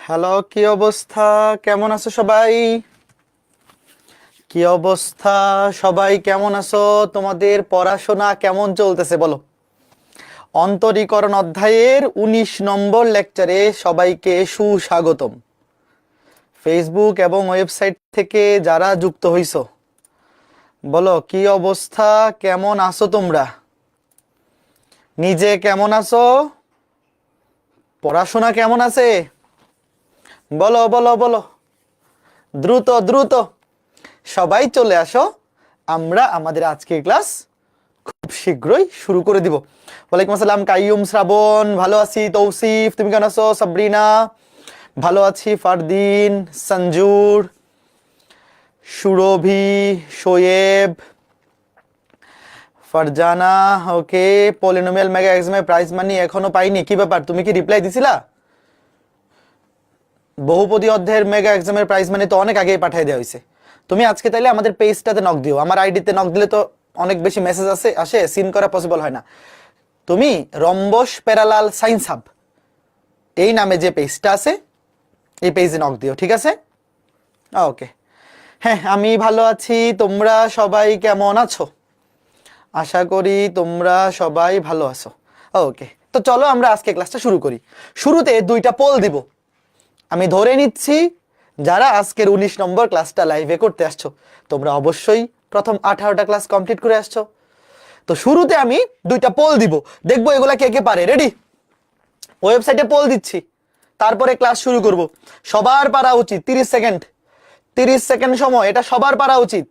Hello, কি অবস্থা? কেমন আছো সবাই? কি অবস্থা সবাই? কেমন আছো? তোমাদের পড়াশোনা কেমন চলতেছে বলো? অন্তরীকরণ অধ্যায়ের ১৯ নম্বর লেকচারে সবাইকে সুস্বাগতম। ফেসবুক এবং ওয়েবসাইট থেকে যারা যুক্ত হইছো, বলো কি অবস্থা, কেমন আছো তোমরা? নিজে কেমন আছো? পড়াশোনা কেমন আছে? বলো বলো বলো, দ্রুত দ্রুত সবাই চলে আসো। আমরা আমাদের আজকের ক্লাস খুব শীঘ্রই শুরু করে দিব। ওয়ালাইকুম আসসালাম কাইয়ুম, শ্রাবণ, ভালো আছি। তৌসিফ, তুমি কেমন আছো? সাবরিনা, ভালো আছি। ফারদিন, সঞ্জুর, সুরভি, শোয়েব, ফারজানা, ওকে। পলিনোমিয়াল মেগা এক্সামে প্রাইজ মানি এখনো পাইনি, কি ব্যাপার? তুমি কি রিপ্লাই দিছিলা? বহুপদী অধ্যায়ের মেগা এক্সামের প্রাইজ মানি তো অনেক আগেই পাঠিয়ে দেওয়া হয়েছে। তুমি আজকে তাইলে আমাদের পেজটাতে নক দিও। আমার আইডিতে নক দিলে তো অনেক বেশি মেসেজ আসে, সিন করা পসিবল হয় না। তুমি রম্বস প্যারালাল সায়েন্স হাব এই নামে যে পেজটা আছে, এই পেজে নক দিও, ঠিক আছে? ওকে। হ্যাঁ, আমি ভালো আছি। তোমরা সবাই কেমন আছো? আশা করি তোমরা সবাই ভালো আছো। ওকে, তো চলো আমরা আজকে ক্লাসটা শুরু করি। শুরুতে দুইটা পোল দিব। আমি ধরে নিচ্ছি যারা আজকের ১৯ নম্বর ক্লাসটা লাইভে করতে আসছো, তোমরা অবশ্যই প্রথম 18টা ক্লাস কমপ্লিট করে আসছো। তো শুরুতে আমি দুইটা পোল দিব, দেখবো এগুলা কে কে পারে। রেডি? ওয়েবসাইটে পোল দিচ্ছি, তারপরে ক্লাস শুরু করব। সবার পারা উচিত 30 সেকেন্ড, 30 সেকেন্ড সময়, এটা সবার পারা উচিত।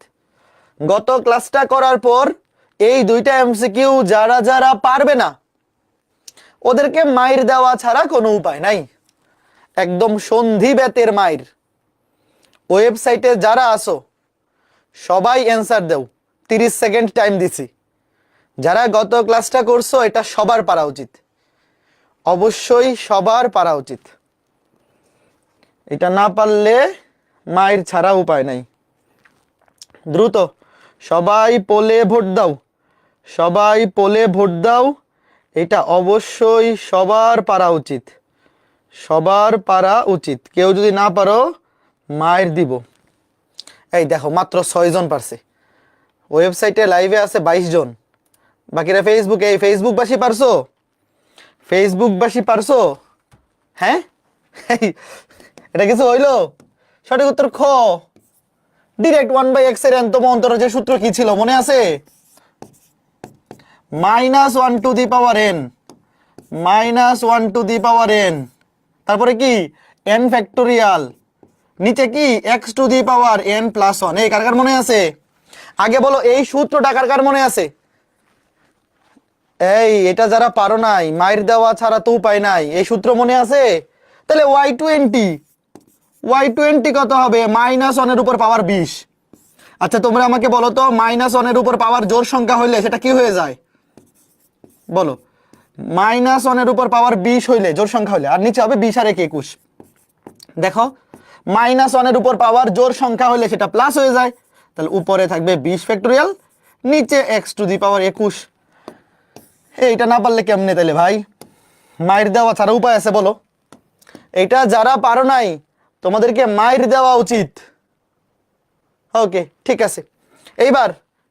গত ক্লাসটা করার পর এই দুইটা এমসিকিউ যারা যারা পারবে না, ওদেরকে মাইর দেওয়া ছাড়া কোনো উপায় নাই, একদম সন্ধি বেতের মাইর। ওয়েবসাইটে যারা আসো সবাই অ্যান্সার দেও, 30 সেকেন্ড টাইম দিছি। যারা গত ক্লাসটা করছো এটা সবার পারা উচিত, অবশ্যই সবার পারা উচিত। এটা না পারলে মায়ের ছাড়া উপায় নাই। দ্রুত সবাই পোলে ভোট দাও, সবাই পোলে ভোট দাও। এটা অবশ্যই সবার পারা উচিত, সবার পারা উচিত। কেউ যদি না পারো মায়ের দিব। এই দেখো, মাত্র 6 জন পারছে। ওয়েবসাইটে লাইভে আছে 22 জন, বাকিরা ফেসবুকে। এই ফেসবুকবাসী পারছো? ফেসবুকবাসী পারছো? হ্যাঁ, এটা কিছু হইলো? সঠিক উত্তর খ, ডিরেক্ট 1/x এর এনতম অন্তরজের সূত্র কি ছিল মনে আছে? -1 to the power n, -1 to the power n, তারপরে কি n ফ্যাক্টোরিয়াল, নিচে কি x to the power n plus 1। এই কার কার মনে আছে? আগে বলো এই সূত্রটা কার কার মনে আছে? এই এটা যারা পারো নাই, মাইর দেওয়া ছাড়া তো উপায় নাই, এই সূত্র মনে আছে? তাহলে y20 কত হবে? -1 এর উপর পাওয়ার 20। আচ্ছা তোমরা আমাকে বলো তো, -1 এর উপর পাওয়ার জোড় সংখ্যা হইলে সেটা কি হয়ে যায়? বলো, -1 এর উপর পাওয়ার 20 হইলে, জোড় সংখ্যা হইলে, আর নিচে হবে 20 আর 1 21। দেখো, -1 এর উপর পাওয়ার জোড় সংখ্যা হইলে সেটা প্লাস হয়ে যায়, তাহলে উপরে থাকবে 20 ফ্যাক্টোরিয়াল, নিচে x টু দি পাওয়ার 21। এইটা না পারলে কেমনে তাইলে ভাই? মাইর দেওয়া ছাড়া উপায় আছে বলো? এটা যারা পারো নাই তোমাদেরকে মাইর দেওয়া উচিত। ওকে, ঠিক আছে। এইবার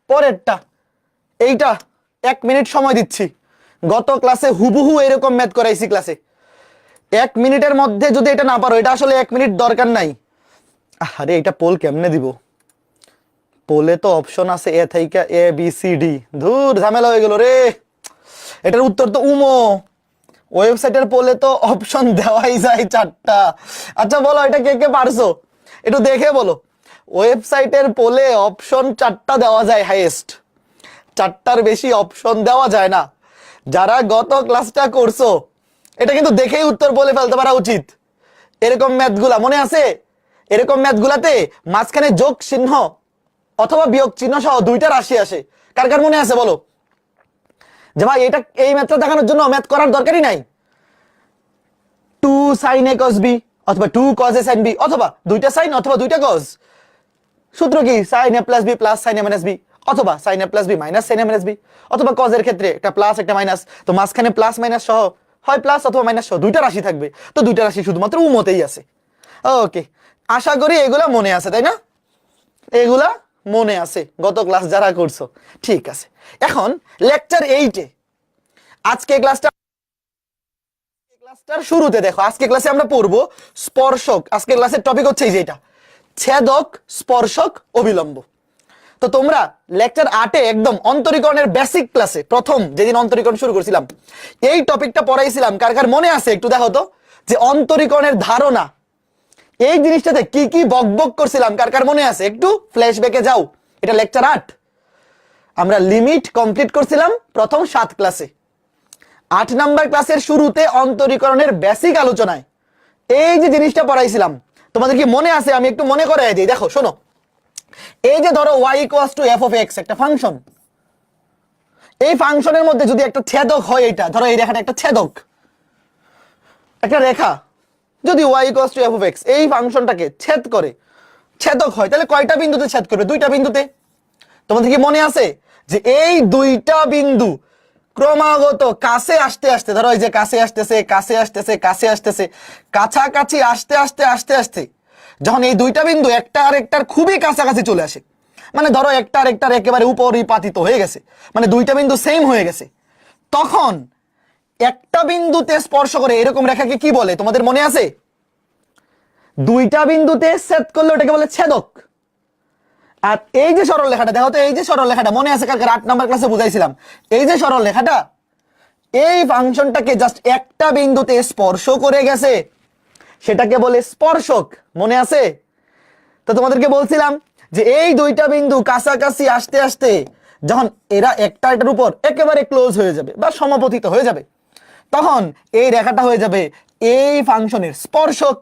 পরেরটা, এইটা 1 মিনিট সময় দিচ্ছি। গত ক্লাসে হুবহু এরকম ম্যাথ করাইছি ক্লাসে। 1 মিনিটের মধ্যে যদি এটা না পারো, এটা আসলে 1 মিনিট দরকার নাই। আরে এটা পোল কেমনে দিব? পোলে তো অপশন আছে এ থেকে এ বি সি ডি, ধুর ঝামেলা হয়ে গেল রে। এটার উত্তর তো উমো। ওয়েবসাইটের পোলে তো অপশন দেওয়াই যায় 4টা। আচ্ছা বলো, এটা কে কে পারছো একটু দেখে বলো। ওয়েবসাইটের পোলে অপশন 4টা দেওয়া যায় হাইয়েস্ট, 4টার বেশি অপশন দেওয়া যায় না। যারা গত ক্লাসটা করছো এটা কিন্তু দেখেই উত্তর বলে ফেলতে পারা উচিত। এরকম ম্যাথগুলা মনে আছে? এরকম ম্যাথগুলাতে মাঝখানে যোগ চিহ্ন অথবা বিয়োগ চিহ্ন সহ 2টা রাশি আসে। কার কার মনে আছে বলো? যে ভাই এটা, এই ম্যাথটা দেখানোর জন্য ম্যাথ করার দরকারই নাই। 2 sin a cos b অথবা 2 cos a sin b, অথবা 2টা সাইন অথবা 2টা cos। সূত্র কি? sin a plus b plus sin a minus b, অথবা sin a plus b minus sin a minus b, অথবা cos এর ক্ষেত্রে একটা প্লাস একটা মাইনাস, তো মাঝখানে প্লাস মাইনাস সহ হয় প্লাস অথবা মাইনাস সহ 2টা রাশি থাকবে। তো 2টা রাশি শুধুমাত্র উমতেই আছে। ওকে, আশা করি এগুলা মনে আছে, তাই না? এগুলা মনে আছে গত ক্লাস যারা করছো। ঠিক আছে, এখন লেকচার 8-এ আজকে ক্লাসটার শুরুতে দেখো, আজকে ক্লাসে আমরা পড়বো স্পর্শক। আজকে ক্লাসের টপিক হচ্ছে এই যে এটা, ছেদক, স্পর্শক, অবিলম্ব। তো তোমরা লেকচার 8-এ একদম অন্তরীকরণের বেসিক ক্লাসে প্রথম যেদিন অন্তরীকরণ শুরু করেছিলাম এই টপিকটা পড়াইছিলাম। কার কার মনে আছে একটু দেখো তো, যে অন্তরীকরণের ধারণা এই জিনিসটাতে কি কি বকবক করছিলাম, কার কার মনে আছে? একটু ফ্ল্যাশব্যাকে যাও। এটা লেকচার 8, আমরা লিমিট কমপ্লিট করছিলাম প্রথম 7 ক্লাসে। 8 নাম্বার ক্লাসের শুরুতে অন্তরীকরণের বেসিক আলোচনায় এই যে জিনিসটা পড়াইছিলাম তোমাদের কি মনে আছে? আমি একটু মনে করাই দিই। দেখো শোনো, এই যে ধরো y = f of x একটা ফাংশন, এই ফাংশনের মধ্যে যদি একটা ছেদক হয়, এটা ধরো এই রেখাটা একটা ছেদক, একটা রেখা যদি y = f of x এই ফাংশনটাকে ছেদ করে, ছেদক হয়, তাহলে কয়টা বিন্দুতে ছেদ করবে? 2টা বিন্দুতে। তোমাদের কি মনে আছে যে এই 2টা বিন্দু ক্রমাগত কাছে আসতে আসতে, ধরো এই যে কাছে আসতেছে, কাছে আসতেছে, কাছে আসতেছে, কাছাকাছি আসতে আসতে আসতে আসতে যখন এই 2টা বিন্দু একটা আরেকটার খুবই কাছাকাছি চলে আসে, মানে ধরো একটা আরেকটার একেবারে উপরিপাতিত হয়ে গেছে, মানে 2টা বিন্দু সেম হয়ে গেছে, তখন একটা বিন্দুতে স্পর্শ করে এরকম রেখাকে কি বলে? তোমাদের মনে আছে? 2টা বিন্দুতে ছেদ করলে ওটাকে বলে ছেদক। আর এই যে সরল রেখাটা দেখো তো, এই যে সরল রেখাটা মনে আছে? কালকে 8 নাম্বার ক্লাসে বুঝাইছিলাম, এই যে সরল রেখাটা এই ফাংশনটাকে জাস্ট একটা বিন্দুতে স্পর্শ করে গেছে, সেটাকে বলে স্পর্শক। মনে আছে? তো তোমাদেরকে বলছিলাম যে এই 2টা বিন্দু কাছাকাছি আসতে আসতে যখন এরা একটা এটার উপর একেবারে ক্লোজ হয়ে যাবে বা সমাপতিত হয়ে যাবে, তখন এই রেখাটা হয়ে যাবে এই ফাংশনের স্পর্শক।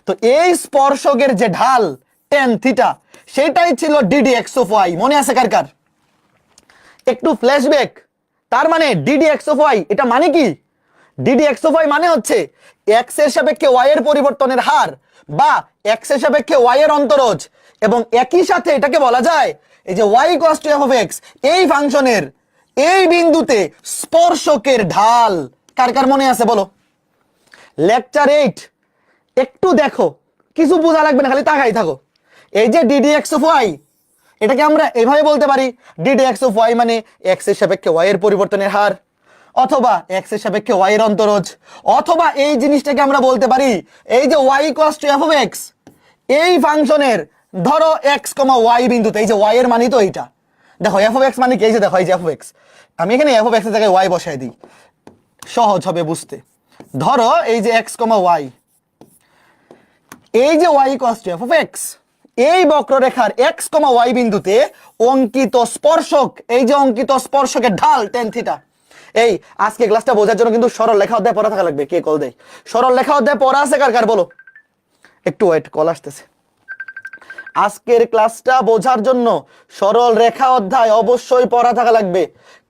তো এই স্পর্শকের যে ঢাল tan থিটা, সেটাই ছিল ddx of y। মনে আছে কার কার? একটু ফ্ল্যাশব্যাক। তার মানে ddx of y এটা মানে কি? ddx of y মানে হচ্ছে x এর সাপেক্ষে y এর পরিবর্তনের হার বা x এর সাপেক্ষে y এর অন্তরজ, এবং একই সাথে এটাকে বলা যায় এই যে y = f of x এই ফাংশনের এই বিন্দুতে স্পর্শকের ঢাল। কার কার মনে আছে বলো? লেকচার 8 একটু দেখো, কিছু বোঝা লাগবে না, খালি তাকাই থাকো। এই যে ddx of y এটাকে আমরা এভাবে বলতে পারি, ddx of y মানে x এর সাপেক্ষে y এর পরিবর্তনের হার, অথবা x এর সাপেক্ষে y এর অন্তরজ, অথবা এই জিনিসটাকে আমরা বলতে পারি এই যে y = f of x এই ফাংশনের ধরো x, y বিন্দুতে, এই যে y এর মানে তো এইটা দেখো, f of x মানে কি? এই যে দেখো, এই যে f of x, আমি এখানে f of x এর জায়গায় y বসাই দিই, সহজ হবে বুঝতে। ধরো এই যে x, y, এই যে y = f of x এই বক্ররেখার x, y বিন্দুতে অঙ্কিত স্পর্শক, এই যে অঙ্কিত স্পর্শকের ঢাল tan থিটা। এই আজকে ক্লাসটা বোঝার জন্য কিন্তু সরল লেখা অধ্যায় পড়া থাকা লাগবে। কে কল দেয়? সরল লেখা অধ্যায় পড়া আছে কার কার বলো? একটু ওয়েট, কল আসতেছে। আজকের ক্লাসটা বোঝার জন্য সরল রেখা অধ্যায় অবশ্যই পড়া থাকা লাগবে।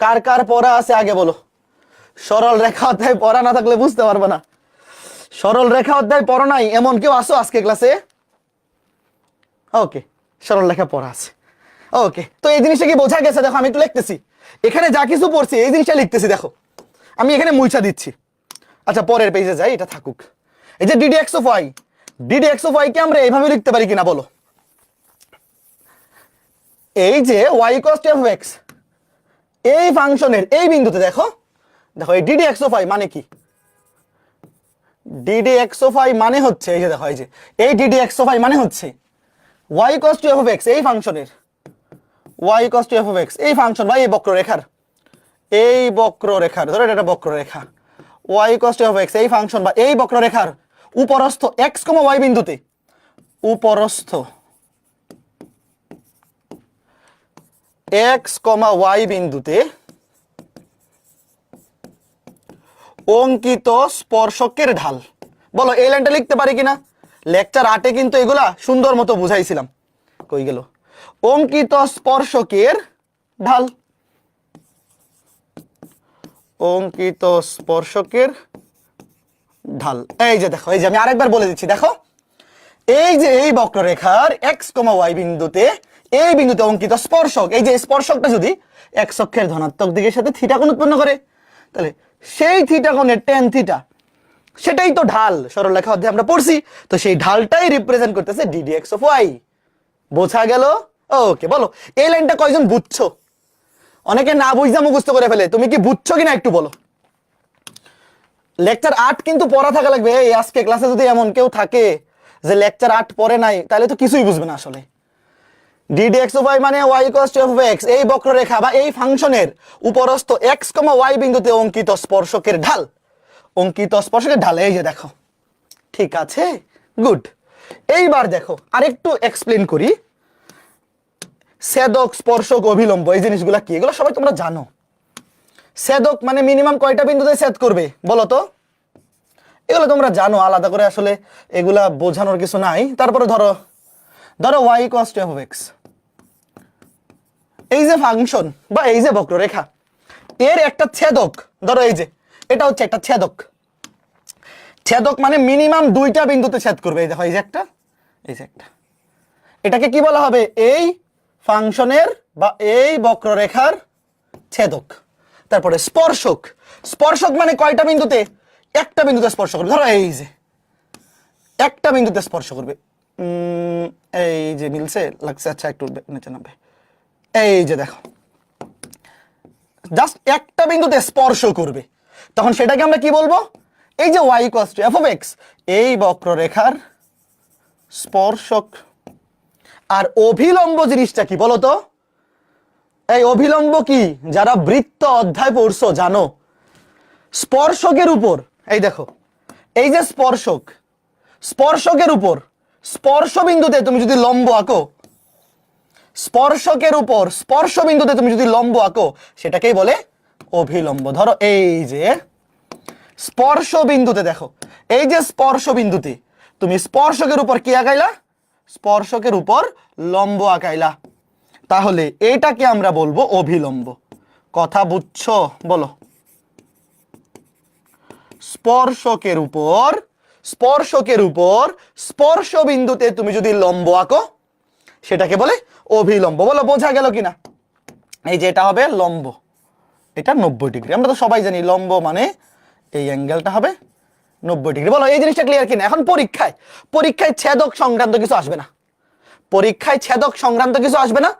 কার কার পড়া আছে আগে বলো? সরল রেখা অধ্যায় পড়া না থাকলে বুঝতে পারবে না। সরল রেখা অধ্যায় পড়া নাই এমন কেউ আসো আজকে ক্লাসে? ওকে, সরল লেখা পড়া আছে। ওকে, তো এই জিনিসটা কি বোঝা গেছে? দেখো আমি একটু লিখতেছি, এখানে যা কিছু পড়ছি এই জিনিসটা লিখতেছি, দেখো আমি এখানে মুছা দিচ্ছি। আচ্ছা পরের পেজে যাই, এটা থাকুক। এই যে ddx of y, ddx of y কে আমরা এইভাবে লিখতে পারি কিনা বলো? এই যে y = f of x এই ফাংশনের এই বিন্দুতে দেখো, দেখো এই ddx of y মানে কি? ddx of y মানে হচ্ছে এই যে দেখো, এই যে এই ddx of y মানে হচ্ছে y = f of x এই ফাংশনের, y = f of x এই ফাংশন বা এই বক্ররেখার, এই বক্ররেখার ধরো এটা বক্ররেখা, y = f of x এই ফাংশন বা এই বক্ররেখার উপরস্থ x, y বিন্দুতে, উপরস্থ x, y বিন্দুতে অঙ্কিত স্পর্শকের ঢাল। বলো এই লাইনটা লিখতে পারি কিনা? লেকচার 8-এ কিন্তু এগুলা সুন্দর মতো বুঝাইছিলাম। কই গেল? অঙ্কিত স্পর্শকের ঢাল, অঙ্কিত স্পর্শকের ঢাল। এই যে দেখো, এই যে আমি আরেকবার বলে দিচ্ছি, দেখো এই যে এই বক্ররেখার x, y বিন্দুতে এই বিন্দুতে অঙ্কিত স্পর্শক, এই যে স্পর্শকটা যদি x অক্ষের ধনাত্মক দিকের সাথে থিটা কোণ উৎপন্ন করে, তাহলে সেই থিটা কোণের tan থিটা সেটাই তো ঢাল, সরলরেখা অধ্যায়ে আমরা পড়ছি। তো সেই ঢালটাই রিপ্রেজেন্ট করতেছে ddx অফ ওয়াই। বোঝা গেল? ওকে, বলো এই লাইনটা কয়জন বুঝছো? অনেকে না বুঝা মুখস্থ করে ফেলে, তুমি কি বুঝছো কিনা একটু বলো। লেকচার 8 কিন্তু পড়া থাকা লাগবে। এই আজকে ক্লাসে যদি এমন কেউ থাকে যে লেকচার 8 পড়ে নাই, তাহলে তো কিছুই বুঝবে না আসলে। ddx অফ y মানে y cos t of x, এই বক্ররেখা বা এই ফাংশনের উপরস্থ x, y বিন্দুতে অঙ্কিত স্পর্শকের ঢাল। অঙ্কিত স্পর্শকের ঢাল, এই যে দেখো। ঠিক আছে, গুড। এইবার দেখো আরেকটু এক্সপ্লেন করি। ছেদক, স্পর্শক, অভিলম্ব, এই জিনিসগুলো কি? এগুলো সবাই তোমরা জানো। ছেদক মানে মিনিমাম কয়টা বিন্দুতে ছেদ করবে বলো তো? এগুলো তোমরা জানো, আলাদা করে আসলে এগুলা বোঝানোর কিছু নাই। তারপরে ধরো y cos t of x, এই যে ফাংশন বা এই যে বক্ররেখা, এর একটা ছেদক, ধরো এই যে এটা হচ্ছে একটা ছেদক। ছেদক মানে মিনিমাম দুইটা বিন্দুতে ছেদ করবে। এই দেখো, এই যে একটা, এই যে একটা। এটাকে কি বলা হবে? এই ফাংশনের বা এই বক্ররেখার ছেদক। তারপরে স্পর্শক, স্পর্শক মানে কয়টা বিন্দুতে? একটা বিন্দুতে স্পর্শ করবে। ধরো এই যে একটা বিন্দুতে স্পর্শ করবে। এই যে মিলছে লাগছে, আচ্ছা একটু নিচে নামবে। এই যে দেখো, জাস্ট একটা বিন্দুতে স্পর্শ করবে, তখন সেটাকে আমরা কি বলবো? এই যে y cos t of x, এই বক্ররেখার স্পর্শক। আর অভিলম্ব জিনিসটা কি বলো তো? এই অভিলম্ব কি? যারা বৃত্ত অধ্যায় পড়ছো জানো, স্পর্শকের উপর, এই দেখো এই যে স্পর্শক, স্পর্শকের উপর স্পর্শ বিন্দুতে তুমি যদি লম্ব আঁকো, স্পর্শকের উপর স্পর্শ বিন্দুতে তুমি যদি লম্ব আঁকো, সেটাকেই বলে অভিলম্ব। ধরো এই যে স্পর্শ বিন্দুতে, দেখো এই যে স্পর্শ বিন্দুতে তুমি স্পর্শকের উপর কি আঁকাইলা? স্পর্শকের উপর লম্ব আঁকাইলা, তাহলে এইটাকে আমরা বলবো অভিলম্ব। কথা বুঝছো? বলো। স্পর্শকের উপর স্পর্শ বিন্দুতে তুমি যদি লম্ব আঁকো, সেটাকে বলে অভিলম্ব। বলো বোঝা গেল কিনা? এই যে এটা হবে লম্ব, এটা 90 ডিগ্রি। আমরা তো সবাই জানি লম্ব মানে এই অ্যাঙ্গেলটা হবে 90 ডিগ্রি। বলো এই জিনিসটা ক্লিয়ার কিনা? এখন পরীক্ষায় ছেদক সংক্রান্ত কিছু আসবে না। পরীক্ষায় ছেদক সংক্রান্ত কিছু আসবে না,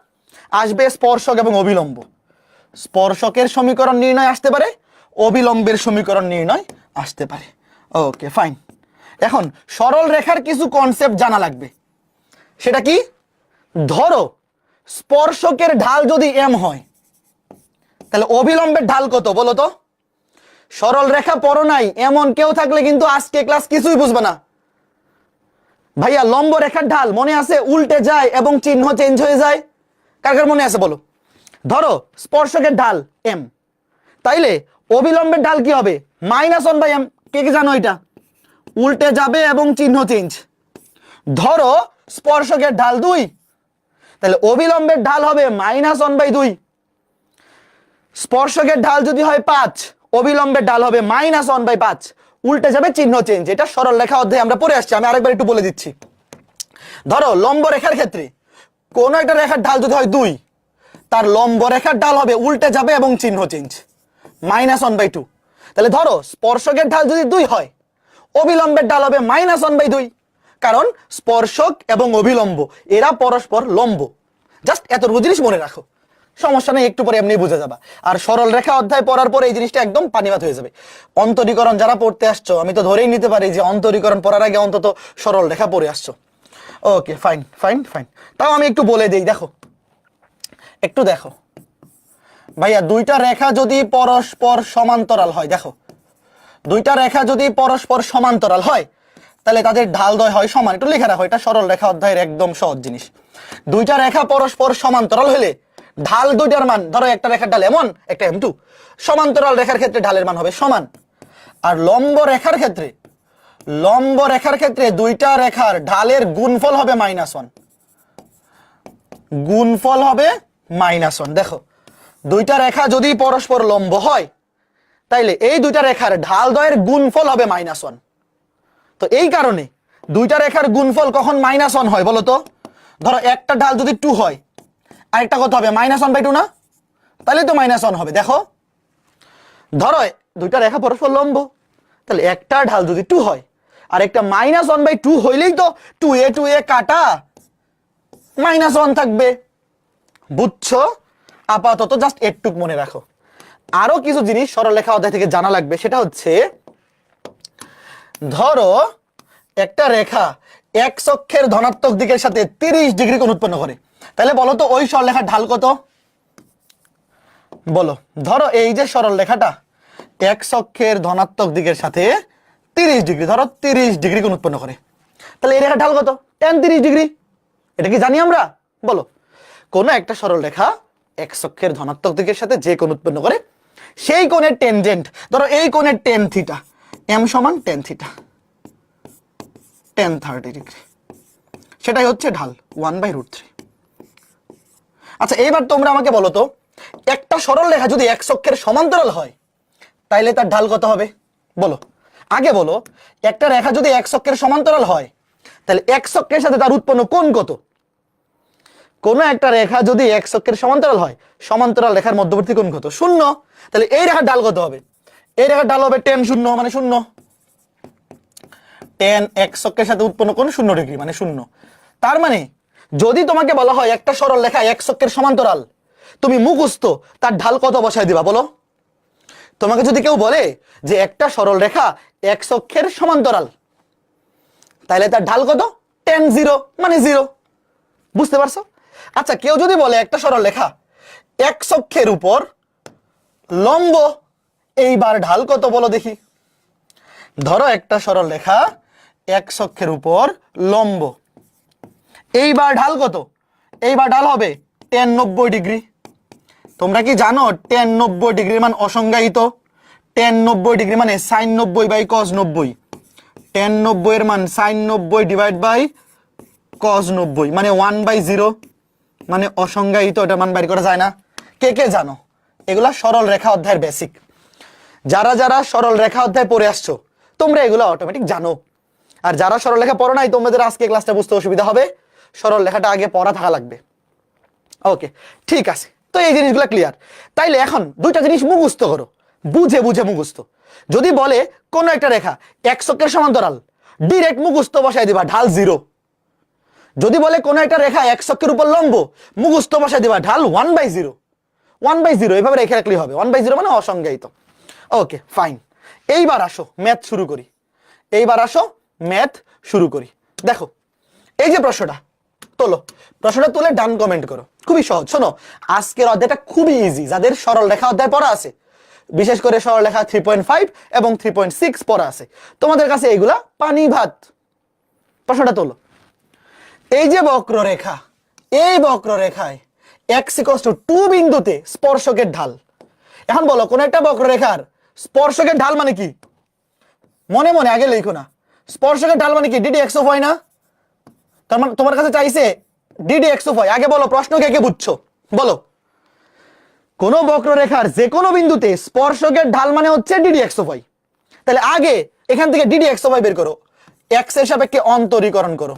আসবে স্পর্শক এবং অভিলম্ব। স্পর্শকের সমীকরণ নির্ণয় আসতে পারে, অবিলম্বের সমীকরণ নির্ণয় আসতে পারে। Okay fine. এখন সরল রেখার কিছু কনসেপ্ট জানা লাগবে। সেটা কি? ধরো স্পর্শকের ঢাল যদি m হয়, তাহলে অবিলম্বের ঢাল কত বলো তো? সরল রেখা পড়ো নাই এমন কেউ থাকলে কিন্তু আজকে ক্লাস কিছুই বুঝবে না। ভাইয়া লম্ব রেখার ঢাল মনে আছে? উল্টে যায় এবং চিহ্ন চেঞ্জ হয়ে যায়। কার কার মনে আছে বলো? ধরো স্পর্শকের ঢাল m, তাইলে অবিলম্বের ঢাল কি হবে? -1/m। কে কে জানো এটা? উল্টে যাবে এবং চিহ্ন চেঞ্জ। ধরো স্পর্শকের ঢাল 2, তাহলে অবিলম্বের ঢাল হবে -1/2। স্পর্শকের ঢাল যদি হয় 5, অবিলম্বের ঢাল হবে -1/5। উল্টে যাবে, চিহ্ন চেঞ্জ। এটা সরল রেখা অধ্যায়ে আমরা পড়ে আসছি। আমি আরেকবার একটু বলে দিচ্ছি। ধরো লম্ব রেখার ক্ষেত্রে কোন একটা রেখার ঢাল যদি হয় 2, তার লম্ব রেখার ঢাল হবে উল্টে যাবে এবং চিহ্ন চেঞ্জ -1/2। তাহলে ধরো স্পর্শকের ঢাল যদি 2 হয়, অবিলম্বের ঢাল হবে -1/2, কারণ স্পর্শক এবং অভিলম্ব এরা পরস্পর লম্ব। জাস্ট এতটুকু জিনিস মনে রাখো, সমস্যা নেই, একটু পরে এমনি বুঝে যাবা। আর সরল রেখা অধ্যায় পড়ার পরে এই জিনিসটা একদম পানিভাত হয়ে যাবে। অন্তরীকরণ যারা পড়তে আসছো, আমি তো ধরেই নিতে পারি যে অন্তরীকরণ পড়ার আগে অন্তত সরল রেখা পড়ে আসছো। ওকে ফাইন ফাইন ফাইন। তাও আমি একটু বলে দেই, দেখো একটু দেখো ভাইয়া, দুইটা রেখা যদি পরস্পর সমান্তরাল হয়, দেখো দুইটা রেখা যদি পরস্পর সমান্তরাল হয়, তাহলে তাদের ঢালদ্বয় হয় সমান। একটু লিখে রাখো, এটা সরল রেখা অধ্যায়ের একদম সহজ জিনিস। দুইটা রেখা পরস্পর সমান্তরাল হলে ঢাল দুইটার মান, ধরো একটা রেখার ঢাল m1 একটা m2, সমান্তরাল রেখার ক্ষেত্রে ঢালের মান হবে সমান। আর লম্ব রেখার ক্ষেত্রে দুইটা রেখার ঢালের গুণফল হবে -1। গুণফল হবে -1। দেখো দুইটা রেখা যদি পরস্পর লম্ব হয়, তাইলে এই দুইটা রেখার ঢালদ্বয়ের গুণফল হবে -1। তো এই কারণে দুইটা রেখার গুণফল কখন -1 হয় বলো তো? ধরো একটা ঢাল যদি 2 হয়, আরেকটা কত হবে? -1/2 না? তাহলে তো -1 হবে। দেখো ধরো দুইটা রেখা পরস্পর লম্ব, তাহলে একটা ঢাল যদি 2 হয় আর একটা -1/2 হইলেই তো 2a কাটা -1 থাকবে। বুঝছো? আপাতত জাস্ট এটুক মনে রাখো। আরো কিছু জিনিস সরলরেখা অধ্যায় থেকে জানা লাগবে, সেটা হচ্ছে ধরো একটা রেখা x অক্ষের ধনাত্মক দিকের সাথে 30 ডিগ্রি কোণ উৎপন্ন করে, তাহলে বলো তো ওই সরলরেখার ঢাল কত? বলো। ধরো এই যে সরলরেখাটা x অক্ষের ধনাত্মক দিকের সাথে 30 ডিগ্রি, ধরো 30 ডিগ্রি কোণ উৎপন্ন করে, তাহলে এই রেখার ঢাল কত? tan 30 degree. এটা কি জানি আমরা? বলো। কোন একটা সরলরেখা x অক্ষের ধনাত্মক দিকের সাথে যে কোণ উৎপন্ন করে সেই কোণের টেনজেন্ট, ধরো এই কোণের tan থিটা, m সমান tan থিটা, tan 30 ডিগ্রি, সেটাই হচ্ছে ঢাল 1/√3। আচ্ছা এবার তোমরা আমাকে বলো তো একটা সরলরেখা যদি x অক্ষের সমান্তরাল হয় তাইলে তার ঢাল কত হবে? বলো। আগে বলো একটা রেখা যদি x অক্ষের সমান্তরাল হয় তাহলে x অক্ষের সাথে তার উৎপন্ন কোণ কত? কোন একটা রেখা যদি x অক্ষের সমান্তরাল হয়, সমান্তরাল রেখার মধ্যবর্তী কোণ কত? 0। তাহলে এই রেখার ঢাল কত হবে? এই রেখার ঢাল হবে tan 0 মানে 0। tan x অক্ষের সাথে উৎপন্ন কোণ 0 ডিগ্রি মানে 0। তার মানে যদি তোমাকে বলা হয় একটা সরল রেখা x অক্ষের সমান্তরাল, তুমি মুখস্থ তার ঢাল কত বসায় দিবা? বলো। তোমাকে যদি কেউ বলে যে একটা সরল রেখা x অক্ষের সমান্তরাল, তাহলে তার ঢাল কত? tan 0 মানে 0। বুঝতে পারছো? আচ্ছা কেউ যদি বলে একটা সরল রেখা x অক্ষের উপর লম্ব, এইবার ঢাল কত বলো দেখি। ধরো একটা সরল রেখা x অক্ষের উপর লম্ব, এইবার ঢাল কত? এইবার ঢাল হবে tan 90 ডিগ্রি। তোমরা কি জানো tan 90 ডিগ্রির মান অসংজ্ঞায়িত? tan 90 ডিগ্রি মানে sin 90/cos 90, tan 90 এর মান sin 90 ডিভাইড বাই cos 90 মানে 1/0, মানে অসংজ্ঞায়িত, এটা মান বের করা যায় না। কে কে জানো? এগুলা সরল রেখা অধ্যায়ের বেসিক। যারা যারা সরল রেখা অধ্যায় পড়ে আসছো তোমরা এগুলো অটোমেটিক জানো, আর যারা সরল রেখা পড়ো নাই তোমাদের আজকে ক্লাসটা বুঝতে অসুবিধা হবে, সরল রেখাটা আগে পড়া থাকা লাগবে। ওকে ঠিক আছে, তো এই জিনিসগুলো ক্লিয়ার। তাইলে এখন দুইটা জিনিস মুখস্থ করো, বুঝে বুঝে মুখস্থ। যদি বলে কোন একটা রেখা x অক্ষের সমান্তরাল, ডাইরেক্ট মুখস্থ বসায় দিবা ঢাল 0। যদি বলে কোন একটা রেখা x অক্ষের উপর লম্ব, মুখস্থ বসায় দিবা ঢাল 1/0। 1/0 এইভাবে রেখে রাখলেই হবে, 1/0 মানে অসংজ্ঞায়িত। ওকে ফাইন, এইবার আসো ম্যাথ শুরু করি। এইবার আসো ম্যাথ শুরু করি। দেখো এই যে প্রশ্নটা তোলো, প্রশ্নটা তুলে ডান কমেন্ট করো। খুবই সহজ। শোনো আজকের অধ্যায়টা খুবই ইজি, যাদের সরল রেখা অধ্যায় পড়া আছে, বিশেষ করে সরল রেখা 3.5 এবং 3.6 পড়া আছে, তোমাদের কাছে এগুলা পানি ভাত। প্রশ্নটা তোলো। এই যে বক্ররেখা, এই বক্ররেখায় x = 2 বিন্দুতে স্পর্শকের ঢাল। এখন বলো কোন একটা বক্ররেখার স্পর্শকের ঢাল মানে কি? মনে মনে আগে লিখো না। স্পর্শকের ঢাল মানে কি? ddx অফ y না? তার মানে তোমার কাছে চাইছে ddx অফ y। আগে বলো প্রশ্ন কে কে বুঝছো বলো। কোন বক্ররেখার যে কোনো বিন্দুতে স্পর্শকের ঢাল মানে হচ্ছে ddx অফ y। তাহলে আগে এখান থেকে ddx অফ y বের করো, x এর সাপেক্ষে অন্তরীকরণ করো।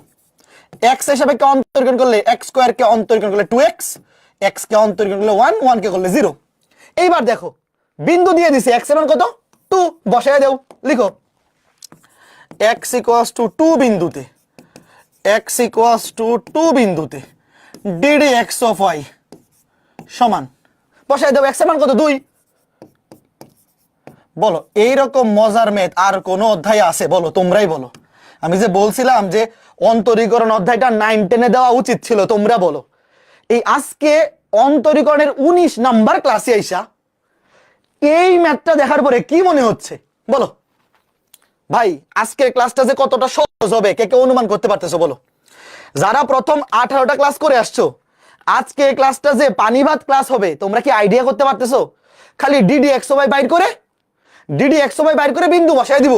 x এর সাপেক্ষে অন্তরীকরণ করলে x স্কয়ার কে অন্তরীকরণ করলে 2x, x কে অন্তরীকরণ করলে 1, 1 কে করলে 0। এইবার দেখো বিন্দু দিয়ে দিছে, x এর মান কত? 2, বসায় দাও, লিখো x = 2 বিন্দুতে, x = 2 বিন্দুতে ddx অফ y সমান, বসায় দাও, x এর মান কত? 2। বলো এইরকম মজার ম্যাথ আর কোন অধ্যায় আছে? বলো, তোমরাই বলো। আমি যে বলছিলাম যে অন্তরীকরণ অধ্যায়টা 9, 10-এ দেওয়া উচিত ছিল, তোমরা বলো। এই আজকে অন্তরীকরণের 19 নাম্বার ক্লাসে আইসা এই ম্যাথটা দেখার পরে কি মনে হচ্ছে বলো? ভাই আজকের ক্লাসটা যে কতটা সহজ হবে কে কে অনুমান করতে পারতেছো বলো? যারা প্রথম 18টা ক্লাস করে আসছো, আজকে এই ক্লাসটা যে পানি ভাত ক্লাস হবে তোমরা কি আইডিয়া করতে পারতেছো? খালি ddx অফ y বাইর করে, ddx অফ y বাইর করে বিন্দু বসায় দিব,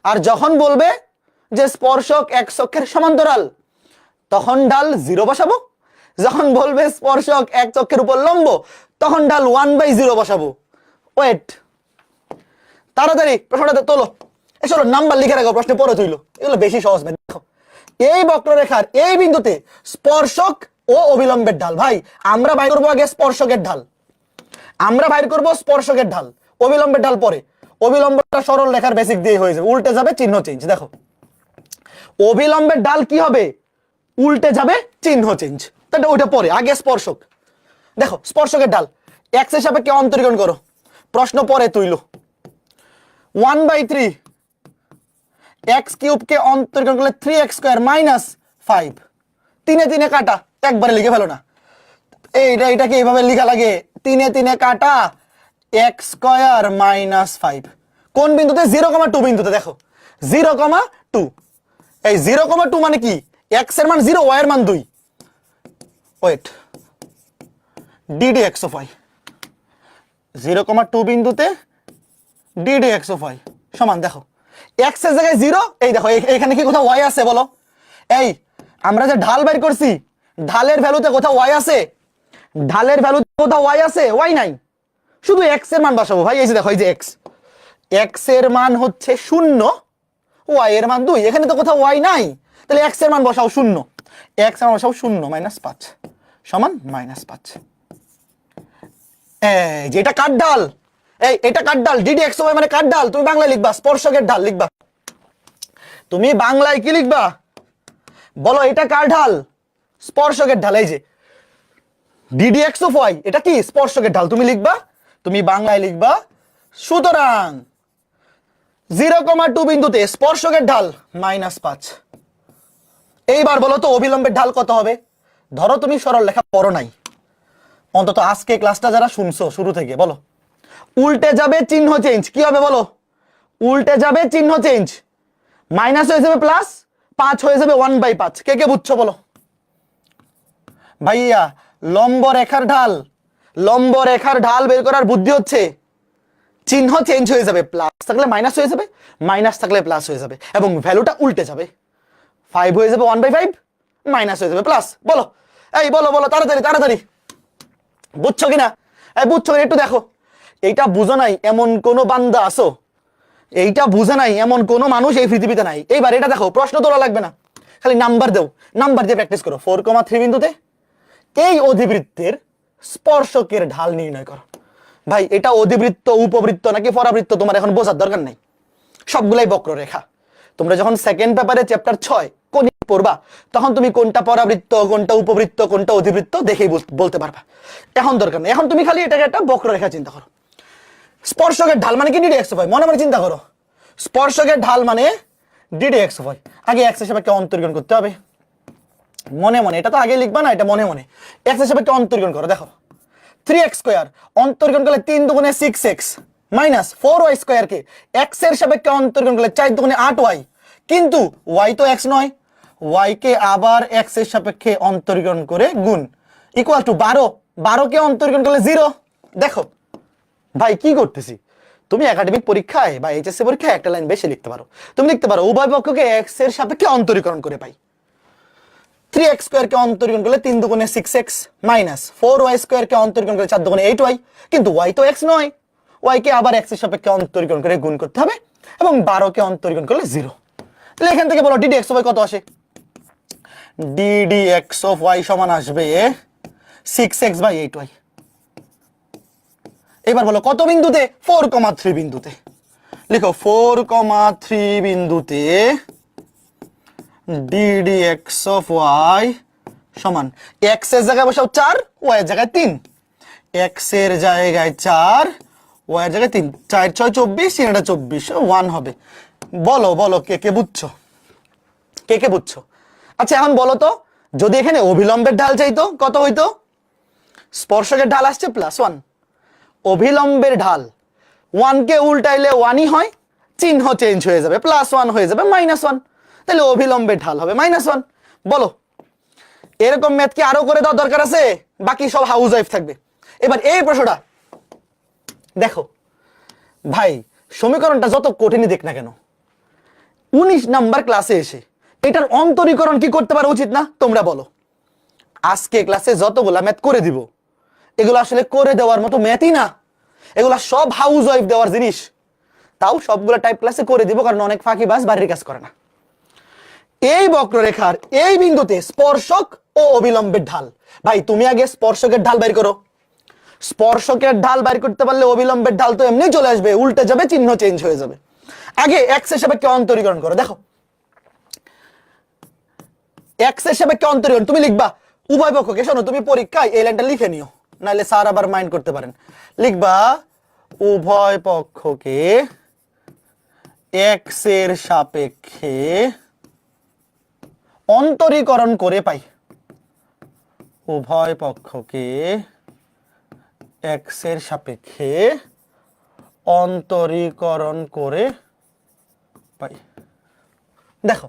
আর যখন বলবে যে স্পর্শক x অক্ষের সমান্তরাল তখন ঢাল 0 বসাবো, যখন বলবে স্পর্শক x অক্ষের উপর লম্ব তখন ঢাল 1/0 বসাবো। ওয়েট, তাড়াতাড়ি প্রশ্নটা তোলো। চলো নাম্বার লিখে রাখো, প্রশ্নে পরে তুইলো, এগুলো বেশি সহজ। দেখো এই বক্ররেখার এই বিন্দুতে স্পর্শক ও অবিলম্বের ঢাল। ভাই আমরা বাইর করবো আগে স্পর্শকের ঢাল, আমরা বাইর করবো স্পর্শকের ঢাল, অবিলম্বের ঢাল পরে। অবিলম্বটা সরল রেখার বেসিক দিয়ে হয়ে যাবে, উল্টে যাবে চিহ্ন চেঞ্জ। দেখো অবিলম্বের ঢাল কি হবে, উল্টে যাবে চিহ্ন চেঞ্জ। তাহলে ওইটা পরে, আগে স্পর্শক। দেখো স্পর্শকের ঢাল এক্স এর সাপেক্ষে অন্তরীকরণ করো, প্রশ্ন পরে তুইলো। 1/3 এক্স কিউব কে অন্তরীকরণ করলে 3x স্কয়ার মাইনাস 5, 3 এ 3 এ কাটা, একবারে লিখে ফেলো না, এটাকে এইভাবে লেখা লাগে, 3 এ 3 এ কাটা x স্কয়ার মাইনাস 5। কোন বিন্দুতে, 0,2 বিন্দুতে। দেখো 0,2, এই 0,2 মানে কি, x এর মান 0, y এর মান 2। ওয়েট, ddx অফ y, 0,2 বিন্দুতে ddx অফ y সমান, দেখো x এর জায়গায় 0, এই দেখো এখানে কি কোথাও y আছে বলো? এই আমরা যে ঢাল বের করছি, ঢালের ভ্যালুতে কোথাও y আছে? ঢালের ভ্যালুতে কোথাও y আছে? y নাই, শুধু x এর মান বসাবো ভাই। এই যে দেখো, এই যে x এর মান হচ্ছে 0, y এর মান 2, এখানে তো কোথাও y নাই, তাহলে x এর মান বসাও 0, x এর মান বসাও 0 মাইনাস 5 সমান -5। এই যে এটা কার ঢাল, এটা কার ঢাল, ddx অফ y মানে কার ঢাল? তুমি বাংলায় লিখবা স্পর্শকের ঢাল লিখবা। তুমি বাংলায় কি লিখবা বলো? এটা কার ঢাল? স্পর্শকের ঢাল। এই যে ddx অফ y, এটা কি স্পর্শকের ঢাল, তুমি লিখবা, তুমি বাংলায় লিখবা। সুতরাং 0,2 বিন্দুতে স্পর্শকের ঢাল -5। এইবার বলো তো অবিলম্বের ঢাল কত হবে? ধরো তুমি সরল লেখা পড়ো নাই, অন্তত আজকে ক্লাসটা যারা শুনছো শুরু থেকে, বলো উল্টে যাবে চিহ্ন চেঞ্জ, কি হবে বলো? উল্টে যাবে চিহ্ন চেঞ্জ, মাইনাস হয়ে যাবে প্লাস, 5 হয়ে যাবে 1/5। কে কে বুঝছো বলো? ভাইয়া লম্ব রেখার ঢাল, লম্ব রেখার ঢাল বের করার বুদ্ধি হচ্ছে চিহ্ন চেঞ্জ হয়ে যাবে, প্লাস থাকলে মাইনাস হয়ে যাবে, মাইনাস থাকলে প্লাস হয়ে যাবে, এবং ভ্যালুটা উল্টে যাবে, 5 হয়ে যাবে 1/5, মাইনাস হয়ে যাবে প্লাস। বলো, এই বলো বলো তাড়াতাড়ি তাড়াতাড়ি, বুঝছো কিনা? এই বুঝছো কিনা একটু দেখো। এইটা বুঝো নাই এমন কোন বান্দা আসো, এইটা বুঝে নাই এমন কোন মানুষ এই পৃথিবীতে নাই। এইবার এটা দেখো, প্রশ্ন তোলা লাগবে না, খালি নাম্বার দাও, নাম্বার দিয়ে প্র্যাকটিস করো। 4,3 বিন্দুতে এই অধিবৃত্তের স্পর্শকের ঢাল নির্ণয় করো। ভাই এটা অধিবৃত্ত, উপবৃত্ত নাকি পরাবৃত্ত তোমার এখন বোঝার দরকার নেই, সবগুলাই বক্ররেখা। তোমরা যখন সেকেন্ড পেপারে চ্যাপ্টার 6 কোণিক পড়বা, তখন তুমি কোনটা পরাবৃত্ত, কোনটা উপবৃত্ত, কোনটা অধিবৃত্ত দেখেই বলতে পারবা। এখন দরকার নেই, এখন তুমি খালি এটাকে একটা বক্ররেখা চিন্তা করো। স্পর্শকের ঢাল মানে কি, ddx অফ y, মনে মনে চিন্তা করো। স্পর্শকের ঢাল মানে ddx অফ y, আগে x এর সাপেক্ষে অন্তরীকরণ করতে হবে মনে মনে, এটা তো আগে লিখবা না, এটা মনে মনে x এর সাপেক্ষে অন্তরীকরণ করো। দেখো 3x স্কয়ার অন্তরীকরণ করলে 3 দুগুণে 6x মাইনাস 4y স্কয়ার কে x এর সাপেক্ষে অন্তরীকরণ করলে 4 দুগুণে 8y, কিন্তু y তো x নয়, y কে আবার x এর সাপেক্ষে অন্তরীকরণ করে গুণ, ইকুয়াল টু 12, 12 কে অন্তরীকরণ করলে 0। দেখো ভাই কি করতেছি, তুমি একাডেমিক পরীক্ষায় বা এইচএসসি পরীক্ষায় একটা লাইন বেশি লিখতে পারো। তুমি লিখতে পারো উভয় পক্ষকে x এর সাপেক্ষে অন্তরীকরণ করে পাই। 3x স্কয়ার কে অন্তরীকরণ করলে 3 দুগুণে 6x মাইনাস 4y স্কয়ার কে অন্তরীকরণ করলে 4 দুগুণে 8y, কিন্তু y তো x নয়, y কে আবার x এর সাপেক্ষে অন্তরীকরণ করে গুণ করতে হবে, এবং 12 কে অন্তরীকরণ করলে 0। তাহলে এখান থেকে বলো ddx অফ y কত আসে? ddx অফ y সমান আসবে 6x/8y। এবার বলো কত বিন্দুতে? 4,3 বিন্দুতে। লিখো 4,3 বিন্দুতে ddx অফ y সমান, x এর জায়গায় বসাও 4, y এর জায়গায় 3, x এর জায়গায় 4, y এর জায়গায় 3, 4 6 24, এটা 24, 1 হবে। বলো বলো কে কে বুঝছো, কে কে বুঝছো? আচ্ছা এখন বলো তো, যদি এখানে অভিলম্বের ঢাল চাইতো কত হইতো? স্পর্শকের ঢাল আসছে +1, অভিলম্বের ঢাল 1 কে উল্টাইলে 1ই হয়, চিহ্ন চেঞ্জ হয়ে যাবে, +1 হয়ে যাবে -1, তাহলে অভিলম্বের ঢাল হবে -1। বলো এরকম ম্যাথ কি আরো করে দেওয়ার দরকার আছে? বাকি সব হাউস ওয়াইফ থাকবে। এবার এই প্রশ্নটা দেখো ভাই, সমীকরণটা যত কঠিনই দেখ না কেন, 19 নাম্বার ক্লাসে এসে এটার অন্তরীকরণ কি করতে পারা উচিত না? তোমরা বলো। আজকে ক্লাসে যতগুলা ম্যাথ করে দিব, এগুলো আসলে করে দেওয়ার মতো ম্যাথই না, এগুলা সব হাউস ওয়াইফ দেওয়ার জিনিস। তাও সবগুলা টাইপ ক্লাসে করে দিব, কারণ অনেক ফাঁকিবাজ বাড়ির কাজ করে না। এই বক্ররেখার এই বিন্দুতে স্পর্শক ও অবিলম্বের ঢাল, ভাই তুমি আগে স্পর্শকের ঢাল বের করো। স্পর্শকের ঢাল বাইর করতে পারলে অবিলম্বের ঢাল তো এমনি চলে আসবে, উল্টে যাবে, চিহ্ন চেঞ্জ হয়ে যাবে। আগে এক্স এর সাপেক্ষে অন্তরীকরণ করো। দেখো এক্স এর সাপেক্ষে অন্তরীকরণ তুমি লিখবা উভয় পক্ষকে, শোনো তুমি পরীক্ষায় এই লাইনটা লিখে নিও, নাহলে স্যার আবার মাইন্ড করতে পারেন। লিখবা উভয় পক্ষকে এক্স এর সাপেক্ষে অন্তরীকরণ করে পাই। উভয় পক্ষকে এক্স এর সাপেক্ষে অন্তরীকরণ করে পাই। দেখো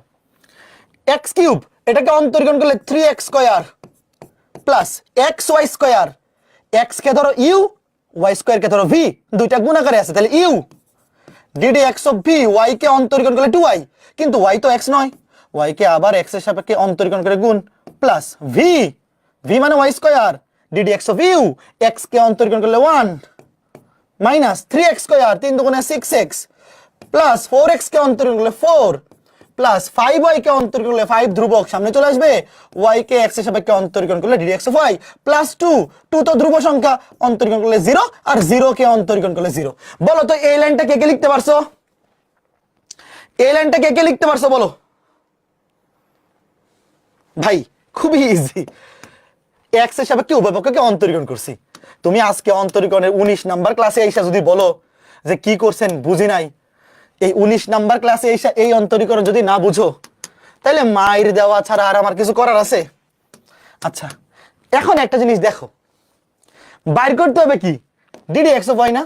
এক্স কিউব এটাকে অন্তরীকরণ করলে 3x square plus x y square, x কে ধরো ইউ, ওয়াই স্কয়ার কে ধরো ভি, দুইটা গুণাকারে আছে, তাহলে u d d x of v, y কে অন্তরীকরণ করলে 2y, কিন্তু ওয়াই তো এক্স নয়, ওয়াই কে আবার এক্স এর সাপেক্ষে অন্তরীকরণ করে গুণ, প্লাস ভি, ভি মানে y square, d d x of u, x কে অন্তরীকরণ করলে 1 মাইনাস 3x স্কয়ার, 3 দুগুণে 6x, প্লাস 4x কে অন্তরীকরণ করলে 4, প্লাস 5y কে অন্তরীকরণ করলে 5 ধ্রুবক সামনে চলে আসবে, y কে x এর সাপেক্ষে অন্তরীকরণ করলে ddx অফ y, প্লাস 2, 2 তো ধ্রুব সংখ্যা, অন্তরীকরণ করলে 0, আর 0 কে অন্তরীকরণ করলে 0। বলো তো এই লাইনটা কে কে লিখতে পারছো? এই লাইনটা কে কে লিখতে পারছো বলো ভাই? খুবই ইজি, x এর সাপেক্ষে উভয় পক্ষকে অন্তরীকরণ করছি। তুমি আজকে অন্তরীকরণের 19 নাম্বার ক্লাসে এসে যদি বলো যে কি করছেন বুঝি নাই, এই 19 নাম্বার ক্লাসে এসে এই অন্তরীকরণ যদি না বুঝো, তাহলে মাইর দেওয়া ছাড়া আর আমার কিছু করার আছে? আচ্ছা এখন একটা জিনিস দেখো, বাইর করতে হবে কি ডিডি এক্স অফ ওয়াই, না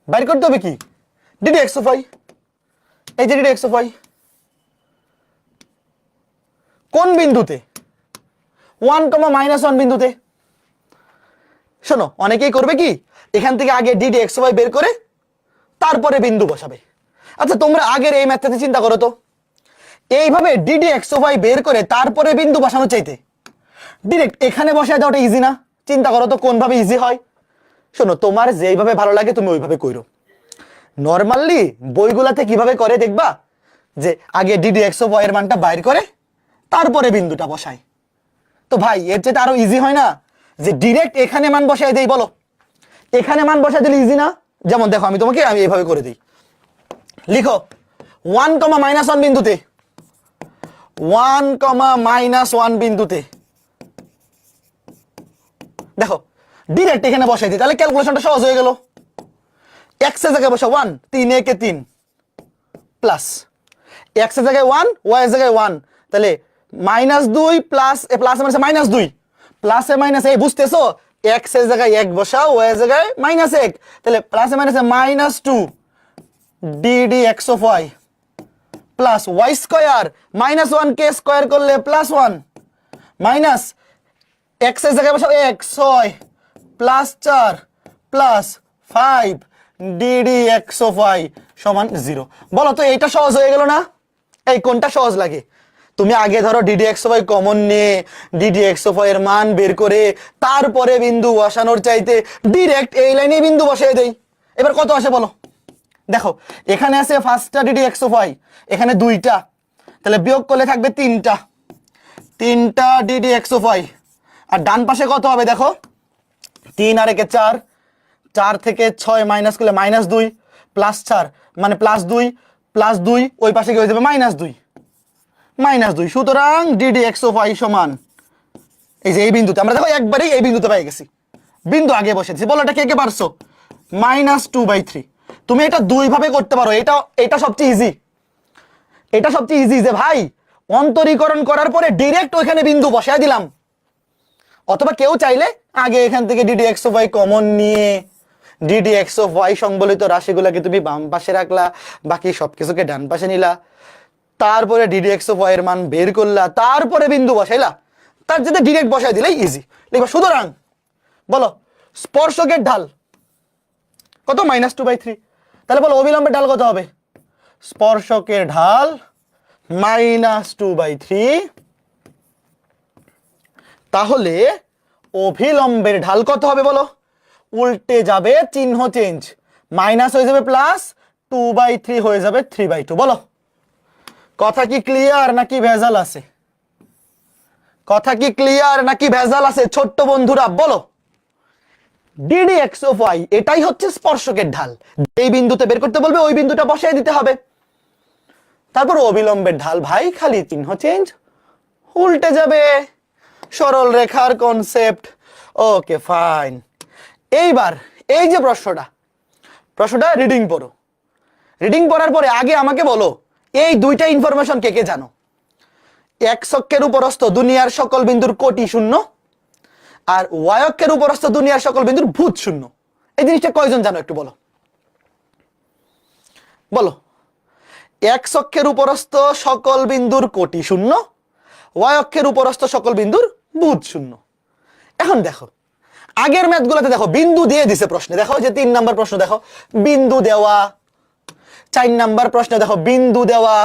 বাইর করতে হবে কি ডিডি এক্স অফ ওয়াই, এই যে ডিডি এক্স অফ ওয়াই কোন বিন্দুতে? 1, -1 বিন্দুতে। শোনো অনেকেই করবে কি এখান থেকে আগে ডিডি এক্স ওয়াই বের করে তারপরে বিন্দু বসাবে। আচ্ছা তোমরা আগের এই ম্যাথটাতে চিন্তা করো তো, এইভাবে ডিডি এক্স ওয়াই বের করে তারপরে বিন্দু বসানো চাইতে ডিরেক্ট এখানে বসায় দেওয়াটা ইজি না? চিন্তা করো তো কোন ভাবে ইজি হয়। শোনো তোমার যেইভাবে ভালো লাগে তুমি ওইভাবে কইরো। নরমালি বইগুলাতে কিভাবে করে দেখবা যে আগে ডিডি এক্স ওয়াই এর মানটা বাইর করে তারপরে বিন্দুটা বসায়। তো ভাই এর চেয়ে আরো ইজি হয় না যে ডিরেক্ট এখানে মান বসায় দেই? বলো এখানে মান বসায় দিলে ইজি না? যেমন দেখো আমি এইভাবে করে দিই, লিখো 1, -1 বিন্দুতে, 1, বিন্দুতে দেখো ডিরেক্ট এখানে বসাই দিই, তাহলে ক্যালকুলেশনটা সহজ হয়ে গেল। এক্স এর জায়গায় বসা 1, 3 একে 3, প্লাস এক্স এর জায়গায় 1, ওয়াই এর জায়গায় 1, তাহলে -2 প্লাস প্লাস মাইনাস 2, প্লাসে মাইনাসে এই বুঝতেছো, এক্স এর জায়গায় 1 বসাও, ওয়াই এর জায়গায় -1, তাহলে প্লাসে মাইনাসে -2 d d x of y, plus y square, -1 কে স্কয়ার করলে +1, মাইনাস এক্স এর জায়গায় বসাও 1, 6 plus 4 plus 5 d d x of y সমান 0। বলো তো এইটা সহজ হয়ে গেল না? এই কোনটা সহজ লাগে? তুমি আগে ধরো d d x of y common নিয়ে ডিডি এক্স অফ ওয়াই এর মান বের করে তারপরে বিন্দু বসানোর চাইতে ডিরেক্ট এই লাইনে বিন্দু বসিয়ে দেই। এবার কত আসে বলো? দেখো এখানে আছে ফার্স্টটা ডিডি এক্স অফ ওয়াই, এখানে 2টা, তাহলে বিয়োগ করলে থাকবে 3টা ডিডি এক্স অফ ওয়াই, আর ডান পাশে কত হবে দেখো 3 আর 1 4, 4 থেকে 6 মাইনাস করলে -2 প্লাস 4 মানে +2 ওই পাশে কি হয়ে যাবে -2, সুতরাং ডিডি এক্স অফ ওয়াই সমান এই যে এই বিন্দুতে, আমরা দেখো একবারেই এই বিন্দুতে পেয়ে গেছি, বিন্দু আগে বসেছি। বলো এটা কে কে পারছো? -2/3। তুমি এটা দুই ভাবে করতে পারো, এটা সবচেয়ে ইজি, এটা সবচেয়ে ইজি যে ভাই অন্তরীকরণ করার পরে ডিরেক্ট ওইখানে বিন্দু বসায় দিলাম। অথবা কেউ চাইলে আগে এখান থেকে d d x of y common নিয়ে ডিডি এক্স অফ ওয়াই সংবলিত রাশিগুলোকে তুমি বাম পাশে রাখলা, বাকি সবকিছুকে ডান পাশে নিলা, তারপরে ডিডি এক্স অফ ওয়াই এর মান বের করলা, তারপরে বিন্দু বসাইলা, তার যেটা ডিরেক্ট বসাই দিলেই ইজি। লিখবা সুতরাং বলো স্পর্শকের ঢাল কত? -2/3। তাহলে বলো অবিলম্বের ঢাল কত হবে? স্পর্শকের ঢাল -2/3, তাহলে অভিলম্বের ঢাল কত হবে বলো? উল্টে যাবে, চিহ্ন চেঞ্জ, মাইনাস হয়ে যাবে প্লাস, 2/3 হয়ে যাবে 3/2। বলো কথা কি ক্লিয়ার নাকি ভেজাল আছে? কথা কি ক্লিয়ার নাকি ভেজাল আছে ছোট্ট বন্ধুরা বলো? ডিডি এক্স অফ ওয়াই এটাই হচ্ছে স্পর্শকের ঢাল। এই বিন্দুতে বের করতে বলবে ওই বিন্দুটা বসায় দিতে হবে। তারপর অবিলম্বের ঢাল, ভাই খালি চিহ্ন চেঞ্জ, উল্টে যাবে, সরল রেখার কনসেপ্ট। Okay fine. এইবার এই যে প্রশ্নটা রিডিং পড়ো। রিডিং পড়ার পরে আগে আমাকে বলো এই দুইটা ইনফরমেশন কে কে জানো? এক্স অক্ষের উপরস্থ দুনিয়ার সকল বিন্দুর কোটি শূন্য, আর ওয়াই অক্ষের উপরস্থ দুনিয়ার সকল বিন্দুর ভূত শূন্য। এই জিনিসটা কয়জন জানো একটু বলো? বলো। এক্স অক্ষের উপরস্থ সকল বিন্দুর কোটি শূন্য, ওয়াই অক্ষের উপরস্থ সকল বিন্দুর ভূত শূন্য। এখন দেখো আগের ম্যাথগুলোতে দেখো বিন্দু দিয়ে দিছে প্রশ্নে, দেখো যে 3 নাম্বার প্রশ্ন দেখো বিন্দু দেওয়া, 4 নাম্বার প্রশ্নে দেখো বিন্দু দেওয়া,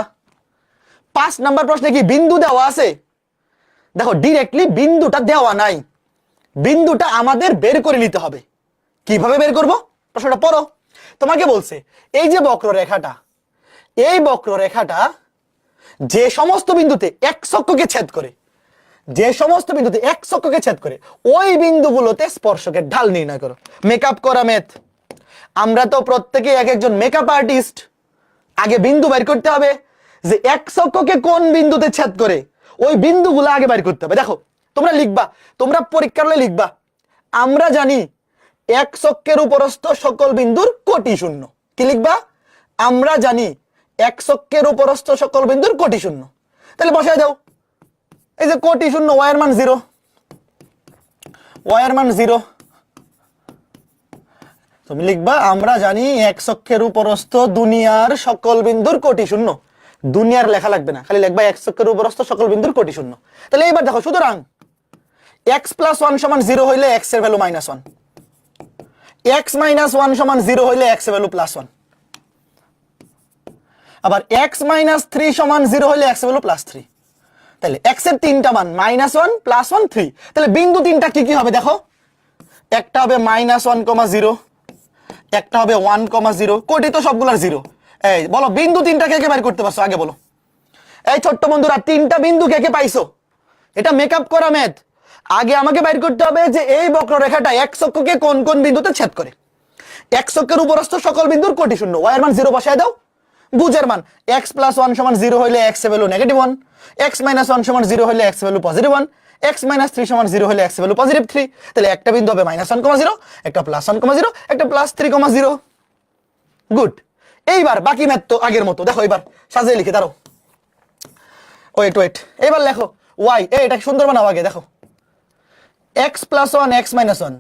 5 নাম্বার প্রশ্নে কি বিন্দু দেওয়া আছে? দেখো ডিরেক্টলি বিন্দুটা দেওয়া নাই, বিন্দুটা আমাদের বের করে নিতে হবে। কিভাবে বের করব? প্রশ্নটা পড়ো। তোমাকে বলছে এই যে বক্ররেখাটা, এই বক্ররেখাটা যে সমস্ত বিন্দুতে এক্স অক্ষকে ছেদ করে, যে সমস্ত বিন্দুতে এক্স অক্ষকে ছেদ করে ওই বিন্দুগুলোতে স্পর্শকের ঢাল নির্ণয় করো। মেকআপ করা ম্যাথ, আমরা তো প্রত্যেকে এক একজন মেকআপ আর্টিস্ট। আগে বিন্দু বের করতে হবে যে এক্স অক্ষকে কোন বিন্দুতে ছেদ করে, ওই বিন্দুগুলো আগে বের করতে হবে। দেখো তোমরা লিখবা, তোমরা পরীক্ষার হলে লিখবা আমরা জানি এক্স অক্ষের উপরস্থ সকল বিন্দুর কোটি শূন্য। কি লিখবা? আমরা জানি এক্স অক্ষের উপরস্থ সকল বিন্দুর কোটি শূন্য। তাহলে বসায় দাও, এই যে কোটি শূন্য, ওয়াই এর মান 0, ওয়াই এর মান 0। তুমি লিখবা আমরা জানি এক্স অক্ষের উপরস্থ দুনিয়ার সকল বিন্দুর কোটি শূন্য। দুনিয়ার লেখা লাগবে না, খালি লিখবা এক্স অক্ষের উপরস্থ সকল বিন্দুর কোটি শূন্য। তাহলে এইবার দেখো সুতরাং x + 1 = 0 হইলে x এর ভ্যালু -1, x - 1 = 0 হইলে x এর ভ্যালু +1, আবার x - 3 = 0 হইলে x এর ভ্যালু +3। তাহলে x এর তিনটা মান -1 +1 3। তাহলে বিন্দু তিনটা কি কি হবে দেখো, একটা হবে -1, 0, একটা হবে 1, 0। কোটি তো সবগুলোর 0। এই বলো বিন্দু তিনটা কে কে বের করতে পারছো আগে বলো। এই ছোট্ট বন্ধুরা তিনটা বিন্দু কে কে পাইছো? এটা মেকআপ করা ম্যাথ। আগে আমাকে বের করতে হবে যে এই বক্ররেখাটা এক্স অক্ষকে কোন কোন বিন্দুতে ছেদ করে। এক্স অক্ষের উপরস্থ সকল বিন্দুর কোটি শূন্য, ওয়াই এর মান 0 বসায় দাও। বুঝের মান x + 1 = 0 হইলে x এর ভ্যালু -1, x - 1 = 0 হইলে x এর ভ্যালু +1, x - 3 = 0 হইলে x এর ভ্যালু +3। তাহলে একটা বিন্দু হবে -1, 0, একটা +1, 0, একটা +3, 0। গুড। এইবার বাকি ম্যাথ তো আগের মতো, দেখো এবার সাজিয়ে লিখে দাঁড়াও। ওয়েট এবার লেখো y, এটা সুন্দর বানাও আগে। দেখো x + 1 x - 1,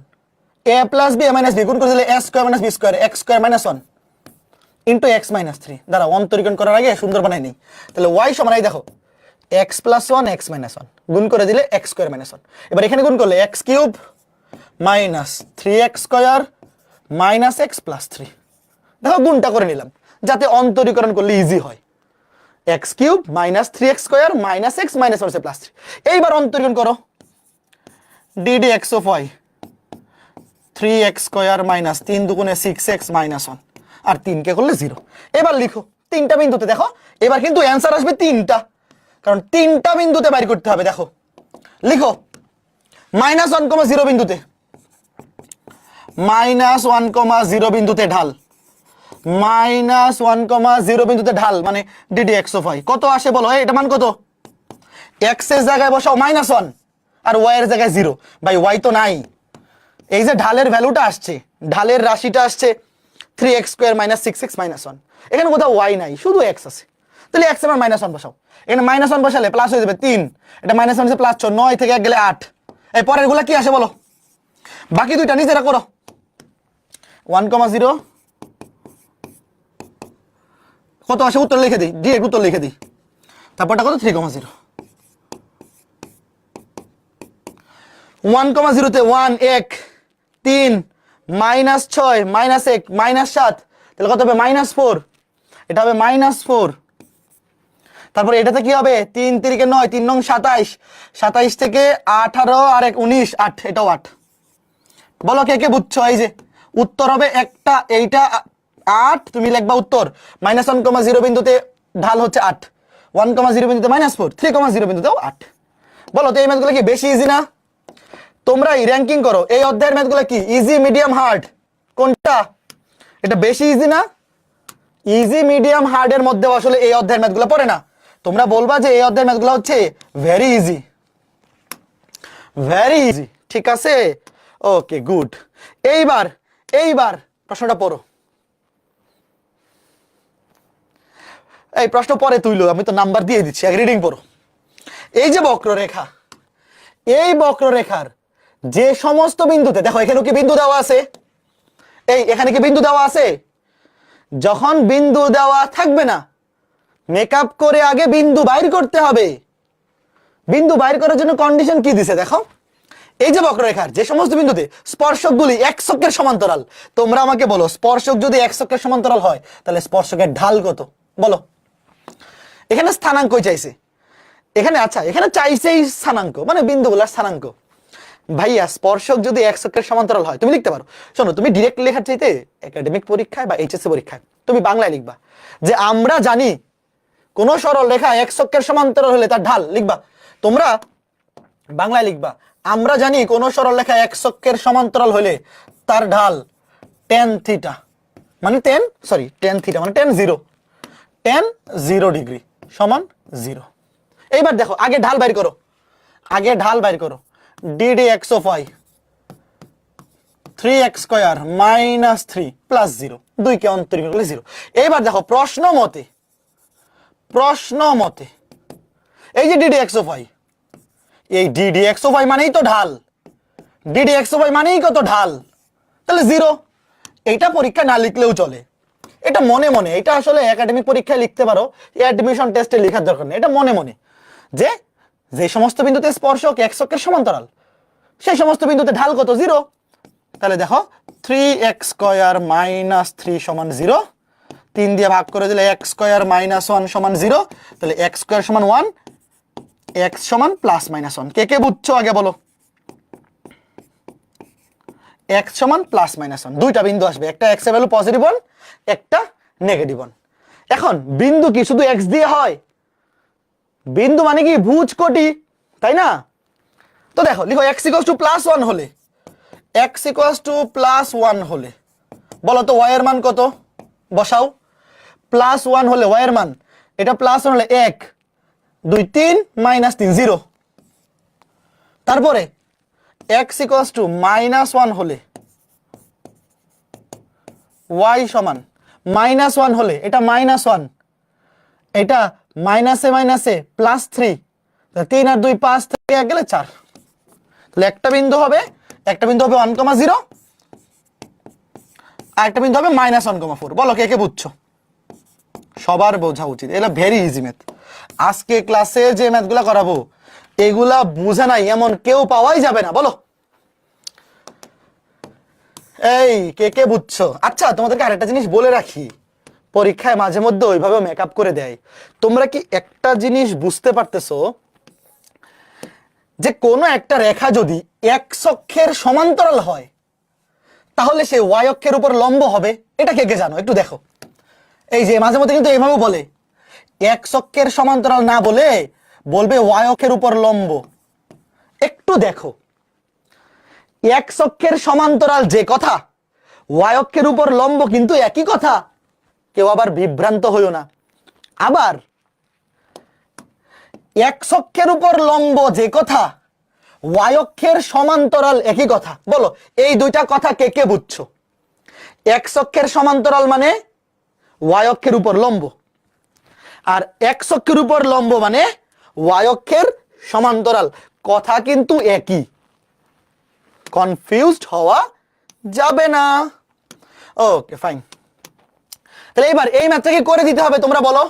a + b a - b গুণ করে দিলে a² - b² x² - 1 into x - 3। দাঁড়াও অন্তরীকরণ করার আগে সুন্দর বানাই নেই। তাহলে y সমান এই দেখো x + 1 x - 1 গুণ করে দিলে x² - 1। এবার এখানে গুণ করলে x³ - 3x² - x + 3। দেখো গুণটা করে নিলাম যাতে অন্তরীকরণ করলে ইজি হয়। x³ - 3x² - x - 1 + 3। এইবার অন্তরীকরণ করো, dd x of y 3x² - 3 দুগুণে 6x - 1 আর 3 কে করলে 0। এবার লিখো তিনটা বিন্দুতে, দেখো এবার কিন্তু অ্যান্সার আসবে তিনটা, কারণ তিনটা বিন্দুতে বাইর করতে হবে। দেখো লিখো -1, 0 বিন্দুতে, -1, 0 বিন্দুতে ঢাল, -1, 0 বিন্দুতে ঢাল মানে dd x of y কত আসে বলো? এটা মান কত? x এর জায়গায় বসাও -1 আর y এর জায়গায় 0। ভাই y তো নাই, এই যে ঢালের ভ্যালুটা আসছে, ঢালের রাশিটা আসছে 3x² - 6x - 1। এখানে কোথাও y নাই, শুধু x আছে। তাহলে x এর মান -1 বসাও। এখানে -1 বসালে প্লাস হয়ে যাবে 3, এটা -1 হচ্ছে +6, 9 থেকে 1 গেলে 8। এই পরের গুলা কি আসে বলো? বাকি দুইটা নিজেরা করো। 1, 0 কত আসে উত্তর লিখে দিই, ডিরেক্ট উত্তর লিখে দিই। তারপরটা কত? 3, 0। 1, 0 তে 1 1 3 -6 -1 -7, তাহলে কত হবে? -4। এটা হবে -4। তারপর এটাতে কি হবে? 3 × 3 = 9, 3 × 27, 27 থেকে 18 আর 1 19, 8, এটাও 8। বলো কে কে বুঝছো? এই যে উত্তর হবে একটা, এইটা 8। তুমি লিখবা উত্তর -1, 0 বিন্দুতে ঢাল হচ্ছে 8, 1, 0 বিন্দুতে -4, 3, 0 বিন্দুতেও 8। বলো তো এই ম্যাথগুলো কি বেশি ইজি না? তোমরাই র্যাঙ্কিং করো এই অধ্যায়ের ম্যাথগুলো কি ইজি মিডিয়াম হার্ড কোনটা? এটা বেশি ইজি না? ইজি মিডিয়াম হার্ড এর মধ্যে আসলে এই অধ্যায়ের ম্যাথগুলো পড়ে না। তোমরা বলবা যে এই অধ্যায়ের ম্যাথগুলো হচ্ছে ভেরি ইজি, ভেরি ইজি, ঠিক আছে? Okay good. এইবার এইবার প্রশ্নটা পড়ো। এই প্রশ্ন পরে তুইলো, আমি তো নাম্বার দিয়ে দিচ্ছি, এক রিডিং পড়ো। এই যে বক্ররেখা, এই বক্ররেখার যে সমস্ত বিন্দুতে, দেখো এখানে কি বিন্দু দেওয়া আছে? এই এখানে কি বিন্দু দেওয়া আছে? যখন বিন্দু দেওয়া থাকবে না, মেকআপ করে আগে বিন্দু বাইর করতে হবে। বিন্দু বাইর করার জন্য কন্ডিশন কি দিছে দেখো। এই যে বক্ররেখার যে সমস্ত বিন্দুতে স্পর্শকগুলি এক অক্ষের সমান্তরাল, তোমরা আমাকে বলো স্পর্শক যদি এক অক্ষের সমান্তরাল হয় তাহলে স্পর্শকের ঢাল কত? বলো। এখানে স্থানাঙ্ক চাইছে, এখানে আচ্ছা এখানে চাইছেই স্থানাঙ্ক, মানে বিন্দুগুলার স্থানাঙ্ক। ভাইয়া স্পর্শক যদি এক অক্ষের সমান্তরাল হয় তুমি লিখতে পারো। শোনো, তুমি ডিরেক্ট লেখার চাইতে একাডেমিক পরীক্ষায় বা এইচএসসি পরীক্ষায় তুমি বাংলায় লিখবা যে আমরা জানি কোন সরল রেখা এক অক্ষের সমান্তরাল হলে তার ঢাল, লিখবা তোমরা বাংলায় লিখবা আমরা জানি কোন সরল রেখা এক অক্ষের সমান্তরাল হলে তার ঢাল tan থিটা, মানে tan থিটা মানে tan 0 ডিগ্রি সমান 0। এইবার দেখো আগে ঢাল বাইর করো, আগে ঢাল বাইর করো। ddx of y 3x square minus 3 plus 0, 2 কে অন্তরীণ করলে 0। এইবার দেখো প্রশ্ন মতে এই যে ddx of y, এই ddx of y মানেই তো ঢাল, ddx of y মানেই কত? ঢাল, তাহলে 0। এইটা পরীক্ষা না লিখলেও চলে, এটা মনে মনে, এটা আসলে একাডেমিক পরীক্ষায় লিখতে পারো, অ্যাডমিশন টেস্টে লেখার দরকার নেই। এটা মনে মনে যে যে সমস্ত বিন্দুতে স্পর্শক এক অক্ষের সমান্তরাল সেই সমস্ত বিন্দুতে ঢাল কত? 0। তাহলে দেখো 3x স্কয়ার মাইনাস 3 সমান 0, 3 দিয়ে ভাগ করে দিলে x স্কয়ার মাইনাস 1 সমান 0, তাহলে x স্কয়ার সমান 1, x সমান প্লাস মাইনাস 1। কে কে বুঝছো আগে বলো? x সমান প্লাস মাইনাস 1, দুইটা বিন্দু আসবে, একটা x এর ভ্যালু পজিটিভ 1, একটা নেগেটিভ 1। এখন বিন্দু কি শুধু x দিয়ে হয়? বিন্দু মানে কি ভুজ কোটি, তাই না? তো দেখো লিখো x ইকুয়ালস টু প্লাস 1 হলে, x ইকুয়ালস টু প্লাস 1 হলে বলো তো y এর মান কত? বসাও। প্লাস 1 হলে y এর মান, এটা প্লাস 1 হলে 1 2 3 মাইনাস 3 0। তারপরে x ইকুয়ালস টু মাইনাস 1 হলে y সমান মাইনাস 1 হলে এটা মাইনাস 1, এটা মাইনাসে মাইনাসে প্লাস 3, 3 আর 2 5 থেকে 1 গেলে 4। তাহলে একটা বিন্দু হবে 1,0 আর একটা বিন্দু হবে -1,4। বলো কে কে বুঝছো? সবার বোঝা উচিত, এটা ভেরি ইজি ম্যাথ। আজকে ক্লাসে যে ম্যাথগুলা করাবো এগুলা বুঝে নাই এমন কেউ পাওয়াই যাবে না। বলো এই কে কে বুঝছো? আচ্ছা তোমাদেরকে আরেকটা জিনিস বলে রাখি, পরীক্ষায় মাঝে মধ্যে ওইভাবে মেকআপ করে দেয়। তোমরা কি একটা জিনিস বুঝতে পারতেছো যে কোনো একটা রেখা যদি এক অক্ষের সমান্তরাল হয় তাহলে সে y অক্ষের উপর লম্ব হবে? এটা কে কে জানো? একটু দেখো। এই যে মাঝে মধ্যে কিন্তু এইভাবে বলে, এক অক্ষের সমান্তরাল না বলে বলবে y অক্ষের উপর লম্ব। একটু দেখো, এক অক্ষের সমান্তরাল যে কথা, y অক্ষের উপর লম্ব কিন্তু একই কথা। কেউ আবার বিভ্রান্ত হইও না। আবার এক অক্ষের উপর লম্ব যে কথা, y অক্ষের সমান্তরাল একই কথা। বলো এই দুইটা কথা কে কে বুঝছো? এক অক্ষের সমান্তরাল মানে y অক্ষের উপর লম্ব, আর এক অক্ষের উপর লম্ব মানে y অক্ষের সমান্তরাল, কথা কিন্তু একই। কনফিউজড হওয়া যাবে না। Okay fine. তাহলে এবার এই ম্যাথটা কি করে দিতে হবে তোমরা বলো?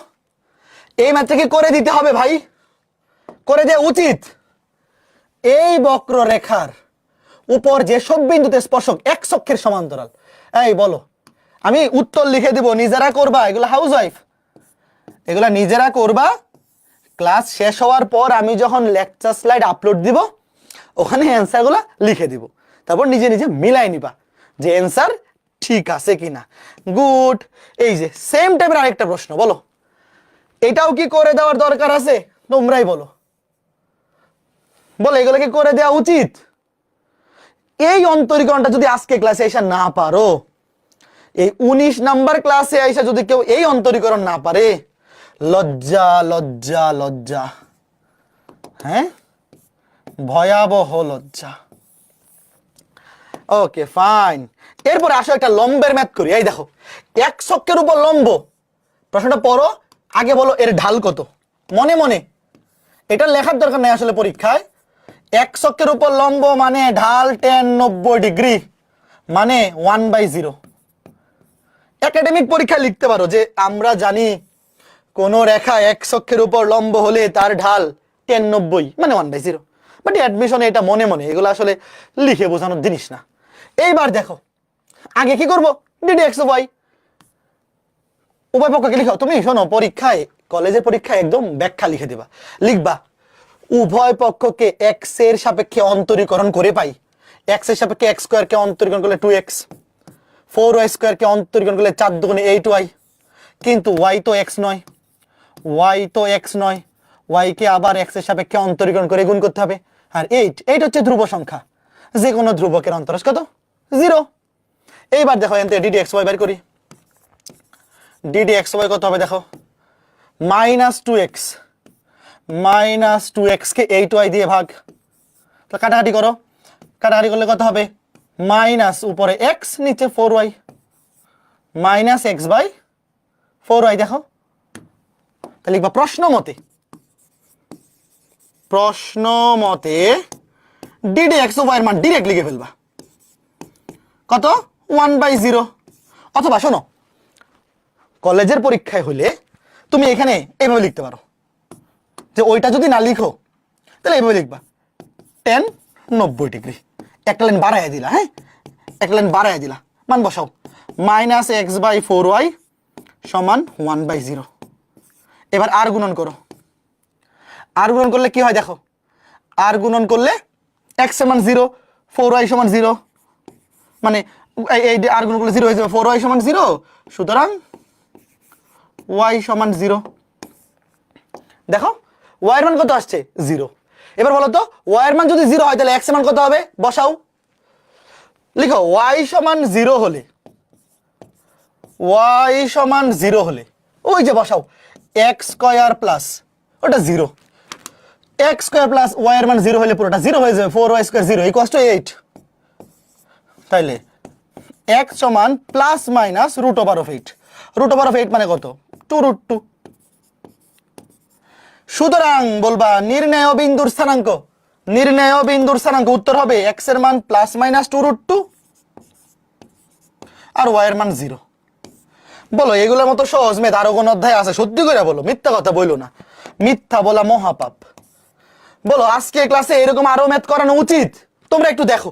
এই ম্যাথটা কি করে দিতে হবে ভাই? করে দেওয়া উচিত। এই বক্ররেখার উপর যে সব বিন্দুতে স্পর্শক এক অক্ষের সমান্তরাল, এই বলো, আমি উত্তর লিখে দিব, নিজেরা করবা, এগুলো হাউস ওয়াইফ, এগুলা নিজেরা করবা। ক্লাস শেষ হওয়ার পর আমি যখন লেকচার স্লাইড আপলোড দিব ওখানে অ্যান্সারগুলো লিখে দিব, তারপর নিজে নিজে মিলাই নিবা যে অ্যান্সার ঠিক আছে কিনা। গুড। এই যে সেম টাইপের আরেকটা প্রশ্ন, বলো এটাও কি করে দেওয়ার দরকার আছে? তোমরাই বলো, বলো এগুলো কি করে দেওয়া উচিত? এই অন্তরীকরণটা যদি আজকে ক্লাসে এসে না পারো, এই 19 নাম্বার ক্লাসে এসে যদি কেউ এই অন্তরীকরণ না পারে, লজ্জা লজ্জা লজ্জা, হ্যাঁ, ভয়াবহ লজ্জা। ওকে ফাইন, এরপরে আসো একটা লম্বের ম্যাথ করি। এই দেখো, এক ছকের উপর লম্ব, প্রশ্নটা পড়ো, আগে বলো এর ঢাল কত, মনে মনে, এটা লেখার দরকার নেই আসলে পরীক্ষায়। এক ছকের উপর লম্ব মানে ঢাল tan 90 ডিগ্রি, মানে 1/0। একাডেমিক পরীক্ষায় লিখতে পারো যে আমরা জানি কোন রেখা এক ছকের উপর লম্ব হলে তার ঢাল tan 90 মানে 1/0, বাট অ্যাডমিশনে এটা মনে মনে, এগুলো আসলে লিখে বোঝানোর জিনিস না। এইবার দেখো, আগে কি করব, ddx y উভয় পক্ষকে লিখো। তুমি শোনো, পরীক্ষায়, কলেজের পরীক্ষায় একদম ব্যাখ্যা লিখে দিবা, লিখবা উভয় পক্ষকে x এর সাপেক্ষে অন্তরীকরণ করে পাই। x এর সাপেক্ষে x স্কয়ার কে অন্তরীকরণ করলে 2x, 4y স্কয়ার কে অন্তরীকরণ করলে 4 দুগুণে 8y, কিন্তু y তো x নয়, y তো x নয়, y কে আবার x এর সাপেক্ষে অন্তরীকরণ করে গুণ করতে হবে। আর 8 হচ্ছে ধ্রুব সংখ্যা, যে কোনো ধ্রুবকের অন্তরাশ কত, 0। এইবার দেখো এতে ddxy বের করি। ddxy কত হবে দেখো, -2x, -2x কে 8y দিয়ে ভাগ, তো কাটাকাটি করো, কাটাকাটি করলে কত হবে, মাইনাস উপরে x নিচে 4y, -x/4y। দেখো তাহলে লিখবা প্রশ্ন মতে, প্রশ্ন মতে ddxy এর মান ডাইরেক্ট লিখে ফেলবা, কত, 1/0। অথবা শোনো, কলেজের পরীক্ষায় হলে তুমি এখানে এইভাবে লিখতে পারো, যে ওইটা যদি না লিখো তাহলে এইভাবে লিখবা tan 90 ডিগ্রি, একটা লাইন বাড়াইয়া দিলা, হ্যাঁ, একটা লাইন বাড়াইয়া দিলা, মান বসাও, -x/4y সমান 1/0। এবার আর গুণন করো, আর গুণন করলে কি হয় দেখো, আর গুণন করলে x সমান 0, 4y সমান 0, মানে এই আর গুণন করলে 0 হয়ে যাবে, 4y সমান 0, সুতরাং y সমান 0। দেখো y এর মান কত আসছে, 0। এবার বলো তো y এর মান যদি 0 হয় তাহলে x এর মান কত হবে, বসাও, লিখো y সমান 0 হলে, y সমান 0 হলে ওই যে বসাও x স্কয়ার প্লাস ওটা 0, x স্কয়ার প্লাস y এর মান 0 হলে পুরোটা 0 হয়ে যাবে, 4y স্কয়ার 0 ইকুয়ালস টু 8। তাইলে x সমান প্লাস মাইনাস √8, √8 মানে কত, 2√2। সুতরাং বলবা নির্ণেয় বিন্দুর স্থানাঙ্ক, নির্ণেয় বিন্দুর স্থানাঙ্ক উত্তর হবে x এর মান প্লাস মাইনাস 2√2 আর y এর মান 0। বলো এগুলোর মতো সহজ মেথ আরো কোন অধ্যায় আছে, সত্যি করে বলো, মিথ্যা কথা বইলো না, মিথ্যা বলা মহাপাপ। বলো আজকে ক্লাসে এরকম আরো ম্যাথ করানো উচিত, তোমরা একটু দেখো,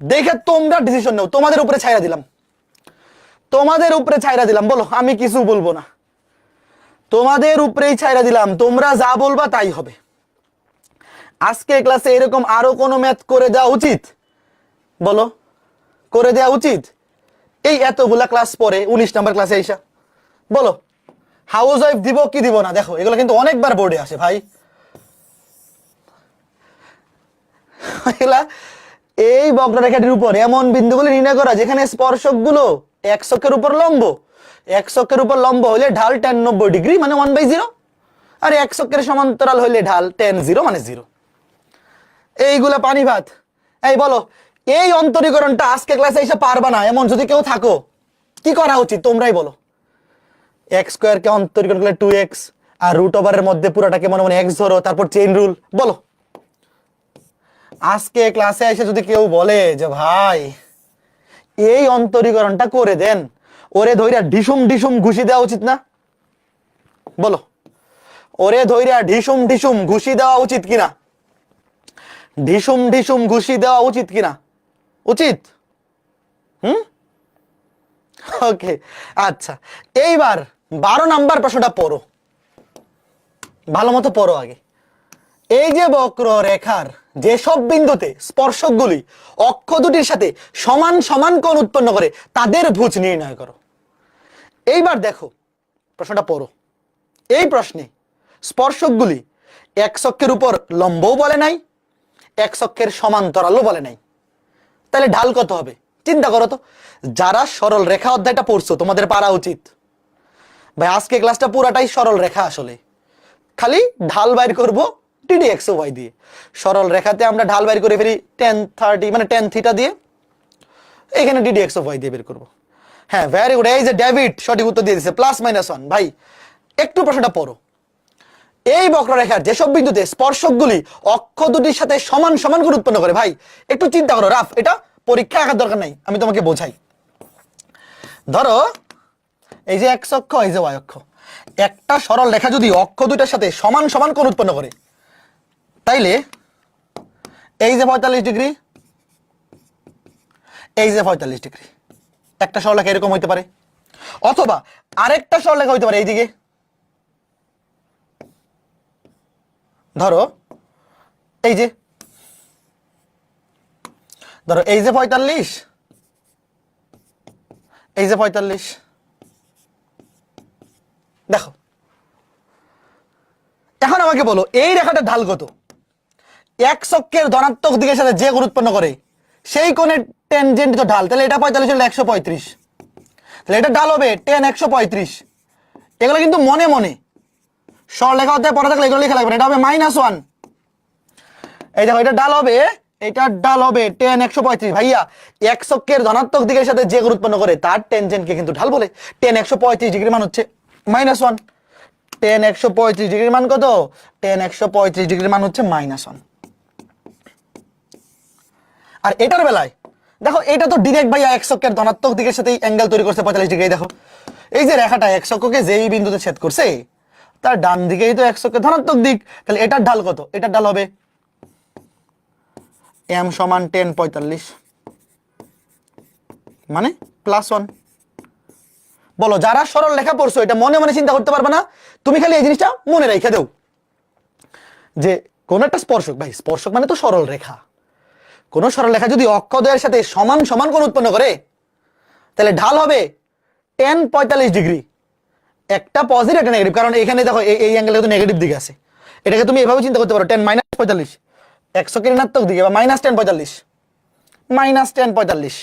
দেখে তোমরা ডিসিশন নাও, তোমাদের উপরে ছাইরা দিলাম, তোমাদের উপরে ছাইরা দিলাম, বলো আমি কিছু বলবো না, তোমাদের উপরেই ছাইরা দিলাম, তোমরা যা বলবা তাই হবে। আজকে ক্লাসে এরকম আরো কোনো ম্যাথ করে দেওয়া উচিত, বলো করে দেওয়া উচিত, এই এতগুলা ক্লাস পরে 19 নাম্বার ক্লাসে আইসা বলো হাউস ওয়াইফ দিব কি দিব না। দেখো এগুলো কিন্তু অনেকবার বোর্ডে আসে ভাই, এই বক্ররেখাটির উপর এমন বিন্দুগুলি নির্ণয় করা যেখানে স্পর্শকগুলো এক ছকের উপর লম্ব, এক ছকের উপর লম্ব হলে ঢাল tan 90 ডিগ্রি মানে 1/0, আর এক ছকের সমান্তরাল হলে ঢাল tan 0 মানে 0। এইগুলা পানি ভাত। এই বলো এই অন্তরীকরণটা আজকে ক্লাসে এসে পারবা না এমন যদি কেউ থাকো, কি করা উচিত তোমরাই বলো। x স্কয়ার কে অন্তরীকরণ করলে 2x, আর √এর মধ্যে পুরোটাকে মনে মনে x ধরো, তারপর চেইন রুল। বলো আজকে ক্লাসে এসে যদি কেউ বলে যে ভাই এই অন্তরীকরণটা করে দেন, ওরে ধইরা ঢিসুম ঢিসুম ঘুষি দেওয়া উচিত না? বলো ওরে ধইরা ঢিসুম ঢিসুম ঘুষি দেওয়া উচিত কিনা? ঢিসুম ঢিসুম ঘুষি দেওয়া উচিত কিনা? উচিত। ওকে আচ্ছা, এইবার 12 নাম্বার প্রশ্নটা পড়ো, ভালো মতো পড়ো আগে। এই যে বক্ররেখার যে সব বিন্দুতে স্পর্শকগুলি অক্ষ দুটির সাথে সমান সমান কোণ উৎপন্ন করে তাদের ভুজ নির্ণয় করো। এইবার দেখো প্রশ্নটা পড়ো। এই প্রশ্নে স্পর্শকগুলি এক অক্ষের উপর লম্বও বলে নাই, এক অক্ষের সমান্তরালও বলে নাই, তাহলে ঢাল কত হবে চিন্তা করো তো। যারা সরল রেখা অধ্যায়টা পড়ছো তোমাদের পারা উচিত ভাই আজকে ক্লাসটা পুরাটাই সরল রেখা, আসলে খালি ঢাল বাইর করবো টিডি এক্স ও ওয়াই দিয়ে। সরল রেখাতে আমরা ঢাল বাইর করে ফেলি tan30 মানে tan থিটা দিয়ে, এখানে ডিডি এক্স ও ওয়াই দিয়ে বের করবো। হ্যাঁ ভেরি গুড, এই যে ডেভিড সঠিক উত্তর দিয়ে দিচ্ছে +-1। ভাই একটু প্রশ্নটা পড়ো। এই বক্ররেখার যেসব বিন্দুতে স্পর্শকগুলি অক্ষ দুটির সাথে সমান সমান কোণ উৎপন্ন করে, ভাই একটু চিন্তা করো রাফ, এটা পরীক্ষা আঁকার দরকার নাই, আমি তোমাকে বোঝাই। ধরো এই যে এক্স অক্ষ এই যে ওয়াই অক্ষ, একটা সরল রেখা যদি অক্ষ দুইটার সাথে সমান সমান কোণ উৎপন্ন করে, তাইলে এই যে 45 ডিগ্রি, এই যে 45 ডিগ্রি, একটা সরলরেখা এরকম হইতে পারে, অথবা আরেকটা সরলরেখা হইতে পারে এইদিকে। ধরো এই যে 45, এই যে 45, দেখো এখন আমাকে বলো এই রেখাটার ঢাল কত? এক্স অক্ষের ধনাত্মক দিকের সাথে যে কোণ উৎপন্ন করে সেই কোণের টেনজেন্ট তো ঢাল, তাহলে এটা 45 হলে 135, তাহলে এটা ঢাল হবে tan 135। এগুলো কিন্তু মনে মনে সরলরেখা অধ্যায় পড়া থাকলে এগুলো লেখা লাগবে না, এটা হবে -1। এই দেখো এটা ঢাল হবে, এটার ঢাল হবে tan 135। ভাইয়া এক্স অক্ষের ধনাত্মক দিকের সাথে যে কোণ উৎপন্ন করে তার টেনজেন্টকে কিন্তু ঢাল বলে। tan 135 ডিগ্রির মান হচ্ছে -1। tan 135 ডিগ্রির মান কত? tan 135 ডিগ্রির মান হচ্ছে -1। আর এটার বেলায় দেখো এটা তো ডিরেক্ট ভাইয়া এক্স অক্ষের ধনাত্মক দিকের সাথে অ্যাঙ্গেল তৈরি করছে 45 ডিগ্রি। দেখো এই যে রেখাটা এক্স অক্ষকে যেই বিন্দুতে ছেদ করছে তার ডান দিকেই তো এক্স অক্ষের ধনাত্মক দিক, তাহলে এটার ঢাল কত? এটার ঢাল হবে m সমান tan 45 মানে +1। বলো যারা সরল রেখা পড়ছো এটা মনে মনে চিন্তা করতে পারবে না, তুমি খালি এই জিনিসটা মনে রেখে দাও যে কোন একটা স্পর্শক, ভাই স্পর্শক মানে তো সরল রেখা, কোন সরল রেখা যদি অক্ষদ্বয়ের সাথে সমান সমান কোণ উৎপন্ন করে তাহলে ঢাল হবে tan 45 ডিগ্রি। একটা পজিটিভ একটা নেগেটিভ, কারণ এখানে দেখো এই অ্যাঙ্গেলে তো নেগেটিভ দিকে আছে, এটাকে তুমি এভাবে চিন্তা করতে পারো tan -45 এক্স অক্ষের ঋণাত্মক দিকে বা -tan 45 -tan 45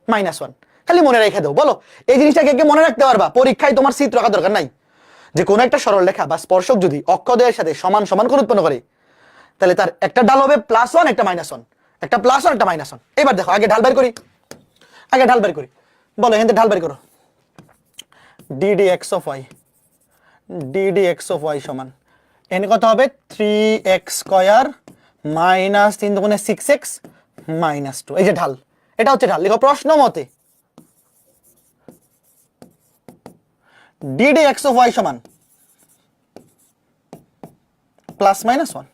-1, খালি মনে রেখে দাও। বলো এই জিনিসটাকে কে মনে রাখতে পারবা? পরীক্ষায় তোমার চিত্র আঁকার দরকার নাই, যে কোনো একটা সরল রেখা বা স্পর্শক যদি অক্ষদ্বয়ের সাথে সমান সমান কোণ উৎপন্ন করে তাহলে তার একটা ঢাল হবে +1 একটা -1, একটা +1 একটা -1। এবার দেখো আগে ঢাল বের করি, আগে ঢাল বের করি। বলো এখান থেকে ঢাল বের করো। D d x of y, d d x of y সমান এখানে কত হবে 3x² - 3 × 6x - 2। এই যে ঢাল, এটা হচ্ছে ঢাল। লিখো প্রশ্ন মতে ডিডি এক্স অফ ওয়াই সমান +-1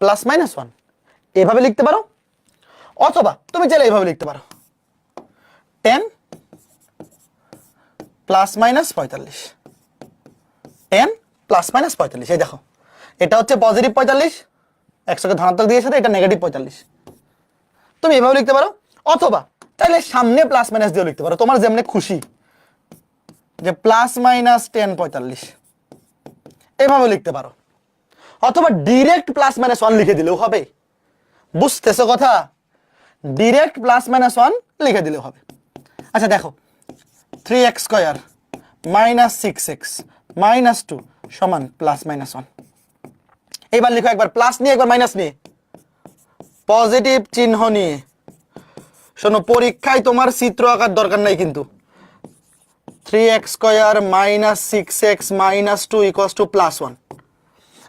+-1, এভাবে লিখতে পারো, অথবা তুমি চাইলে এইভাবে লিখতে পারো tan +-45, tan +-45। এই দেখো এটা হচ্ছে পজিটিভ 45 এক্স অক্ষের ধনাত্মক দিকের সাথে, এটা নেগেটিভ 45। তুমি এভাবে লিখতে পারো, অথবা চাইলে সামনে +- দিয়েও লিখতে পারো, তোমার যেমনি খুশি, যে +-tan 45 এভাবে লিখতে পারো, অথবা ডিরেক্ট +-1 লিখে দিলেও হবে। বুঝতেছো কথা? ডিরেক্ট +-1 লিখে দিলেও হবে। আচ্ছা দেখো 3x² - 6x - 2 সমান +-1। এইবার লিখো একবার প্লাস নিয়ে একবার মাইনাস নিয়ে, পজিটিভ চিহ্ন নিয়ে। শোনো পরীক্ষায় তোমার চিত্র আঁকার দরকার নাই কিন্তু। 3x² - 6x - 2 = +1।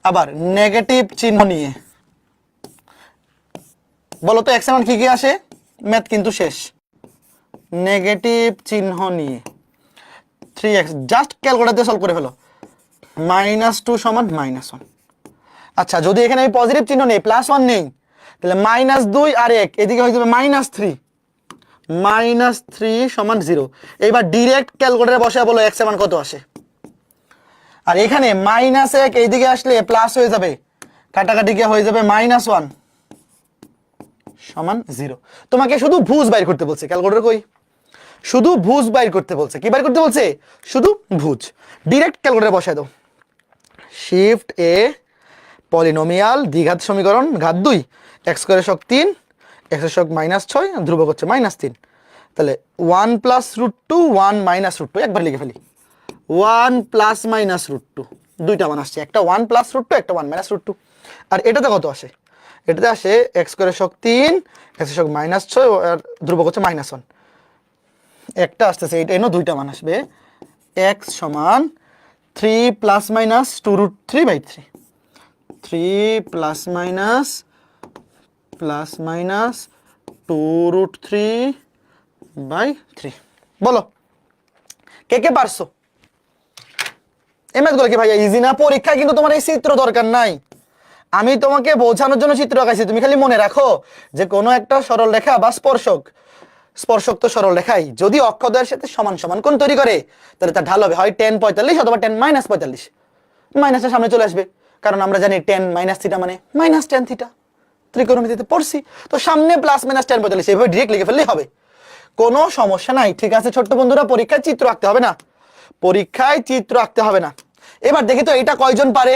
আবার নেগেটিভ চিহ্ন নিয়ে বলো তো x এর মান কি কি আসে? ম্যাথ কিন্তু শেষ। নেগেটিভ চিহ্ন নিয়ে 3x জাস্ট ক্যালকুলেটর দিয়ে সলভ করে ফেলো, -2 সমান -1। আচ্ছা যদি এখানে আমি পজিটিভ চিহ্ন নেই +1 নেই তাহলে -2 আর 1 এদিকে হয়ে যাবে -3, -3 সমান 0। এইবার ডিরেক্ট ক্যালকুলেটরে বসে বলো x এর মান কত আসে। আর এখানে -1 এইদিকে আসলে প্লাস হয়ে যাবে, কাটাকাটি গিয়ে হয়ে যাবে -1 সমান 0। তোমাকে শুধু ভুজ বাইর করতে বলছে, ক্যালকুলেটর কই? শুধু ভুজ বাইর করতে বলছে। কি বাইর করতে বলছে? শুধু ভুজ। ডিরেক্ট ক্যালকুলেটরে বসায় দাও। শিফট এ পলিনোমিয়াল দ্বিঘাত সমীকরণ ঘাত 2 x² 3 x এর সহগ -6 ধ্রুবক হচ্ছে -3, তাহলে 1 প্লাস √2 1 মাইনাস √2 একবার লিখে ফেলি 1 প্লাস মাইনাস √2 দুইটা মান আসছে, একটা 1 প্লাস √2 একটা 1 মাইনাস √2। আর এটাতে কত আসে? এটাতে আসে x স্কয়ারের সহগ 3 x এর সহগ -6 আর ধ্রুবক হচ্ছে -1, একটা আসতেছে এটা এনো দুইটা মান আসবে x সমান 3 প্লাস মাইনাস 2√3/3 3 প্লাস মাইনাস 2√3/3। বলো কে কে পারছো? এই ম্যাথগুলো কি ভাইয়া ইজি না? পরীক্ষায় কিন্তু তোমার এই চিত্র দরকার নাই, আমি তোমাকে বোঝানোর জন্য চিত্র আঁকাইছি। তুমি খালি মনে রাখো যে কোনো একটা সরল রেখা বা স্পর্শক তো সরল রেখাই যদি অক্ষদ্বয়ের সাথে সমান সমান কোণ তৈরি করে তাহলে তার ঢাল হবে হয় tan 45 অথবা tan -45। মাইনাসের সামনে চলে আসবে কারণ আমরা জানি tan - থিটা মানে -tan থিটা, ত্রিকোণমিতিতে পড়ছি তো সামনে প্লাস মাইনাস tan 45 এইভাবে ডাইরেক্ট লিখে ফেললেই হবে, কোনো সমস্যা নাই। ঠিক আছে ছোট্ট বন্ধুরা, পরীক্ষায় চিত্র আঁকতে হবে না, পরীক্ষায় চিত্র আঁকতে হবে না। এবার দেখি তো এটা কয়জন পারে,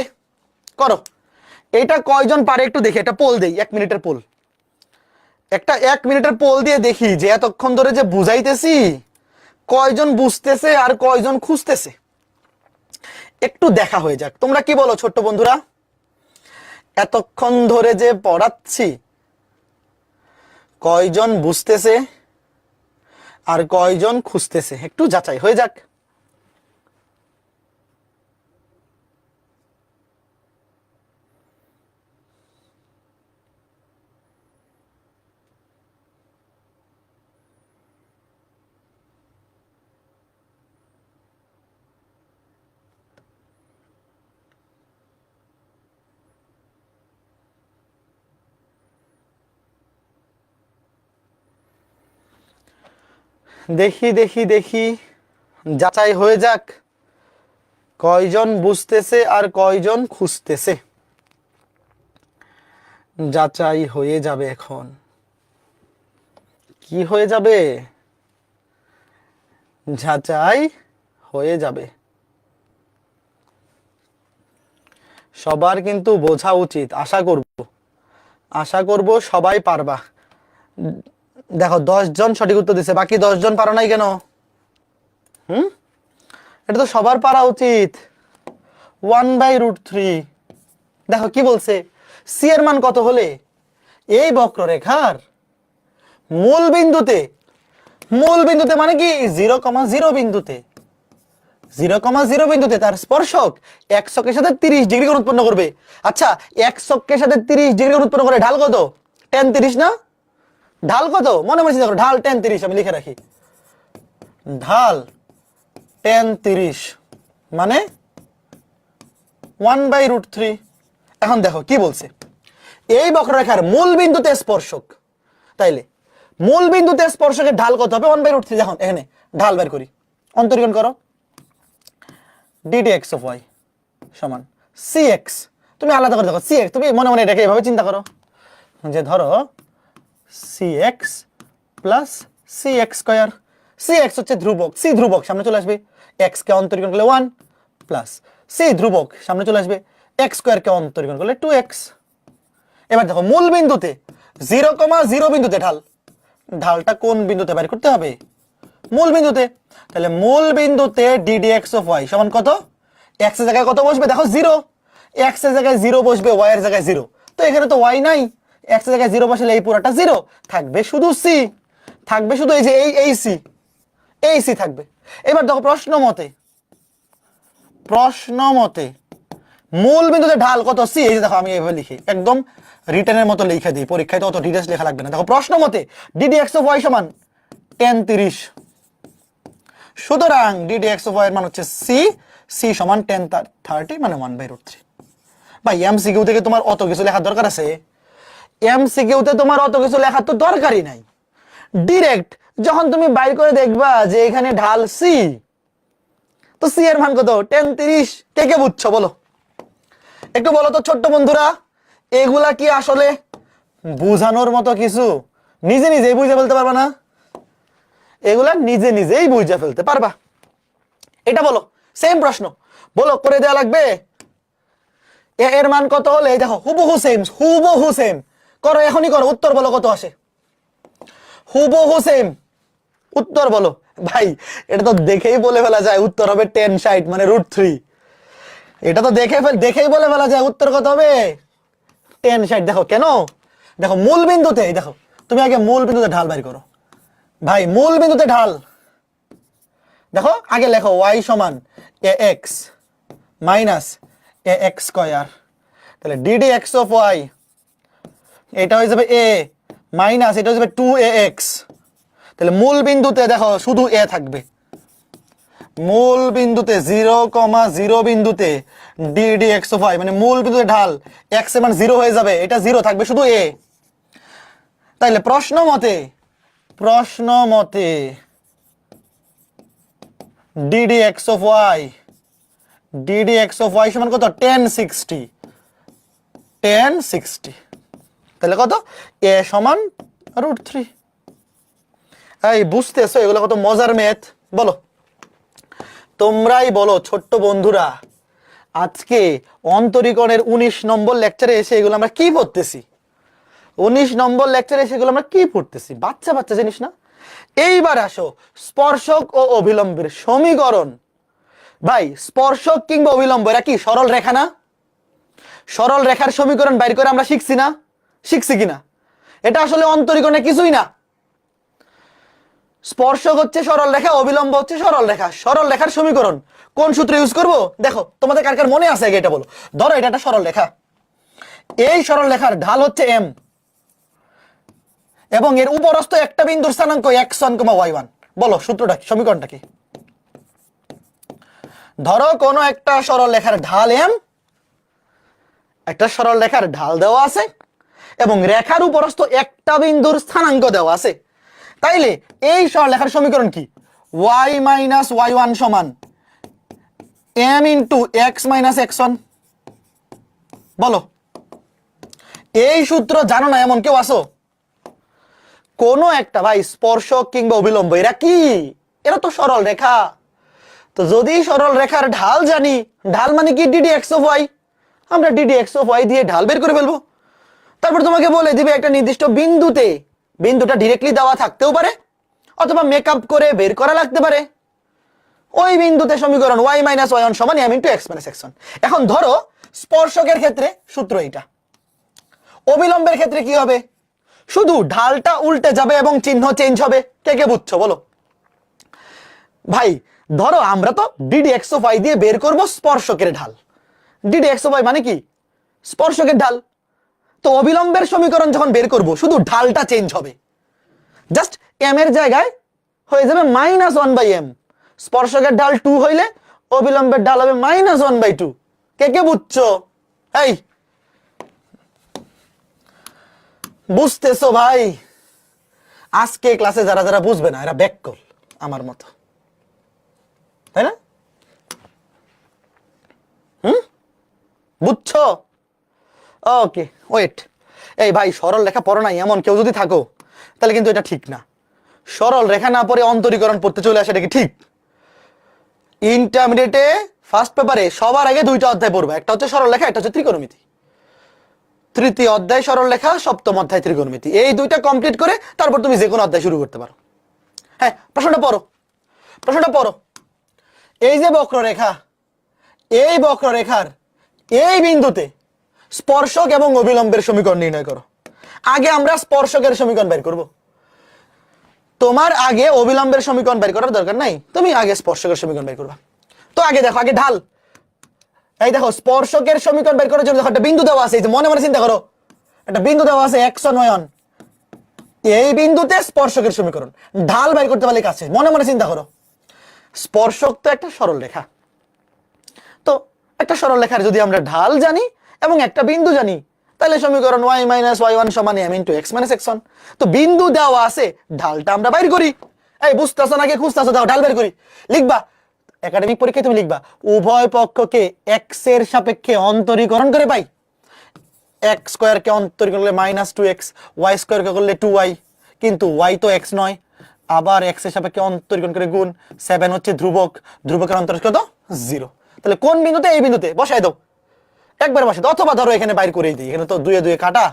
করো এটা কয়জন পারে একটু দেখি, এটা পোল দেই 1 মিনিটের পোল, একটা 1 মিনিটের পোল দিয়ে দেখি যে এতক্ষণ ধরে যে বুঝাইতেছি কয়জন বুঝতেছে আর কয়জন খুঁজতেছে, একটু দেখা হয়ে যাক। তোমরা কি বলো ছোট্ট বন্ধুরা? এতক্ষণ ধরে যে পড়াচ্ছি কয়জন বুঝতেছে আর কয়জন খুঁজতেছে, একটু যাচাই হয়ে যাক। দেখি দেখি দেখি যাচাই হয়ে যাক কয়জন বুঝতেছে আর কয়জন খুঁজতেছে, যাচাই হয়ে যাবে। এখন কি হয়ে যাবে? যাচাই হয়ে যাবে। সবার কিন্তু বোঝা উচিত, আশা করব সবাই পারবা। দেখো 10 জন সঠিক উত্তর দিছে, বাকি 10 জন পারো নাই কেন? এটা তো সবার পারা উচিত। 1/√3 দেখো কি বলছে, সি এর মান কত হলে এই বক্ররেখার মূল বিন্দুতে মানে কি 0,0 বিন্দুতে 0,0 বিন্দুতে তার স্পর্শক এক অক্ষের সাথে 30 ডিগ্রি কোণ উৎপন্ন করবে। আচ্ছা এক অক্ষের সাথে 30 ডিগ্রি কোণ উৎপন্ন করে ঢাল কত? tan 30 না? ঢাল কত মনে মনে চিন্তা করো, ঢাল tan 30 আমি লিখে রাখি, ঢাল tan 30 মানে 1/√3। এখন দেখো কি বলছে, এই বক্ররেখার মূল বিন্দুতে স্পর্শক, তাইলে মূল বিন্দুতে স্পর্শকের ঢাল কত হবে? 1/√3। দেখো এখানে ঢাল বের করি, অন্তরীকরণ করো, ddx of y সমান cx, তুমি আলাদা করে দেখো cx, তুমি মনে মনে এটাকে এভাবে চিন্তা করো যে ধরো cx plus cx square, cx হচ্ছে ধ্রুবক, c ধ্রুবক সামনে চলে আসবে, x কে অন্তরীকরণ করলে 1 প্লাস c ধ্রুবক সামনে চলে আসবে, x স্কয়ার কে অন্তরীকরণ করলে 2x। এবার দেখো মূল বিন্দুতে 0,0 বিন্দুতে ঢালটা কোন বিন্দুতে বের করতে হবে? মূল বিন্দুতে। তাহলে মূল বিন্দুতে ddx of y সমান কত? x এর জায়গায় কত বসবে? দেখো 0, x এর জায়গায় 0 বসবে, y এর জায়গায় 0, তো এখানে তো y নাই, x এর জায়গায় 0 বসলে এই পুরোটা 0 থাকবে, শুধু c থাকবে, শুধু এই যে এই c থাকবে। এবার দেখো প্রশ্ন মতে মূল বিন্দুতে ঢাল কত? c। এই যে দেখো আমি এইভাবে লিখি, একদম রিটেনের মতো লিখে দিই, পরীক্ষায় তো অত ডিটেইলস লেখা লাগবে না। দেখো প্রশ্ন মতে ddx of y সমান tan 30, সুতরাং ddx of y এর মান হচ্ছে c সমান tan 30 মানে 1/√3। ভাই এমসিকিউ থেকে তোমার অত কিছু লেখার দরকার আছে? এমসিকিউ তে তোমার অত কিছু লেখার তো দরকারই নাই, ডাইরেক্ট যখন তুমি বাইর করে দেখবা যে এখানে ঢাল c, তো c এর মান কত? tan 30। কে কে বুঝছো বলো, একটু বলো তো ছোট্ট বন্ধুরা, এগুলা কি আসলে বুঝানোর মতো কিছু? নিজেই বুঝে ফেলতে পারবা না? এগুলা নিজেই বুঝে ফেলতে পারবা? এটা বলো, সেম প্রশ্ন বলো, করে দেওয়া লাগবে। এর মান কত হলে, দেখো হুবহু সেম করো, এখনই করো, উত্তর বলো কত আসে। হুবহু সেম। উত্তর বলো ভাই, এটা তো দেখেই বলে ফেলা যায় উত্তর হবে 1060 মানে √3। এটা তো দেখেই বলে ফেলা যায় উত্তর কত হবে 1060। দেখো কেন, দেখো মূল বিন্দুতে, দেখো তুমি আগে মূল বিন্দুতে ঢাল বের করো ভাই, মূল বিন্দুতে ঢাল। দেখো আগে লেখো y সমান ax মাইনাস ax স্কয়ার, তাহলে ddx অফ y এটা হয়ে যাবে a মাইনাস এটা হয়ে যাবে 2ax। তাহলে মূল বিন্দুতে দেখো শুধু a থাকবে, মূল বিন্দুতে 0,0 বিন্দুতে ddx অফ y মানে মূল বিন্দুতে ঢাল x এর মান 0 হয়ে যাবে, এটা 0 থাকবে শুধু a। তাইলে প্রশ্ন মতে ddx অফ y সমান কত 1060। তাহলে কত a সমান √3। এই বুঝতেছো এগুলো কত মজার ম্যাথ বলো, তোমরাই বলো ছোট্ট বন্ধুরা। আজকে অন্তরীকরণের 19 নম্বর লেকচারে এসে এগুলো আমরা কি পড়তেছি, 19 নম্বর লেকচারে এসে এগুলো আমরা কি পড়তেছি, বাচ্চা জিনিস না। এইবার আসো স্পর্শক ও অভিলম্বের সমীকরণ। ভাই স্পর্শক কিংবা অভিলম্ব এরা কি সরল রেখা না? সরল রেখার সমীকরণ বাইর করে আমরা শিখছি কিনা? এটা আসলে অন্তরীকরণে কিছুই না। স্পর্শক হচ্ছে সরল রেখা, অবিলম্ব হচ্ছে সরল রেখা। সরল রেখার সমীকরণ কোন সূত্র ইউজ করব দেখো, তোমাদের কার কার মনে আছে আগে এটা বলো। ধরো এটা একটা সরল রেখা, এই সরল রেখার ঢাল হচ্ছে m এবং এর উপরস্থ একটা বিন্দুর স্থানাঙ্ক x1, y1। বলো সূত্রটা কি, সমীকরণটা কি? ধরো কোন একটা সরল রেখার ঢাল m, একটা সরল রেখার ঢাল দেওয়া আছে এবং রেখার উপরস্থ একটা বিন্দুর স্থানাঙ্ক দেওয়া আছে। তাইলে এই সরলরেখার সমীকরণ কি? y মাইনাস y1 সমান m into x minus x1। বলো এই সূত্র জানো না এমন কেউ আসো? কোন একটা ভাই স্পর্শক কিংবা অভিলম্ব এরা কি, এরা তো সরল রেখা। তো যদি সরল রেখার ঢাল জানি, ঢাল মানে কি ddx অফ y, আমরা ddx অফ y দিয়ে ঢাল বের করে ফেলবো। তারপর তোমাকে বলে দিবে একটা নির্দিষ্ট বিন্দুতে, বিন্দুটা ডিরেক্টলি দেওয়া থাকতেও পারে অথবা মেকআপ করে বের করা লাগতে পারে। ওই বিন্দুতে সমীকরণ y মাইনাস y1 সমান m into x minus x1। এখন ধরো স্পর্শকের ক্ষেত্রে সূত্র এইটা, অবিলম্বের ক্ষেত্রে কি হবে? শুধু ঢালটা উল্টে যাবে এবং চিহ্ন চেঞ্জ হবে। কে বুঝছো বলো ভাই? ধরো আমরা তো ddx অফ y দিয়ে বের করব স্পর্শকের ঢাল, ddx অফ y মানে কি স্পর্শকের ঢাল। তো অবিলম্বের সমীকরণ যখন বের করব শুধু ঢালটা চেঞ্জ হবে, জাস্ট m এর জায়গায় হয়ে যাবে -1/m। স্পর্শকের ঢাল 2 হইলে অবিলম্বের ঢাল হবে -1/2। কে বুঝছো? এই বুঝতেছো ভাই? আজকে ক্লাসে যারা বুঝবে না এরা ব্যাককল আমার মতো, তাই না? বুঝছো? Okay wait. এই ভাই সরল রেখা পড়ো নাই এমন কেউ যদি থাকো তাহলে কিন্তু এটা ঠিক না। সরল রেখা না পড়ে অন্তরীকরণ পড়তে চলে আসে, এটা কি ঠিক? ইন্টারমিডিয়েটে ফার্স্ট পেপারে সবার আগে 2টা অধ্যায় পড়বে, একটা হচ্ছে সরল রেখা, একটা হচ্ছে ত্রিকোণমিতি। তৃতীয় অধ্যায় সরল রেখা, সপ্তম অধ্যায় ত্রিকোণমিতি। এই 2টা কমপ্লিট করে তারপর তুমি যে কোনো অধ্যায় শুরু করতে পারো। হ্যাঁ প্রশ্নটা পড়ো। এই যে বক্ররেখা, এই বক্ররেখার এই বিন্দুতে স্পর্শক এবং অবিলম্বের সমীকরণ নির্ণয় করো। আগে আমরা স্পর্শকের সমীকরণ বের করব, তোমার আগে অবিলম্বের সমীকরণ বের করার দরকার নাই, তুমি আগে স্পর্শকের সমীকরণ বের করবা। তো আগে দেখো, আগে ঢাল। এই দেখো স্পর্শকের সমীকরণ বের করার জন্য দেখো একটা বিন্দু দেওয়া আছে, এই যে মনে চিন্তা করো, একটা বিন্দু দেওয়া আছে x1 y1, এই বিন্দুতে স্পর্শকের সমীকরণ। ঢাল বের করতে পারলে কাছে, মনে চিন্তা করো। স্পর্শক তো একটা সরল রেখা, তো একটা সরল রেখার যদি আমরা ঢাল জানি এবং একটা বিন্দু জানি তাহলে সমীকরণ y মাইনাস y1 সমান m into x minus x1। তো বিন্দু দেওয়া আছে, ঢালটা আমরা বাইর করি। এই বুঝতেছো নাকি খুঁজতেছো? দাও ঢাল বের করি। লিখবা একাডেমিক পরীক্ষায়, তুমি লিখবা উভয় পক্ষকে x এর সাপেক্ষে অন্তরীকরণ করে পাই। x স্কয়ারকে অন্তরীকরণ করলে -2x, y স্কয়ারকে করলে 2y, কিন্তু y তো x নয়। আবার x এর সাপেক্ষে অন্তরীকরণ করে গুণ, 7 হচ্ছে ধ্রুবক, ধ্রুবকের অন্তর কত 0। তাহলে কোন বিন্দুতে? এই বিন্দুতে বসাই দাও, একবার বসাই দাও। অথবা ধরো এখানে বাইর করেই দিই, এখানে তো 2 এ 2 কাটা,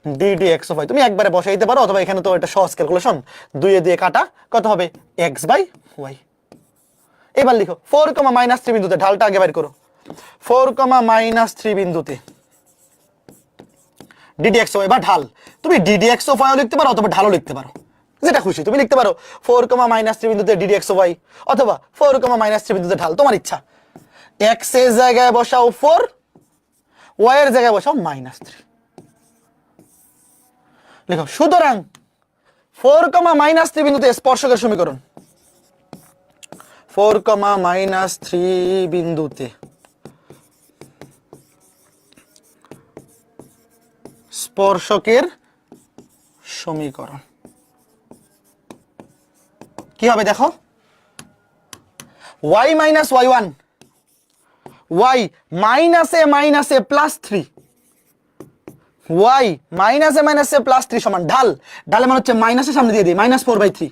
ডিডি এক্স অফ ওয়াই তুমি একবারে বসাই দিতে পারো, অথবা এখানে তো এটা সহজ ক্যালকুলেশন, 2 দিয়ে কাটা কত হবে এক্স বাই ওয়াই। এবার লিখো 4, -3 বিন্দুতে, ঢালটা আগে বের করো। 4, -3 বিন্দুতে ডিডি এক্স ওয়াই বা ঢাল, তুমি ডিডি এক্স অফ ওয়াইও লিখতে পারো অথবা ঢালও লিখতে পারো, যেটা খুশি তুমি লিখতে পারো। 4, -3 বিন্দুতে ডিডি এক্স ওয়াই অথবা 4, -3 বিন্দুতে ঢাল, তোমার ইচ্ছা। এক্স এর জায়গায় বসাও 4, ওয়াই এর জায়গায় বসাও -3 লিখো। সুতরাং 4, -3 বিন্দুতে স্পর্শকের সমীকরণ, 4, -3 বিন্দুতে স্পর্শকের সমীকরণ কি হবে দেখো, y - y1, y - a +3, y - a +3 সমান ঢাল, ঢালে মানে হচ্ছে মাইনাসের সামনে দিয়ে দিই -4/3,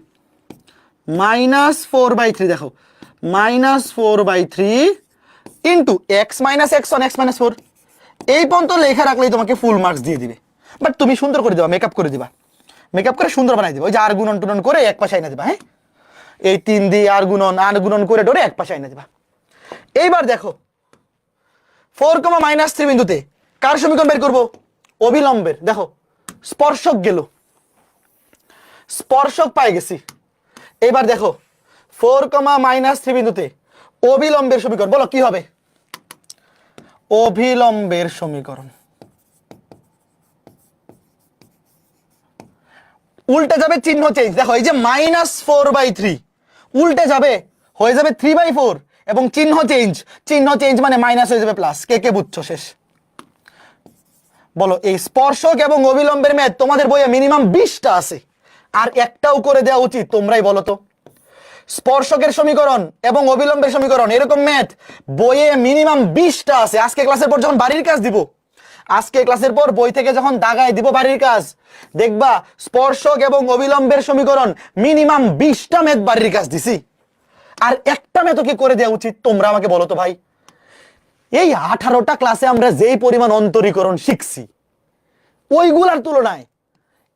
-4/3 দেখো, -4/3 ইন্টু x - x1 x - 4, এই পর্যন্ত লেখা রাখলেই তোমাকে ফুল মার্কস দিয়ে দিবে। বাট তুমি সুন্দর করে দিবা, মেকআপ করে দিবা, মেকআপ করে সুন্দর বানাই দিবা, ওই যে আর গুণন টুনন করে এক পাশে এনে দিবা। হ্যাঁ, এই 3 দিয়ে আর গুণন করে ডরে এক পাশে এনে দিবা। এইবার দেখো 4, -3 বিন্দুতে কার সমীকরণ বের করব, অবিলম্বের। দেখো স্পর্শক গেল, স্পর্শক পাই গেছি। এবার দেখো 4, -3 বিন্দুতে অবিলম্বের সমীকরণ, বলো কি হবে, অভিলম্বের সমীকরণ। উল্টে যাবে, চিহ্ন চেঞ্জ, দেখো এই যে -4/3 উল্টে যাবে, হয়ে যাবে 3/4, এবং চিহ্ন চেঞ্জ মানে মাইনাস হয়ে যাবে প্লাস। কে কে বুঝছো শেষ বলো। এই স্পর্শক এবং অবিলম্বের ম্যাথ তোমাদের বইয়ে মিনিমাম 20টা আছে, আর একটাও করে দেওয়া উচিত, তোমরাই বলো তো। স্পর্শকের সমীকরণ এবং অবিলম্বের সমীকরণ এরকম ম্যাথ বইয়ে মিনিমাম 20টা আছে। আজকে ক্লাসের পর যখন বাড়ির কাজ দিব, আজকে ক্লাসের পর বই থেকে যখন দাগায় দিব বাড়ির কাজ, দেখবা স্পর্শক এবং অবিলম্বের সমীকরণ মিনিমাম 20টা ম্যাথ বাড়ির কাজ দিছি, আর একটা ম্যাথও কি করে দেওয়া উচিত তোমরা আমাকে বলো তো ভাই। এই 18টা ক্লাসে আমরা যেই পরিমাণ অন্তরীকরণ শিখছি, ওইগুলার তুলনায়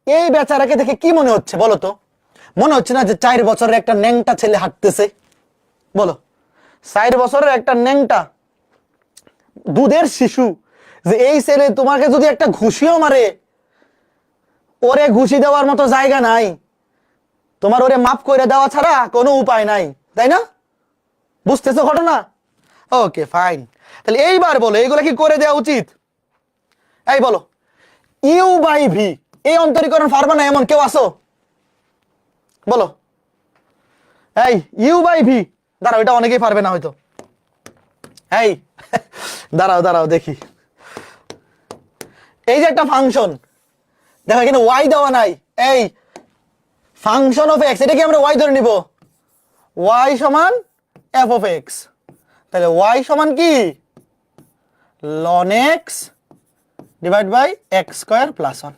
এই বেচারাকে দেখে কি মনে হচ্ছে বলো তো? মনে হচ্ছে না যে 4 বছরের একটা ন্যাংটা ছেলে হাঁটতেছে? বলো, 4 বছরের একটা ন্যাংটা দুধের শিশু, যে এই ছেলে তোমাকে যদি একটা ঘুষিও মারে, ওরে ঘুষি দেওয়ার মতো জায়গা নাই, তোমার ওরে মাফ করে দেওয়া ছাড়া কোনো উপায় নাই, তাই না? বুঝতেছো ঘটনা? Okay fine. তাহলে এইবার বলো এইগুলা কি করে দেওয়া উচিত? এই বলো, u/v এই অন্তরীকরণ পারবে না এমন কেউ আসো? বলো, এই u/v, দাঁড়াও, এটা অনেকেই পারবে না হয়তো। এই দাঁড়াও দেখি, এই যে একটা ফাংশন, দেখো এখানে y দেওয়া নাই, এই ফাংশন অফ x, এটা কি আমরা y ধরে নিব, y সমান f of x, তাহলে y সমান কি ln x divide by x square plus 1।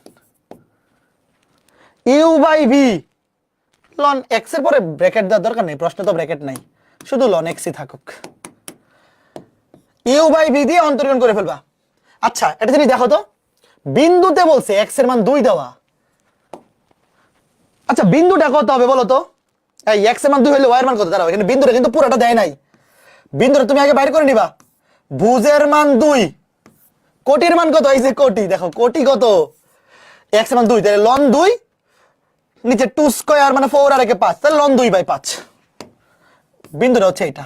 u/v ln x এর পরে ব্র্যাকেট দেওয়ার দরকার নেই, প্রশ্নে তো ব্র্যাকেট নাই, শুধু ln x ই থাকুক। u/v দিয়ে অন্তরীকরণ করে ফেলবা। আচ্ছা এটা যদি দেখো তো, বিন্দুতে বলছে x এর মান 2 দেওয়া। আচ্ছা বিন্দুটা কত হবে বলো তো? এই x এর মান 2 হলে y এর মান কত? দাঁড়াও, এখানে বিন্দুটা কিন্তু পুরোটা দেয় নাই, বিন্দুটা তুমি আগে বাইর করে নিবা। ভুজের মান 2, কোটির মান কত? এই যে কোটি, দেখো কোটি কত, x এর মান 2, তাহলে ln 2 নিচে 2 স্কয়ার মানে 4 আর একে 5, তাহলে ln 2/5। বিন্দুটা হচ্ছে এটা,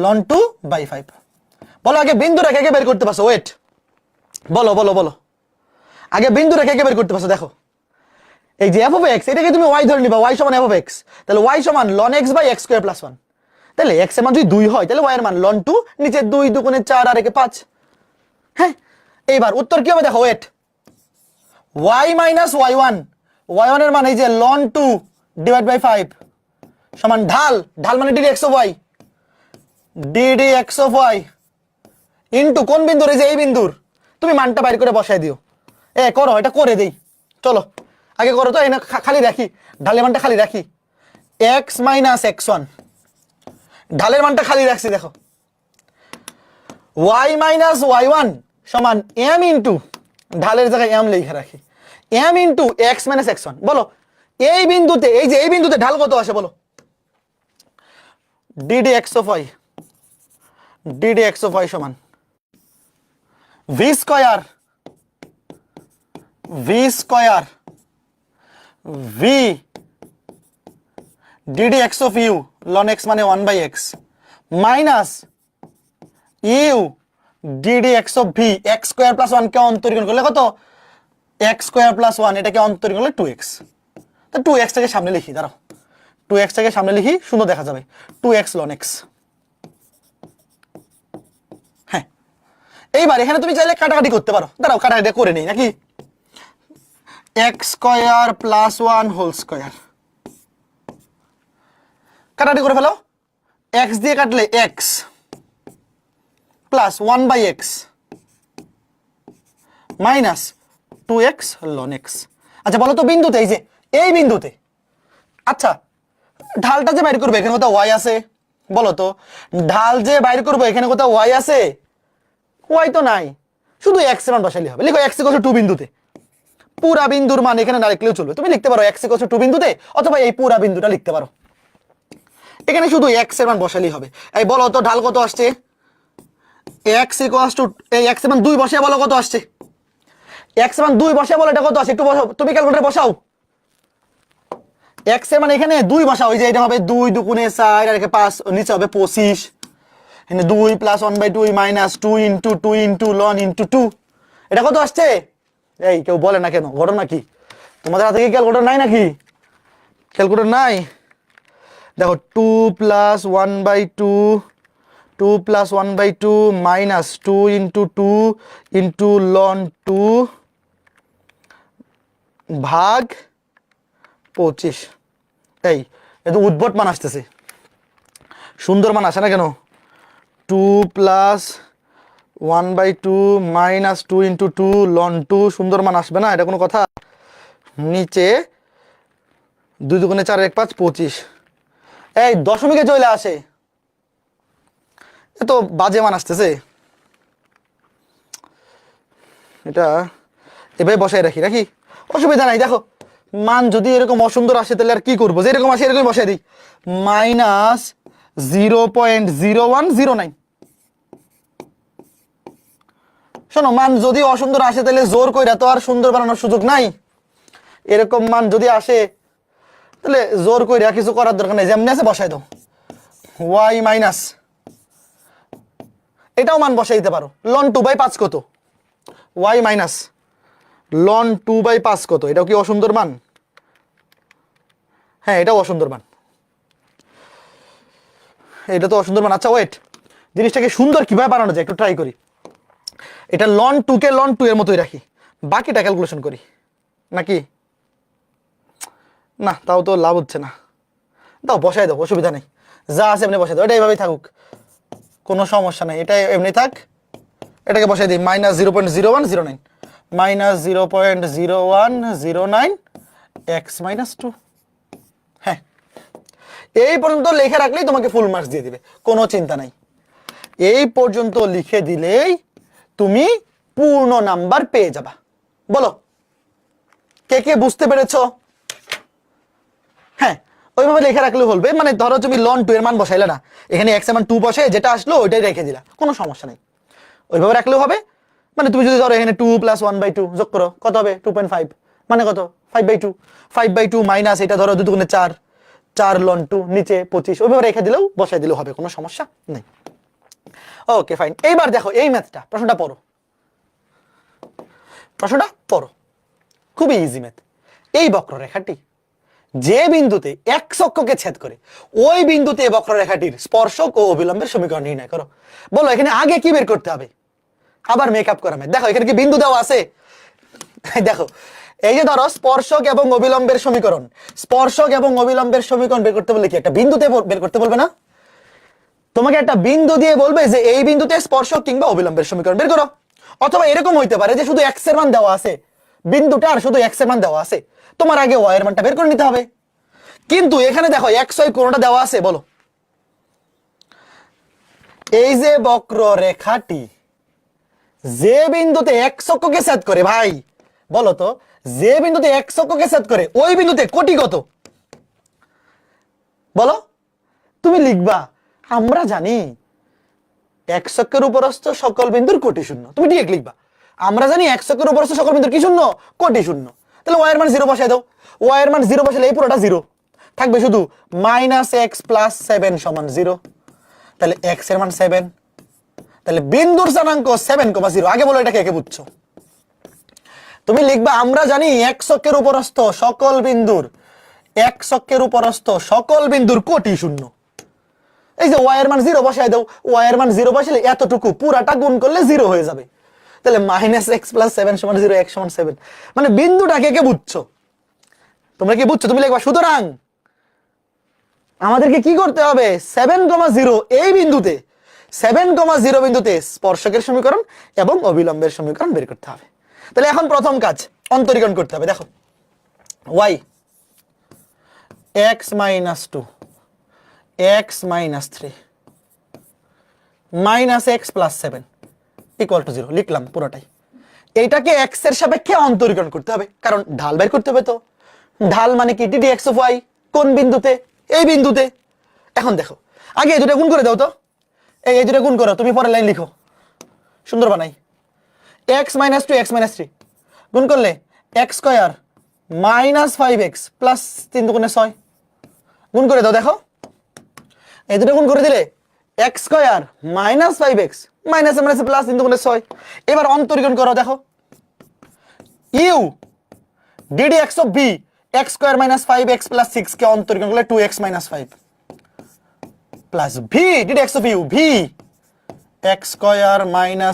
ln 2/5। বলো আগে বিন্দু রেখে কে বের করতে পারছো? ওয়েট, বলো আগে বিন্দু রেখে কে বের করতে পারছো? দেখো এই যে f of x, এটাকে তুমি y ধরে নিবা, y সমান f of x, তাহলে y সমান ln x by x square plus 1। তাহলে x এর মান যদি 2 হয়, তাহলে y এর মান ln 2 নিচে 2 2 4 আর একে 5। হ্যাঁ, এইবার উত্তর কি হবে দেখো, wait, y minus y1, y1 এর মান এই যে ln 2 ডিভাইড বাই 5 সমান ঢাল মানে ddx of y, ddx of y into কোন বিন্দুর? এই যে এই বিন্দুর, তুমি মানটা বাইর করে বসাই দিও। করো, এটা করে দেই, চলো আগে করো তো, এই না খালি রাখি, ঢালের মানটা খালি রাখি, x মাইনাস x1, ঢালের মানটা খালি রাখছি। দেখো y মাইনাস y1 সমান m ইন্টু ঢালের জায়গায় এম লিখে রাখি, M into x minus x one. বলো এই বিন্দুতে, এই বিন্দুতে ঢাল কত আসে বলো? D d x of y, d d x of y সমান v square, v square v d d x of u লন এক্স মানে 1/x minus u d d x of v x square plus 1 কে অন্তরীকরণ করলে কত? এক্স স্কয়ার প্লাস 1, এটাকে অন্তরীকরণ করলে 2x। তো 2x টাকে সামনে লিখি, দাঁড়াও 2x টাকে সামনে লিখি, সুন্দর দেখা যাবে 2x লন x। হ্যাঁ, এইবার এখানে তুমি চাইলে কাটাকাটি করতে পারো, দাঁড়াও কাটাকাটি করে নেই নাকি। X square plus 1 whole square, কাটাকাটি করে ফেলো। x দিয়ে কাটলে x plus 1/x minus 2x ln x। আচ্ছা বলো তো বিন্দুতে, এই যে এই বিন্দুতে, আচ্ছা ঢালটা যে বাইর করবে এখানে কোথাও y আছে? বলো তো ঢাল যে বাইর করবো এখানে কোথাও y আছে? y তো নাই, শুধু x এর মান বসাইলে হবে। লিখো x = 2 বিন্দুতে, পুরা বিন্দুর মান এখানে না লিখলেও চলবে। তুমি লিখতে পারো x = 2 বিন্দুতে, অথবা এই পুরা বিন্দুটা লিখতে পারো। এখানে শুধু x এর মান বসাইলেই হবে। এই বলো তো ঢাল কত আসছে? x = এই x এর মান 2 বসিয়ে বলো কত আসছে? x এর মান 2 বসিয়ে বলো এটা কত আসছে? একটু বসাও, তুমি ক্যালকুলেটরে বসাও। x এর মান এখানে 2 বসাও, ওই যে এটা হবে 2 দুগুণে 4 আর এখানে 5, নিচে হবে 25, এখানে 2 plus 1/2 minus 2 into 2 into ln into 2, এটা কত আসছে? এই কেউ বলে না কেন, ঘটনা কি? তোমাদের হাতে কি ক্যালকুলেটর নাই নাকি? ক্যালকুলেটর নাই? দেখো 2 plus 1/2, 2 plus 1/2 minus 2 into 2 into loan 2 ভাগ 25। এই এত উদ্ভট মান আসতেছে, সুন্দর মান আসে না কেন? 2 প্লাস 1/2 মাইনাস 2 ইন্টু 2 লন 2, সুন্দর মান আসবে না? এটা কোনো কথা? নিচে 2 দুগুণে 4 1 5 25, এই দশমিকে চলে আসে, এত বাজে মান আসতেছে। এটা এভাবে বসাই রাখি নাকি? অসুবিধা নাই। দেখো মান যদি এরকম অসুন্দর আসে তাহলে আর কি করবো, যে এরকম আসে এরকম বসাই দিই, মাইনাস 0.0109। শোনো মান যদি অসুন্দর আসে তাহলে জোর কইরা তো আর সুন্দর বানানোর সুযোগ নাই। এরকম মান যদি আসে তাহলে জোর কইরা কিছু করার দরকার নেই, যেমনি আছে বসাই দাও। y মাইনাস, এটাও মান বসাই দিতে পারো, লন 2/5 কত? y মাইনাস লন 2/5 কত? এটাও কি অসুন্দর মান? হ্যাঁ এটাও অসুন্দর মান, এটা তো অসুন্দর মান। আচ্ছা ওয়েট, জিনিসটাকে সুন্দর কিভাবে বানানো যায় একটু ট্রাই করি। এটা লন 2 কে লন 2 এর মতোই রাখি, বাকিটা ক্যালকুলেশন করি নাকি? না তাও তো লাভ হচ্ছে না, দাও বসাই দাও, অসুবিধা নেই, যা আছে এমনি বসাই দাও, এটা এইভাবেই থাকুক, কোনো সমস্যা নেই, এটা এমনি থাক। এটাকে বসাই দিই মাইনাস 0.0109, মাইনাস 0.0109 এক্স মাইনাস 2। হ্যাঁ এই পর্যন্ত লিখে রাখলেই তোমাকে ফুল মার্কস দিয়ে দিবে, কোনো চিন্তা নাই। এই পর্যন্ত লিখে দিলেই তুমি পূর্ণ নাম্বার পেয়ে যাবা। বলো কে কে বুঝতে পেরেছো? হ্যাঁ ওইভাবে লিখে রাখলে বলবে, মানে ধরো তুমি লন 2 এর মান বসাইলে না, এখানে x এর মান 2 বসে যেটা আসলো ওইটাই রেখে দিলা, কোনো সমস্যা নেই, ওইভাবে রাখলেও হবে। মানে তুমি যদি ধরো এখানে 2 প্লাস 1/2 যোগ করো কত হবে? 2.5, মানে কত? 5/2, 5/2 মাইনাস এটা ধরো 2 দুগুণে 4, 4 লন 2 নিচে 25, ওইভাবে রেখে দিলেও বসাই দিলেও হবে, কোনো সমস্যা নেই। ওকে ফাইন, এইবার দেখো এই ম্যাথটা, প্রশ্নটা পড়ো, প্রশ্নটা পড়ো, খুবই ইজি ম্যাথ। এই বক্ররেখাটি যে বিন্দুতে x অক্ষকে ছেদ করে ওই বিন্দুতে এই বক্ররেখাটির স্পর্শক ও অবিলম্বের সমীকরণ নির্ণয় করো। বলো এখানে আগে কি বের করতে হবে? আবার মেকআপ করা ম্যাথ। দেখো এখানে কি বিন্দু দেওয়া আছে? দেখো এই যে ধরো স্পর্শক এবং অবিলম্বের সমীকরণ, স্পর্শক এবং অবিলম্বের সমীকরণ বের করতে বললে কি একটা বিন্দুতে বের করতে বলবে না? তোমাকে একটা বিন্দু দিয়ে বলবে যে এই বিন্দুতে স্পর্শক কিংবা অবিলম্বের সমীকরণ বের করো। অথবা এরকম হইতে পারে যে শুধু x এর মান দেওয়া আছে, বিন্দুটা আর শুধু x এর মান দেওয়া আছে, তোমার আগে y এর মানটা বের করে নিতে হবে। কিন্তু এখানে দেখো x y কোনটা দেওয়া আছে? বলো এই যে বক্ররেখাটি, যে বিন্দুতে এক্স অক্ষকে ছেদ করে, ভাই বলো তো, যে বিন্দুতে এক্স অক্ষকে ছেদ করে ওই বিন্দুতে কোটি কত? বলো। তুমি লিখবা আমরা জানি এক্স অক্ষের উপরস্থ সকল বিন্দুর কোটি শূন্য, তুমি ডিরেক্ট লিখবা আমরা জানি এক্স অক্ষের উপরস্থ সকল বিন্দুর কি শূন্য? কোটি শূন্য। তাহলে ওয়াই এর মান 0 বসাই দাও, ওয়াই এর মান 0 বসালে এই পুরোটা 0 থাকবে, শুধু -x + 7 = 0। তাহলে x এর মান 7, তাহলে বিন্দুর স্থানাঙ্ক 7,0। আগে বলো এটা কে কে বুঝছো? তুমি লিখবা আমরা জানি এক্স অক্ষের উপরস্থ সকল বিন্দুর, এক্স অক্ষের উপরস্থ সকল বিন্দুর কোটি শূন্য। এই যে ওয়াই এর মান 0 বসাই দাও, ওয়াই এর মান 0 বসালে এতটুকু পুরাটা গুণ করলে 0 হয়ে যাবে। তাহলে -x + 7 = 0, x = 7। মানে বিন্দুটা কে কে বুঝছো? তোমরা কি বুঝছো? তুমি লিখবা সুতরাং আমাদেরকে কি করতে হবে? 7,0 এই বিন্দুতে, 7,0 বিন্দুতে স্পর্শকের সমীকরণ এবং অবিলম্বের সমীকরণ বের করতে হবে। তাহলে এখন প্রথম কাজ অন্তরীকরণ করতে হবে। দেখো y x - 2 x - 3 -x + 7 = 0 লিখলাম পুরোটাই। এইটাকে x এর সাপেক্ষে অন্তরীকরণ করতে হবে, কারণ ঢাল বের করতে হবে। তো ঢাল মানে কি? ddx of y। কোন বিন্দুতে? এই বিন্দুতে। এখন দেখো আগে এই দুটো গুণ করে দাও তো, এই দুটো গুণ করো, তুমি পরের লাইন লিখো, সুন্দর বানাই। x - 2 x - 3 গুণ করলে x² - 5x + 3 × 6 গুণ করে দাও। দেখো এই দুটো গুণ করে দিলে x² - 5x + 3 × 6। এবার অন্তরীকরণ করো। দেখো u ddx of b x² - 5x + 6 কে অন্তরীকরণ করলে 2x - 5 plus v ddx of u v x²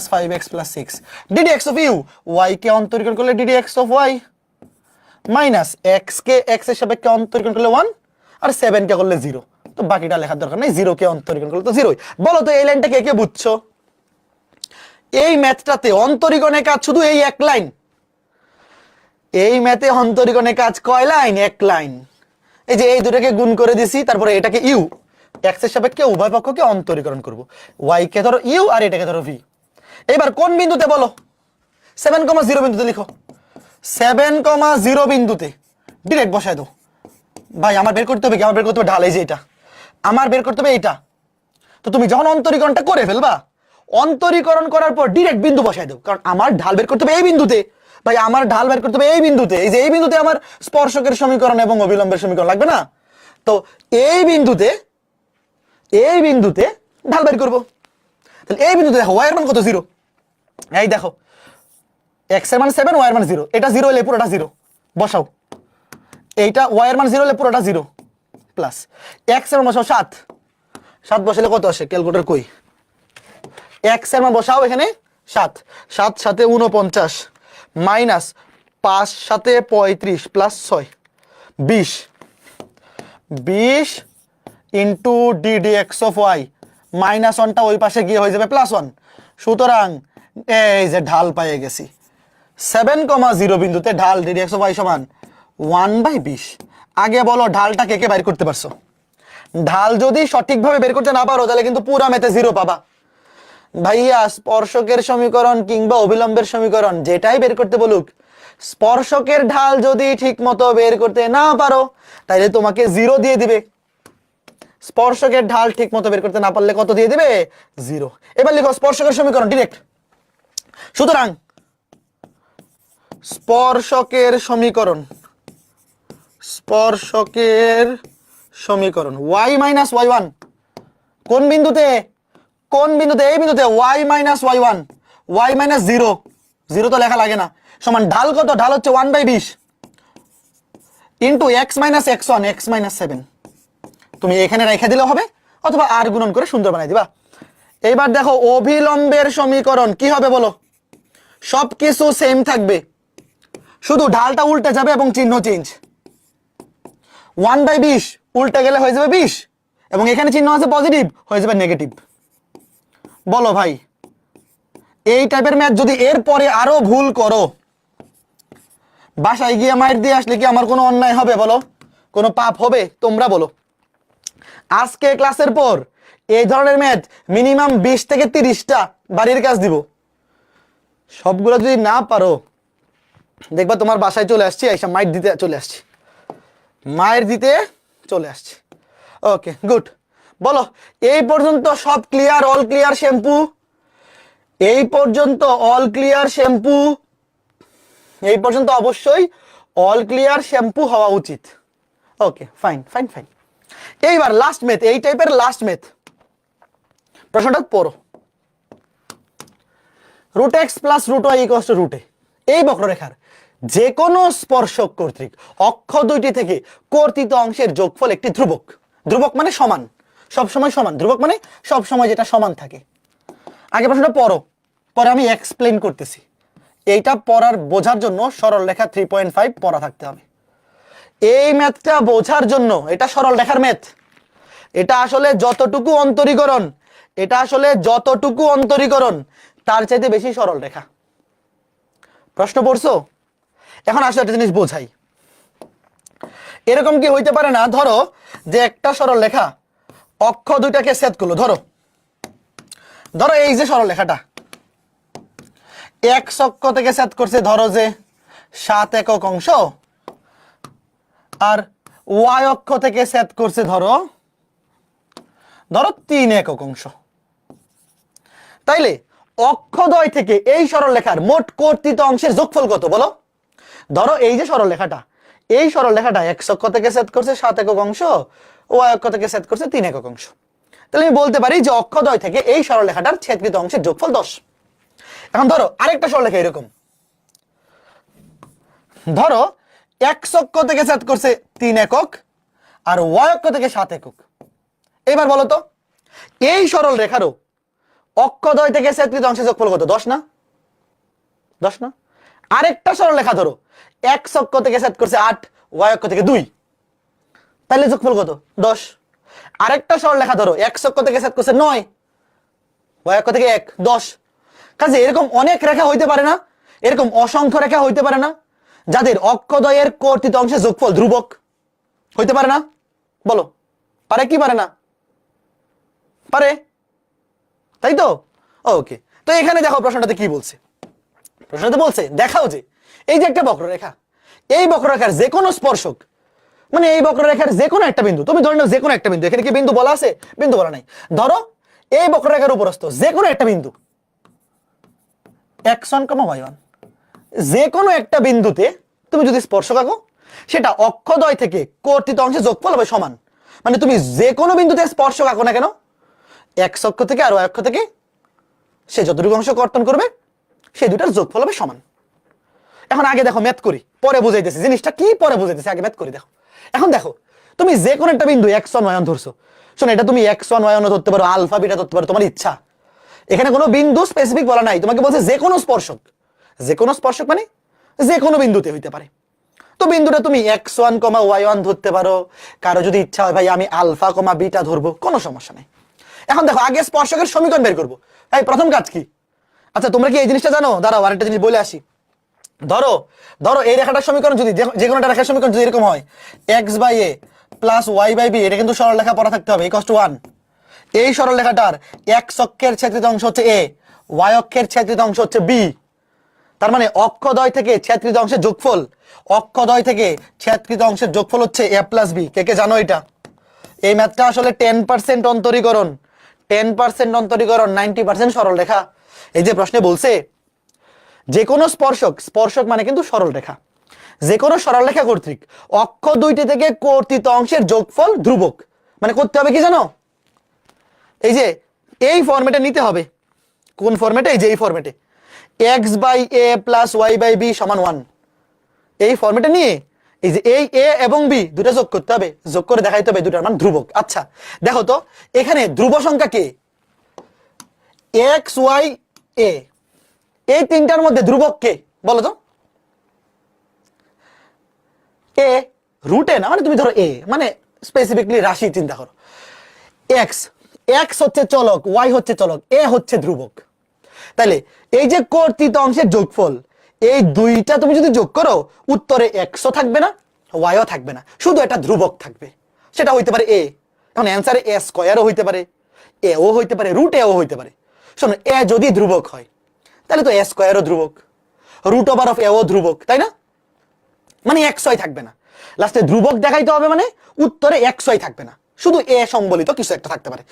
- 5x + 6 ddx of u y কে অন্তরীকরণ করলে ddx of y minus x K x এর সাপেক্ষে অন্তরীকরণ করলে 1 আর 7 কে করলে 0। তো বাকিটা লেখার দরকার নেই, 0 কে অন্তরীকরণ করলে তো 0। বলো তো এই লাইনটা কে কে বুঝছো? এই ম্যাথটাতে অন্তরীকরণের কাজ শুধু এই এক লাইন। এই ম্যাথে অন্তরীকরণের কাজ কয় লাইন? এক লাইন। এই যে এই দুটোকে গুণ করে দিছি, তারপরে এটাকে ইউ, x এর সাপেক্ষে উভয় পক্ষকে অন্তরীকরণ করব। y কে ধরো ইউ আর এটাকে ধরো v। এবার কোন বিন্দুতে বলো? 7,0 বিন্দুতে লিখো। 7,0 বিন্দুতে ডিরেক্ট বসাই দাও। ভাই আমার বের করতে হবে কি? আমার বের করতে হবে ঢাল। এই যে এটা আমার বের করতে হবে এইটা। তো তুমি যখন অন্তরীকরণটা করে ফেলবা, অন্তরীকরণ করার পর ডিরেক্ট বিন্দু বসাই দাও, কারণ আমার ঢাল বের করতে হবে এই বিন্দুতে। ভাই আমার ঢাল বের করতে হবে এই বিন্দুতে। এই যে এই বিন্দুতে আমার স্পর্শকের সমীকরণ এবং অবিলম্বের সমীকরণ লাগবে না? তো এই বিন্দুতে, এই বিন্দুতে ঢাল বের করব। তাহলে এই বিন্দুতে দেখো y এর মান কত? 0। এই দেখো x এর মান 7, y এর মান 0। এটা 0 হলে পুরোটা 0 বসাও। এইটা y এর মান 0 হলে পুরোটা 0 প্লাস x এর মান বসাও 7। 7 বসালে কত আসে? ক্যালকুলেটর কই? x এর মান বসাও এখানে 7। 7 7 49 minus 5 7 35 plus 6 20 20 into ddx of y minus 1টা ওই পাশে গিয়ে হয়ে যাবে +1। সুতরাং এই যে ঢাল পেয়ে গেছি 7,0 বিন্দুতে ঢাল ddx of y সমান 1/20। আগে বলো ঢালটা কে কে বের করতে পারছো? ঢাল যদি সঠিকভাবে বের করতে না পারো তাহলে কিন্তু পুরা ম্যাথে 0 পাবা। ভাইয়া স্পর্শকের সমীকরণ কিংবা অবিলম্বের সমীকরণ যেটাই বের করতে বলুক, স্পর্শকের ঢাল যদি ঠিক মতো বের করতে না পারো তাহলে তোমাকে 0 দিয়ে দিবে। স্পর্শকের ঢাল ঠিক মতো বের করতে না পারলে কত দিয়ে দিবে? 0। এবার লিখো স্পর্শকের সমীকরণ ডিরেক্ট। সুতরাং স্পর্শকের সমীকরণ, স্পর্শকের সমীকরণ y - y1 কোন বিন্দুতে? কোন বিন্দুতে? এই বিন্দুতে y - y1 y - 0 0 তো লেখা লাগে না, সমান ঢাল কত? ঢাল হচ্ছে 1/20 ইন্টু x - x1 x - 7। তুমি এখানে রেখে দিলেও হবে অথবা আর গুণন করে সুন্দর বানাই দিবা। এইবার দেখো অবিলম্বের সমীকরণ কি হবে বলো? সবকিছু সেম থাকবে, শুধু ঢালটা উল্টে যাবে এবং চিহ্ন চেঞ্জ। 1/20 উল্টে গেলে হয়ে যাবে 20 এবং এখানে চিহ্ন আছে পজিটিভ, হয়ে যাবে নেগেটিভ। বলো ভাই এই টাইপের ম্যাথ যদি এর পরে আরো ভুল করো, বাসায় গিয়ে মাইর দিয়ে আসলে কি আমার কোনো অন্যায় হবে বলো? কোনো পাপ হবে? তোমরা বলো। আজকে ক্লাসের পর এই ধরনের ম্যাথ মিনিমাম 20 থেকে 30টা বাড়ির কাজ দিব। সবগুলো যদি না পারো দেখবা তোমার বাসায় চলে আসছি, এইসব মাইর দিতে চলে আসছি, মায়ের দিতে চলে আসছি। ওকে গুড, বলো এই পর্যন্ত সব ক্লিয়ার? All clear shampoo? এই পর্যন্ত অল ক্লিয়ার শ্যাম্পু? এই পর্যন্ত অবশ্যই অল ক্লিয়ার শ্যাম্পু হওয়া উচিত। Okay fine fine fine. এইবার লাস্ট মেথ, এই টাইপের লাস্ট মেথ, প্রশ্নটা পড়ো। Root x plus root y equals to root a. এই বক্ররেখার যে কোনো স্পর্শক কর্তৃক অক্ষ দুইটি থেকে কর্তিত অংশের যোগফল একটি ধ্রুবক। ধ্রুবক মানে সমান, সবসময় সমান। ধ্রুবক মানে সবসময় যেটা সমান থাকে। আগে প্রশ্নটা পড়ো, পরে আমি এক্সপ্লেন করতেছি। এইটা পড়ার বোঝার জন্য সরল রেখা 3.5 পড়া থাকতে হবে। এই ম্যাথটা বোঝার জন্য, এটা সরল রেখার ম্যাথ, এটা আসলে যতটুকু অন্তরীকরণ, এটা আসলে যতটুকু অন্তরীকরণ তার চাইতে বেশি সরল রেখা। প্রশ্ন পড়ছো? এখন আসলে একটা জিনিস বোঝাই। এরকম কি হইতে পারে না, ধরো যে একটা সরল রেখা অক্ষ দুইটাকে ছেদ করলো। ধরো ধরো এই যে সরল রেখাটা এক্স অক্ষ থেকে ছেদ করছে, ধরো যে 7 একক অংশ, আর ওয়াই অক্ষ থেকে ছেদ করছে ধরো 3 একক অংশ। তাইলে অক্ষদ্বয় থেকে এই সরলরেখার মোট কর্তিত অংশের যোগফল কত বলো? ধরো এই যে সরলরেখাটা, এই সরলরেখাটা এক্স অক্ষ থেকে ছেদ করছে 7 একক অংশ, ওয়াই অক্ষ থেকে ছেদ করছে 3 একক অংশ। তাহলে আমি বলতে পারি যে অক্ষদ্বয় থেকে এই সরলরেখাটার ছেদকৃত অংশের যোগফল 10। এখন ধরো আরেকটা সরলরেখা এরকম, ধরো এক্স অক্ষ থেকে ছেদ করছে 3 একক আর ওয়াই অক্ষ থেকে 7 একক। এবার বলো তো এই সরল রেখারও অক্ষদ্বয় থেকে ছেদকৃত অংশের যোগফল কত? 10 না? 10 না? আরেকটা সরল রেখা ধরো এক্স অক্ষ থেকে ছেদ করছে 8, ওয়াই অক্ষ থেকে 2, তাহলে যোগফল কত? 10। আরেকটা সরল রেখা ধরো এক্স অক্ষ থেকে ছেদ করছে 9, ওয়াই অক্ষ থেকে 1, 10। কাজে এরকম অনেক রেখা হইতে পারে না? এরকম অসংখ্য রেখা হইতে পারে না যাদের অক্ষদ্বয়ের কর্তিত অংশের যোগফল ধ্রুবক? হইতে পারে না? বলো পারে কি পারে না? পারে, তাই তো? ওকে, তো এখানে দেখো প্রশ্নটাতে কি বলছে। প্রশ্নটাতে বলছে দেখাও যে এই যে একটা বক্ররেখা, এই বক্ররেখার যে কোনো স্পর্শক, মানে এই বক্ররেখার যে কোনো একটা বিন্দু, তুমি ধরে নাও যে কোনো একটা বিন্দু, এখানে কি বিন্দু বলা আছে? বিন্দু বলা নাই। ধরো এই বক্ররেখার উপরস্থ যে কোনো একটা বিন্দু x1, y1, যে কোনো একটা বিন্দুতে তুমি যদি স্পর্শক আঁকো, সেটা অক্ষদ্বয় থেকে কর্তিত অংশের যোগফল হবে সমান। মানে তুমি যে কোনো বিন্দুতে স্পর্শক আঁকো না কেন, এক্স অক্ষ থেকে আর ওয়াই অক্ষ থেকে সে যতটুকু অংশ কর্তন করবে সেই দুটার যোগফল হবে সমান। এখন আগে দেখো ম্যাথ করি, পরে বুঝাইতেছি জিনিসটা কি, পরে বুঝাইতেছি, আগে ম্যাথ করি। দেখো এখন দেখো তুমি যে কোনো একটা বিন্দু x1, y1 ধরছো। শোনো, এটা তুমি x1, y1 ধরতে পারো, আলফা বিটা ধরতে পারো, তোমার ইচ্ছা। এখানে কোনো বিন্দু স্পেসিফিক বলা নাই, তোমাকে বলছে যে কোনো স্পর্শক। যে কোনো স্পর্শক মানে যে কোনো বিন্দুতে হইতে পারে। তো বিন্দুটা তুমি x1, y1 ধরতে পারো, কারো যদি ইচ্ছা হয় ভাই আমি আলফা, বিটা ধরবো, কোনো সমস্যা নেই। এখন দেখো আগে স্পর্শকের সমীকরণ বের করবো। এই প্রথম কাজ কি? আচ্ছা তোমরা কি এই জিনিসটা জানো? দাঁড়াও আরেকটা জিনিস বলে আসি। ধরো ধরো এই রেখাটার সমীকরণ যদি, যে কোনো একটা রেখার সমীকরণ যদি এরকম হয়, x/a প্লাস y/b, এটা কিন্তু সরল রেখা পড়া থাকতে হবে, ইকুয়ালস টু 1। এই সরল রেখাটার x অক্ষের ছেদকৃত অংশ হচ্ছে a, y অক্ষের ছেদকৃত অংশ হচ্ছে b। তার মানে অক্ষদ্বয় থেকে ছেদকৃত অংশের যোগফল, অক্ষদ্বয় থেকে ছেদকৃত অংশের যোগফল হচ্ছে a প্লাস b। কে কে জানো এটা? এই ম্যাথটা আসলে 10% অন্তরীকরণ, 10% অন্তরীকরণ, 90% সরল রেখা। এই যে প্রশ্নে বলছে যে কোনো স্পর্শক, স্পর্শক মানে কিন্তু সরল রেখা, যে কোনো সরল রেখা কর্তৃক অক্ষ দুইটি থেকে কর্তিত অংশের যোগফল ধ্রুবক। মানে করতে হবে কি জানো? এই যে এই ফরম্যাটে নিতে হবে। কোন ফরম্যাটে? এই যে এই ফরম্যাটে, x/a প্লাস y/b সমান 1। এই ফরম্যাটে নিয়ে এই যে এই a এবং b দুটো যোগ করতে হবে, যোগ করে দেখাইতে হবে দুটার মান ধ্রুবক। আচ্ছা দেখো তো এখানে ধ্রুব সংখ্যা কে? x, y, a, এই তিনটার মধ্যে ধ্রুবক কে বলো তো? a রুট a না, মানে তুমি ধরো a মানে স্পেসিফিকলি রাশি চিন্তা করো। x হচ্ছে চলক, y হচ্ছে চলক, a হচ্ছে ধ্রুবক। তাহলে এই যে কর্তিত অংশের যোগফল, এই দুইটা তুমি যদি যোগ করো উত্তরে x ও থাকবে না, y ও থাকবে না, শুধু একটা ধ্রুবক থাকবে, সেটা হইতে পারে a। এখন অ্যান্সারে a স্কয়ারও হইতে পারে, a ও হইতে পারে, রুট a ও হইতে পারে। শোনো, a যদি ধ্রুবক হয় তাহলে তো এ স্কোয়ারও ধ্রুবক, রুট ওভার অফ এও ধ্রুবক, তাই না? মানে এক্সই থাকবে না, লাস্টে ধ্রুবক দেখাইতে হবে, মানে উত্তরে এক্সই থাকবে না, শুধু এ সম্বলিত কিছু একটা থাকতে পারে।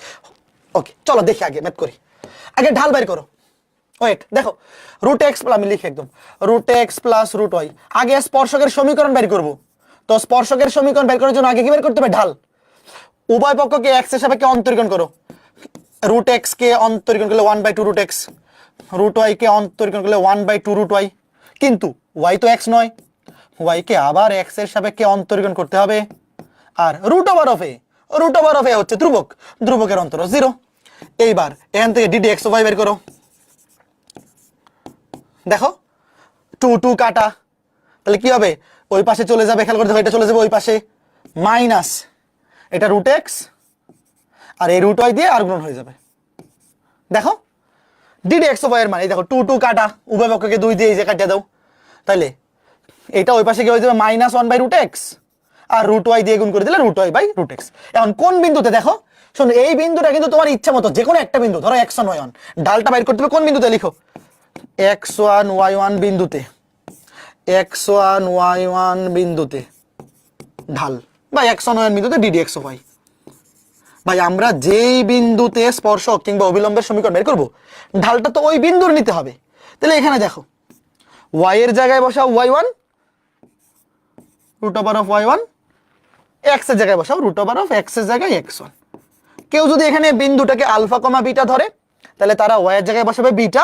ওকে, চলো দেখি আগে ম্যাথ করি। আগে ঢাল বের করো। ওয়েট, দেখো রুট এক্স, আমি লিখি একদম, root x plus root y. আগে স্পর্শকের সমীকরণ বের করব, তো স্পর্শকের সমীকরণ বের করার জন্য আগে কি বের করতে হবে? ঢাল। উভয় পক্ষকে এক্স এর সাপেক্ষে অন্তরীকরণ করো। রুট এক্স কে অন্তরীকরণ করলে 1/2 রুট এক্স, রুট ওয়াই কে অন্তরীকরণ করলে 1/2 রুট ওয়াই। কিন্তু ওয়াই তো এক্স নয়, ওয়াই কে আবার এক্স এর সাপেক্ষে অন্তরীকরণ করতে হবে। আর root over of a, root over of a হচ্ছে ধ্রুবক, ধ্রুবকের অন্তর 0। এইবার এখান থেকে ডিডি এক্স ওয়াই বের করো। দেখো 2 2 কাটা, তাহলে কি হবে? ওই পাশে চলে যাবে, খেয়াল করে দেখো, এটা চলে যাবে ওই পাশে, মাইনাস এটা রুট এক্স আর এই রুট ওয়াই দিয়ে আর গুণন হয়ে যাবে। দেখো ডিডি এক্স ওয়াই এর মানে দেখো 2 2 কাটা, উভয় পক্ষকে 2 দিয়ে এই যে কাটিয়ে দাও, তাহলে এটা ওই পাশে কি হয়ে যাবে? -1/√x, আর রুট ওয়াই দিয়ে গুণ করে দিলে root y by root x. এখন কোন বিন্দুতে? দেখো শোনো, এই বিন্দুটা কিন্তু তোমার ইচ্ছা মতো যে কোনো একটা বিন্দু, ধরো x1 y1, ঢালটা বাইর করতে হবে কোন বিন্দুতে? লিখো x1 y1 বিন্দুতে, x1 y1 বিন্দুতে ঢাল, বা x1 y1 বিন্দুতে ডিডি এক্স ওয়াই। ভাই আমরা যেই বিন্দুতে স্পর্শক কিংবা অবিলম্বের সমীকরণ বের করবো, ঢালটা তো ওই বিন্দুর নিতে হবে। তাহলে এখানে দেখো y এর জায়গায় বসাও y1 root over of y1, x এর জায়গায় বসাও রুট ওভার অফ x এর জায়গায় x1। কেউ যদি এখানে বিন্দুটাকে আলফা কমা বিটা ধরে, তাহলে তারা y এর জায়গায় বসাবে বিটা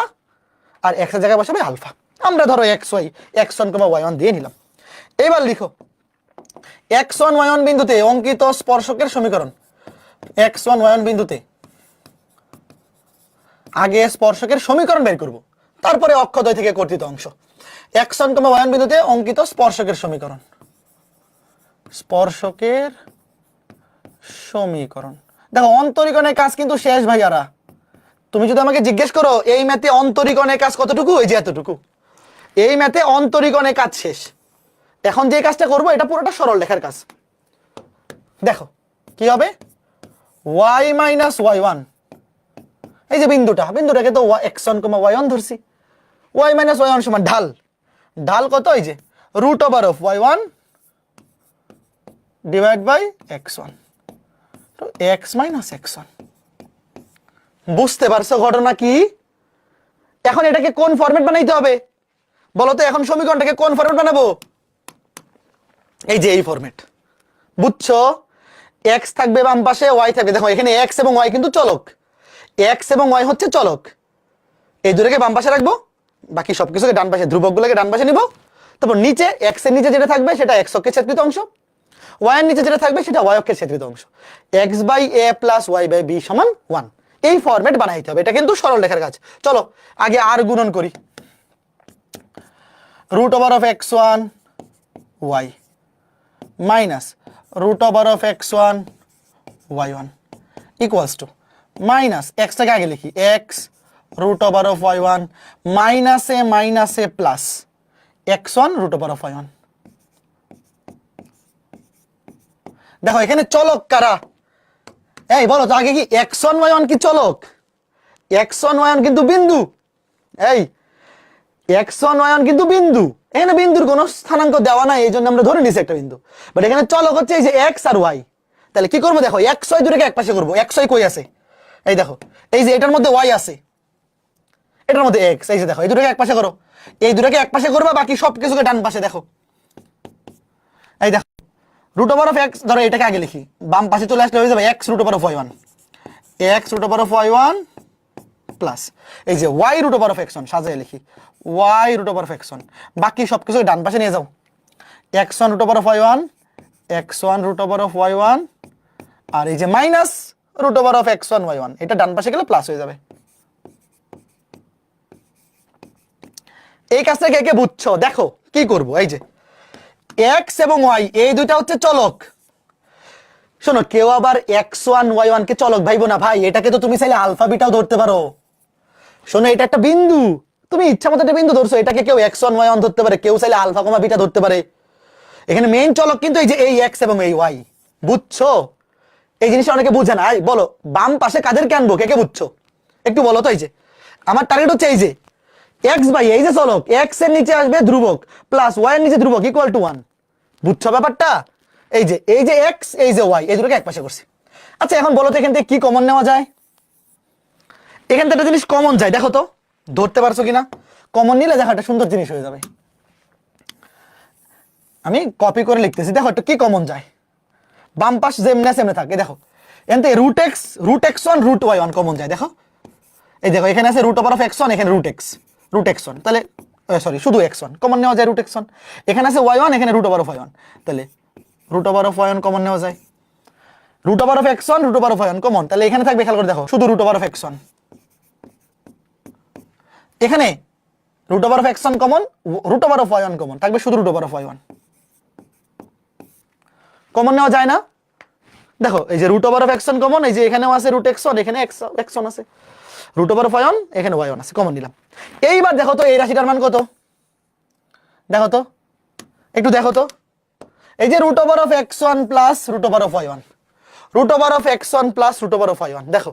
আর x এর জায়গায় বসাবে আলফা। আমরা ধরো xy x1 কমা y1 দিয়ে নিলাম। এবার লিখো x1 y1 বিন্দুতে অঙ্কিত স্পর্শকের সমীকরণ। x1 y1 বিন্দুতে আগে স্পর্শকের সমীকরণ বের করব, তারপরে অক্ষদ্বয় থেকে কর্তিত অংশ। x1 কমা y1 বিন্দুতে অঙ্কিত স্পর্শকের সমীকরণ, স্পর্শকের সমীকরণ। দেখো অন্তরীকরণের কাজ কিন্তু শেষ ভাইয়ারা। তুমি যদি আমাকে জিজ্ঞেস করো এই ম্যাথে অন্তরীকরণের কাজ কতটুকু, এই যে এতটুকু, এই ম্যাথে অন্তরীকরণের কাজ শেষ। এখন যে কাজটা করব এটা পুরোটা সরল রেখার কাজ। দেখো কি হবে, y মাইনাস y1, এই যে বিন্দুটাকে তো x1 y1 ধরছি, y মাইনাস y1 সমান ঢাল, ঢাল কত? এই যে root over of y1 divide by x1, তো x মাইনাস x1। বুঝতে পারছো ঘটনা কি? এখন এটাকে কোন ফরম্যাট বানাইতে হবে বলো তো? এখন সমীকরণটাকে কোন ফরম্যাট বানাবো? এই যে এই ফরম্যাট, বুঝছো? x থাকবে বাম পাশে, y থাকবে, দেখো এখানে x এবং y কিন্তু চলক, x এবং y হচ্ছে চলক, এই দুটোকে বাম পাশে রাখবো, বাকি সবকিছুকে ডান পাশে, ধ্রুবকগুলোকে ডান পাশে নিব। তারপর নিচে x এর নিচে যেটা থাকবে সেটা x অক্ষের ছেদকৃত অংশ, y এর নিচে যেটা থাকবে সেটা y অক্ষের ছেদকৃত অংশ। x by a plus y by b সমান 1, এই ফরম্যাট বানাইতে হবে। এটা কিন্তু সরল রেখার কাজ। চলো আগে আর গুণন করি, root over of x1 y minus root over of x1 y1 equals to minus, এক্সটাকে আগে লিখি, x root over of y1 minus a plus x1 root over of y1। দেখো এখানে চলক কারা? এই বলো তো আগে কি x1 y1 কি চলক? x1 y1 কিন্তু বিন্দু, এই x1 y1 কিন্তু বিন্দু, এখানে বিন্দুর কোনো স্থানাঙ্ক দেওয়া নাই, এই জন্য আমরা ধরে নিছি একটা বিন্দু। বাট এখানে চলক হচ্ছে এই যে x আর y। তাহলে কি করবো? দেখো x y দুটোকে এক পাশে করবো। x y কই আছে? এই দেখো, এই যে এটার মধ্যে y আছে, এটার মধ্যে x, এই যে দেখো এই দুটোকে এক পাশে করো, এই দুটোকে এক পাশে করবা, বাকি সবকিছুকে ডান পাশে। দেখো এই দেখো রুট ওভার অফ x, ধরো এটাকে আগে লিখি, বাম পাশে চলে আসলে হয়ে যাবে x root over of y1, x root over of y1 plus এই যে y root over of x1, সাজিয়ে লিখি y root over of x1, বাকি সবকিছু ডান পাশে নিয়ে যাও, x1 root over of y1, x1 root over of y1, আর এই যে minus root over of x1 y1, এটা ডান পাশে গেলে প্লাস হয়ে যাবে। এই কাজটা কে কে বুঝছো? দেখো কি করব, এই যে x এবং y এই দুইটা হচ্ছে চলক। শোনো কেউ আবার x1 y1 কে চলক ভাইবো না ভাই, এটাকে তো তুমি চাইলে আলফা বিটাও ধরতে পারো। শোনো এটা একটা বিন্দু, তুমি ইচ্ছা মতো একটা বিন্দু ধরছো, এটাকে কেউ x1 y1 ধরতে পারে, কেউ চাইলে আলফা কমা বিটা ধরতে পারে। এখানে মেইন চলক কিন্তু এই যে এই x এবং এই y, বুঝছো? এই জিনিসটা অনেকে বুঝে না। বলো বাম পাশে কাদেরকে আনবো, কে কে বুঝছো একটু বলো তো? এই যে আমার টার্গেট হচ্ছে এই যে এক্স বাই এই যে চলক এক্স এর নিচে আসবে ধ্রুবক প্লাস ওয়াই এর নিচে ধ্রুবক ইকুয়াল টু 1। বুঝছো ব্যাপারটা? এই যে এক্স এই যে ওয়াই এই দুটোকে এক পাশে করছি। আচ্ছা এখন বলো তো এখান থেকে কি কমন নেওয়া যায়? এখান থেকে একটা জিনিস কমন যায়, দেখো তো ধরতে পারছো কিনা? কমন নিলে দেখো একটা সুন্দর জিনিস হয়ে যাবে। আমি কপি করে লিখতেছি, দেখো একটু কি কমন যায়। বাম পাশ যেমনে সেমনে থাকে, দেখো এখান থেকে root x one root y one common যায়। দেখো এই দেখো এখানে আছে root over of x one, এখানে রুট এক্স ওয়ান, তাহলে সরি শুধু এক্স ওয়ান কমন নেওয়া যায় রুট এক্স ওয়ান। এখানে আছে ওয়াই ওয়ান, এখানে root over of y one, তাহলে root over of y one common নেওয়া যায়। Root over of x one root over of y one common, তাহলে এখানে থাকবে খেয়াল করে দেখো শুধু root over of x one. এখানে root over of x one common, root over of y one common, থাকবে শুধু root over of y one. Common নেওয়া যায় না? দেখো এই যে root over of x one common, এই যে এখানেও আছে রুট এক্স ওয়ান, এখানে এক্স ওয়ান আছে, root over of y one, এখানে ওয়াই ওয়ান আছে, কমন নিলাম। এইবার দেখো তো এই রাশিটার মান কত, দেখো তো একটু দেখো তো। এই যে root over of x one plus root over of y one, root over of x one plus root over of y one, দেখো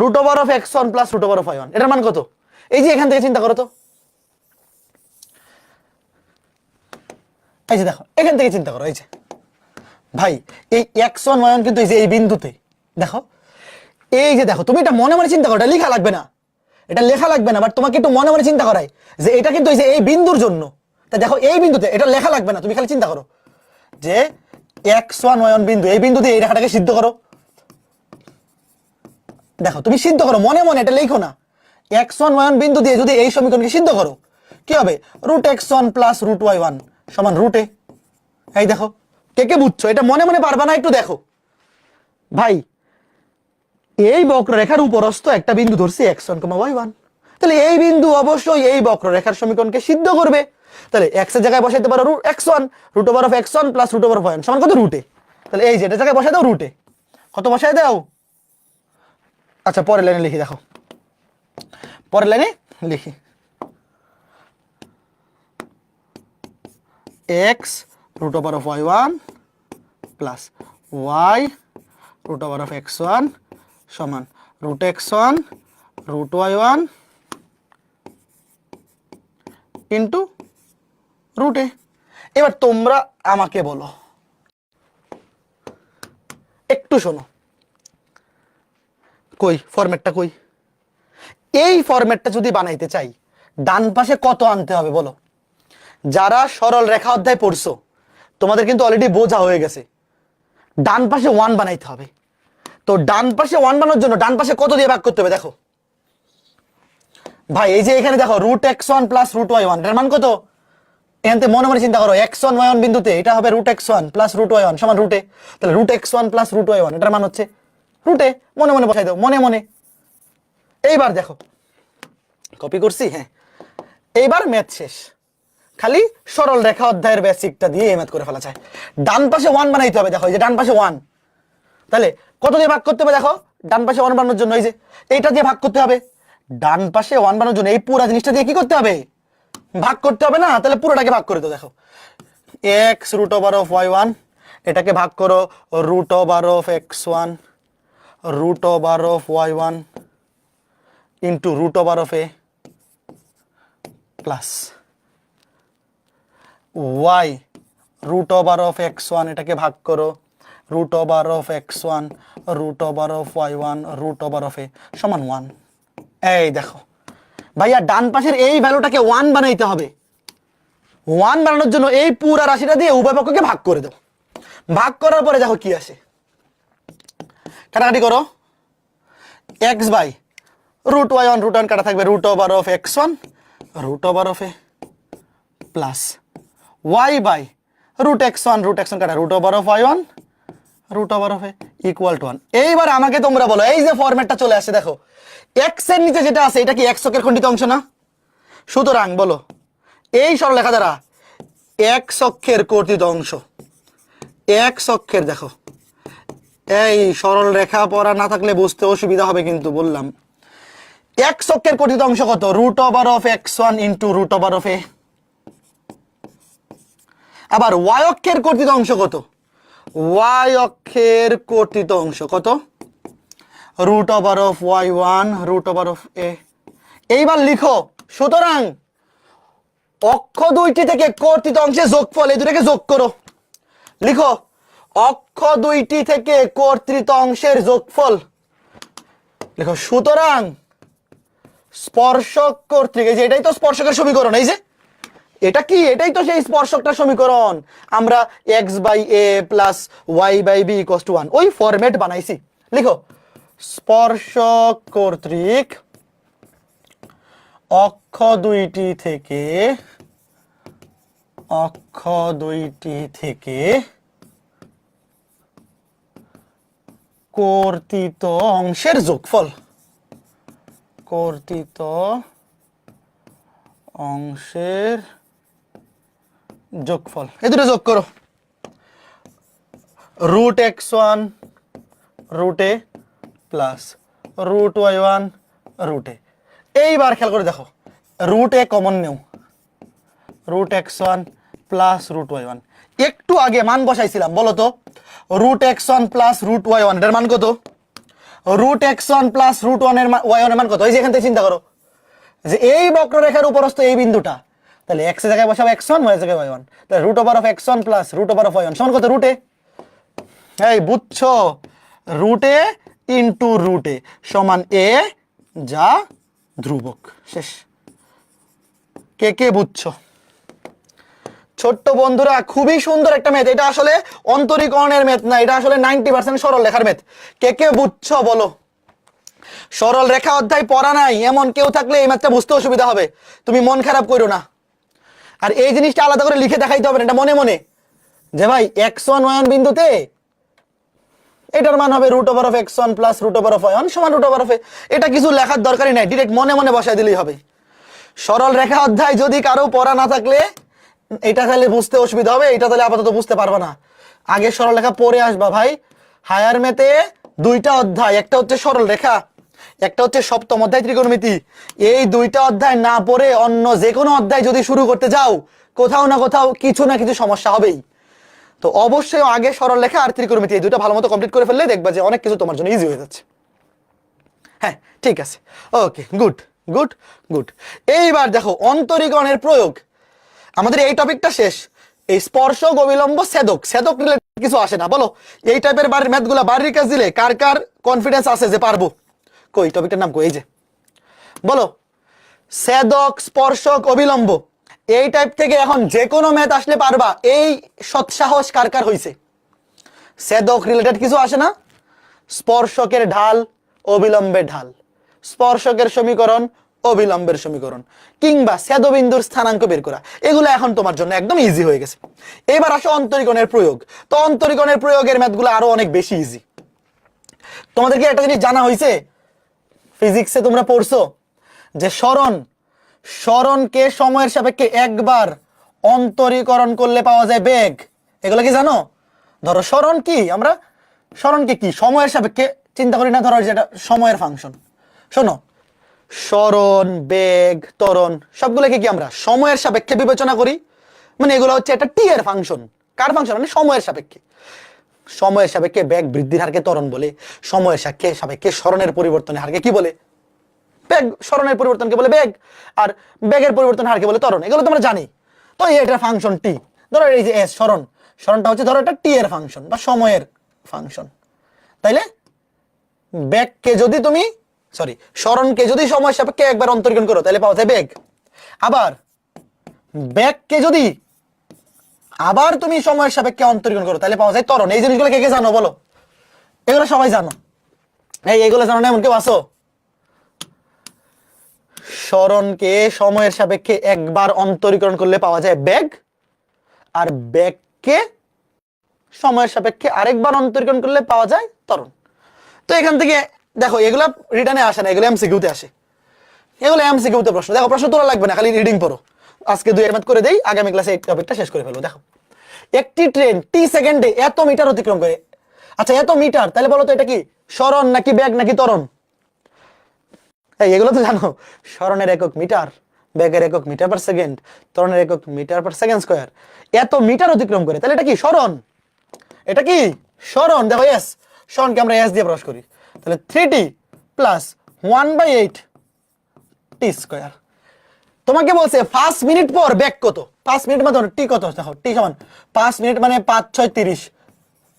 root over of x one plus root over of y one, এটার মান কত? এই যে এখান থেকে চিন্তা করো তো, এই যে দেখো এখান থেকে চিন্তা করো, এই যে ভাই এই এক্স ওয়ান ওয়াই ওয়ান কিন্তু এই যে এই বিন্দুতে, দেখো এই যে দেখো তুমি এটা মনে মনে চিন্তা করো, এটা লেখা লাগবে না, এটা লেখা লাগবে না, বাট তোমাকে একটু মনে মনে চিন্তা করাই যে এটা কিন্তু এই যে এই বিন্দুর জন্য। তা দেখো এই বিন্দুতে এটা লেখা লাগবে না, তুমি খালি চিন্তা করো যে এক্স ওয়ান ওয়াই ওয়ান বিন্দু, এই বিন্দুতে এই রেখাটাকে সিদ্ধ করো। দেখো তুমি সিদ্ধ করো মনে মনে, এটা লেখো না। এক্স ওয়ান ওয়াই ওয়ান বিন্দু দিয়ে যদি এই সমীকরণকে সিদ্ধ করো কি হবে? Root x one plus root y one সমান রুট এ। এই দেখো কে কে বুঝছো? এটা মনে মনে পারবা না, একটু দেখো ভাই। এই বক্ররেখার উপরস্থ একটা বিন্দু ধরছি x one comma y one, তাহলে এই বিন্দু অবশ্যই এই বক্ররেখার সমীকরণকে সিদ্ধ করবে। তাহলে এক্স এর জায়গায় বসাইতে পারো root x one, root over of x one plus root over of y one সমান কত? রুটে। তাহলে এই যে এটা জায়গায় বসাই দাও রুটে, কত বসাই দাও? আচ্ছা পরের লাইনে লিখি, দেখো পরের লাইনে লিখি x root over of y one plus y root over of x one সমান root x one root y one into root a. এবার তোমরা আমাকে বলো, একটু শোনো, কই ফরম্যাটটা কই? এই ফরম্যাটটা যদি বানাইতে চাই ডান পাশে কত আনতে হবে বলো? যারা সরল রেখা অধ্যায় পড়ছো তোমাদের কিন্তু অলরেডি বোঝা হয়ে গেছে, ডান পাশে ওয়ান বানাইতে হবে। তো ডান পাশে ওয়ান বানানোর জন্য ডান পাশে কত দিয়ে ভাগ করতে হবে? দেখো ভাই এই যে এখানে দেখো root x one plus root y one, এর মান কত? এখান থেকে মনে মনে চিন্তা করো, এক্স ওয়ান ওয়াই ওয়ান বিন্দুতে এটা হবে root x one plus root y one সমান রুটে। তাহলে root x one plus root y one এটার মান হচ্ছে রুটে, মনে মনে বসাই দাও মনে মনে। এইবার দেখো কপি করছি, হ্যাঁ এইবার ম্যাথ শেষ, খালি সরল রেখা অধ্যায়ের বেসিকটা দিয়ে ম্যাথ করে ফেলা যায়। ডান পাশে ওয়ান বানাইতে হবে, দেখো এই যে ডান পাশে ওয়ান, তাহলে কত দিয়ে ভাগ করতে হবে? দেখো ডান পাশে ওয়ান বানানোর জন্য এই যে এইটা দিয়ে ভাগ করতে হবে। ডান পাশে ওয়ান বানানোর জন্য এই পুরো জিনিসটা দিয়ে কি করতে হবে? ভাগ করতে হবে না? তাহলে পুরোটাকে ভাগ করে দাও। দেখো x root over of y one, এটাকে ভাগ করো root over of x one root over of y one into root over of a plus y root over of x one, এটাকে ভাগ করো root over of x one root over of y one root over of a সমান one. এই দেখো ভাইয়া ডান পাশের এই ভ্যালুটাকে one বানাইতে হবে। ওয়ান বানানোর জন্য এই পুরা রাশিটা দিয়ে উভয় পক্ষকে ভাগ করে দাও। ভাগ করার পরে দেখো কি আসে, কাটাকাটি করো। X by root y one কাটা থাকবে root over of x one root over of a plus y by root x one কাটা root over of y one root over of a equal to one. এইবার আমাকে তোমরা বলো, এই যে ফরম্যাটটা চলে আসে দেখো, এক্স এর নিচে যেটা আছে এটা কি এক্স অক্ষের খণ্ডিত অংশ না? সুতরাং বলো এই সরলরেখা দ্বারা এক্স অক্ষের কর্তিত অংশ, এক্স অক্ষের, দেখো এই সরল রেখা পড়া না থাকলে বুঝতে অসুবিধা হবে, কিন্তু বললাম এক্স অক্ষের কর্তিত অংশ কত? Root over of x one into root over of a. আবার ওয়াই অক্ষের কর্তিত অংশ কত? ওয়াই অক্ষের কর্তিত অংশ কত? Root over of y one root over of a. এইবার লিখো সুতরাং অক্ষ দুইটি থেকে কর্তৃত অংশের যোগফল, এই দুটাকে যোগ করো। লিখো অক্ষ দুইটি থেকে কর্তৃত অংশের যোগফল। লিখো সুতরাং স্পর্শক কর্তৃক, এই যে এটাই তো স্পর্শকের সমীকরণ, এই যে এটা কি, এটাই তো সেই স্পর্শকটার সমীকরণ। আমরা x/a + y/b = 1 ওই ফরম্যাট বানাইছি। লিখো স্পর্শক কর্তৃক অক্ষ দুইটি থেকে কর্তৃত অংশের যোগফল, কর্তৃত অংশের যোগফল, এই দুটো যোগ করো। √x1 √a plus √y1 √a। এইবার খেয়াল করে দেখো, √a কমন নেও, √x1 প্লাস √y1। একটু আগে মান বসাইছিলাম, বলো তো √x1 প্লাস √y1 এর মান কত? √x1 প্লাস √1 এর y1 এর মান কত? এই যে এখান থেকে চিন্তা করো যে এই বক্ররেখার উপরস্থ এই বিন্দুটা, তাহলে x এর জায়গায় বসাবো x1, y এর জায়গায় y1, তাহলে √x1 প্লাস √y1 সমান কত? √a। এই বুঝছো, √a ইন্টু √a সমান a, যা ধ্রুবক। শেষ। কে কে বুঝছো? ছোট্ট বন্ধুরা খুবই সুন্দর একটা ম্যাথ, এটা আসলে অন্তরীকরণের ম্যাথ না, এটা আসলে 90% সরল রেখার ম্যাথ। কে কে বুঝছো বলো? সরল রেখা অধ্যায় পড়া নাই এমন কেউ থাকলে এই ম্যাথটা বুঝতে অসুবিধা হবে, তুমি মন খারাপ করো না। আর এই জিনিসটা আলাদা করে লিখে দেখাইতে হবে না, এটা মনে মনে যে ভাই x1 y1 বিন্দুতে এটার মান হবে √x1 প্লাস √y1 সমান √a। এটা কিছু লেখার দরকারই নাই, ডিরেক্ট মনে মনে বসাই দিলেই হবে। সরল রেখা অধ্যায় যদি কারো পড়া না থাকলে এটা তাহলে বুঝতে অসুবিধা হবে, এটা তাহলে আপাতত বুঝতে পারবে না। আগে সরল রেখা পড়ে আসবা ভাই। হায়ার ম্যাথে দুইটা অধ্যায়, একটা হচ্ছে সরল রেখা, একটা হচ্ছে সপ্তম অধ্যায় ত্রিকোণমিতি। এই দুইটা অধ্যায় না পড়ে অন্য যে কোনো অধ্যায় যদি শুরু করতে যাও, কোথাও না কোথাও কিছু না কিছু সমস্যা হবেই। তো অবশ্যই আগে সরল রেখা আর ত্রিকোণমিতি এই দুটো ভালো মতো কমপ্লিট করে ফেললে দেখবা যে অনেক কিছু তোমার জন্য ইজি হয়ে যাচ্ছে। হ্যাঁ ঠিক আছে, ওকে, গুড গুড গুড। এইবার দেখো অন্তরীকরণের প্রয়োগ। আমাদের এই টপিকটা শেষ। এই স্পর্শক, অবিলম্ব, ছেদক, ছেদক রিলেটেড কিছু আসে না। বলো এই টাইপের বাড়ির ম্যাথগুলো বাড়ির কাজ দিলে কার কার কনফিডেন্স আছে যে পারবো? কই টপিকটার নাম কই? এই যে বলো ছেদক, স্পর্শক, অবিলম্ব, এই টাইপ থেকে এখন যে কোনো ম্যাথ আসলে পারবা। এই সৎসাহস কার কার হইছে? ছেদক রিলেটেড কিছু আসে না? স্পর্শকের ঢাল, অবিলম্বের ঢাল, স্পর্শকের সমীকরণ, অবিলম্বের সমীকরণ, কিংবা ছেদবিন্দুর স্থানাঙ্ক বের করা, এগুলো এখন তোমার জন্য একদম ইজি হয়ে গেছে। এবার আসো অন্তরীকরণের প্রয়োগ। তো অন্তরীকরণের প্রয়োগের ম্যাথগুলো আরো অনেক বেশি ইজি। তোমাদেরকে একটা জিনিস জানা হয়েছে, ফিজিক্সে তোমরা পড়ছো যে সরণকে সময়ের সাপেক্ষে একবার অন্তরীকরণ করলে পাওয়া যায় বেগ। এগুলো কি জানো? ধরো সরণ কি, আমরা সরণকে কি সময়ের সাপেক্ষে চিন্তা করি না, ধরো যেটা সময়ের ফাংশন। শোনো, সরণ, বেগ, ত্বরণ সবগুলোকে কি আমরা সময়ের সাপেক্ষে বিবেচনা করি। মানে এগুলো হচ্ছে একটা টি এর ফাংশন। কার ফাংশন? মানে সময়ের সাপেক্ষে। সময়ের সাপেক্ষে বেগ বৃদ্ধির হারকে ত্বরণ বলে, সময়ের সাপেক্ষে সরণের পরিবর্তনের হারকে কি বলে? বেগ। সরণের পরিবর্তনকে বলে বেগ, আর বেগের পরিবর্তন হারকে বলে ত্বরণ। এগুলো তোমরা জানি। তো এটা ফাংশন টি। ধরো এই যে এস, সরণটা হচ্ছে ধরো এটা টি এর ফাংশন বা সময়ের ফাংশন। তাইলে বেগকে যদি তুমি সরণকে যদি সময়ের সাপেক্ষে একবার অন্তরীকরণ করো তাহলে পাওয়া যায় বেগ। আবার বেগকে যদি আবার তুমি সময়ের সাপেক্ষে অন্তরীকরণ করো তাহলে পাওয়া যায় ত্বরণ। এই জিনিসগুলো কে কে জানো বলো? এগুলো সবাই জানো। এইগুলো জানো না এমন কেউ আসো? সরণকে সময়ের সাপেক্ষে একবার অন্তরীকরণ করলে পাওয়া যায় বেগ, আর বেগকে সময়ের সাপেক্ষে আরেকবার অন্তরীকরণ করলে পাওয়া যায় ত্বরণ। তো এখান থেকে দেখো এগুলা রিটার্নে আসে না, এগুলো এমসিকিউতে আসে। এগুলো এমসিকিউতে প্রশ্ন। দেখো প্রশ্ন তোলা লাগবে না, খালি রিডিং পড়ো। আজকে 2 ম্যাথ করে দেই, আগামী ক্লাসে এই টপিকটা শেষ করে ফেলবো। দেখো একটি ট্রেন টি সেকেন্ডে এত মিটার অতিক্রম করে। আচ্ছা এত মিটার, তাহলে বলো তো এটা কি সরণ নাকি বেগ নাকি ত্বরণ? এগুলো তো জানো। সরণের একক মিটার, বেগের একক মিটার পার সেকেন্ড, ত্বরণের একক মিটার পার সেকেন্ড স্কয়ার। এত মিটার অতিক্রম করে, তাহলে এটা কি সরণ? এটা কি সরণ? দেখো এস, সরণকে আমরা এস দিয়ে প্রকাশ করি। তাহলে 3t + 1/8 t স্কয়ার। তোমাকে বলছে 5 মিনিট পর ব্যাক কত, 5 মিনিট মানে টি কত, দেখো টি সমান 5 মিনিট মানে 5 6 30,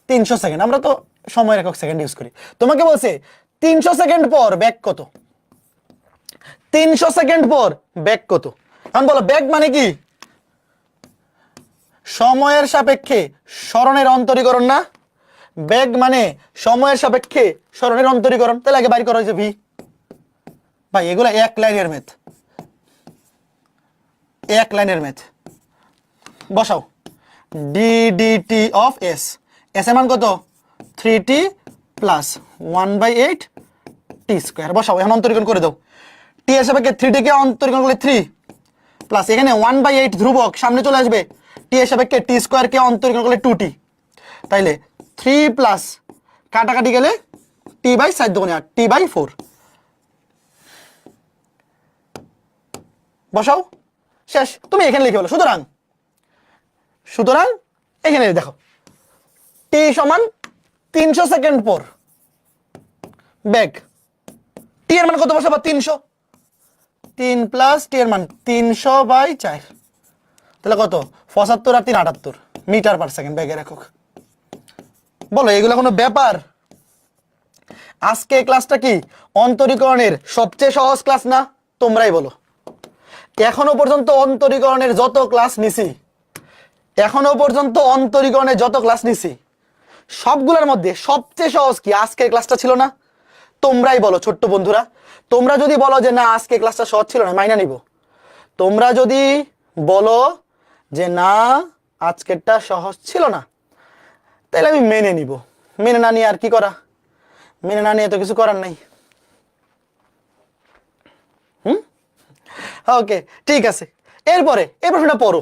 300 সেকেন্ড, আমরা তো সময়ের একক সেকেন্ড ইউজ করি। তোমাকে বলছে 300 সেকেন্ড পর ব্যাক কত, 300 সেকেন্ড পর ব্যাক কত। এখন বলো ব্যাক মানে কি, সময়ের সাপেক্ষে সরণের অন্তরীকরণ না, ব্যাক মানে সময়ের সাপেক্ষে সরণের অন্তরীকরণ। তাহলে আগে বাইর করা হয়েছে ভি। ভাই এগুলো এক লাইনের ম্যাথ, এক লাইনের ম্যাথ। বসাও d dt of s, s এর মান কত 3t প্লাস 1/8 টি স্কোয়ার। বসাও, এখন অন্তরীকরণ করে দাও। টি এর সাপেক্ষে 3t কে অন্তরীকরণ করলে 3 প্লাস এখানে 1/8 ধ্রুবক সামনে চলে আসবে, টি এর সাপেক্ষে টি স্কোয়ার কে অন্তরীকরণ করলে 2t, তাইলে 3 প্লাস কাটাকাটি গেলে t/7 × 8 t/4। বসাও, শেষ। তুমি এখানে লিখে বলো সুতরাং, সুতরাং এখানে দেখো টি সমান 300 সেকেন্ড পর ব্যাক, টি এর মান কত বসাবা 300, 3 প্লাস টি এর মান 300/4, তাহলে কত 75 আর 3 78 মিটার পার সেকেন্ড ব্যাগের একক। বলো এগুলো কোনো ব্যাপার? আজকে ক্লাসটা কি অন্তরীকরণের সবচেয়ে সহজ ক্লাস না? তোমরাই বলো। এখনো পর্যন্ত অন্তরীকরণের যত ক্লাস নিছি, এখনো পর্যন্ত অন্তরীকরণের যত ক্লাস নিছি সবগুলোর মধ্যে সবচেয়ে সহজ কি আজকের ক্লাসটা ছিল না? তোমরাই বলো ছোট্ট বন্ধুরা। তোমরা যদি বলো যে না আজকে ক্লাসটা সহজ ছিল না, মাইনা নিব। তোমরা যদি বলো যে না আজকেরটা সহজ ছিল না, তাহলে আমি মেনে নিব। মেনে না নিয়ে আর কি করা, মেনে না নিয়ে তো কিছু করার নাই। ওকে ঠিক আছে। এরপরে এই প্রশ্নটা পড়ো,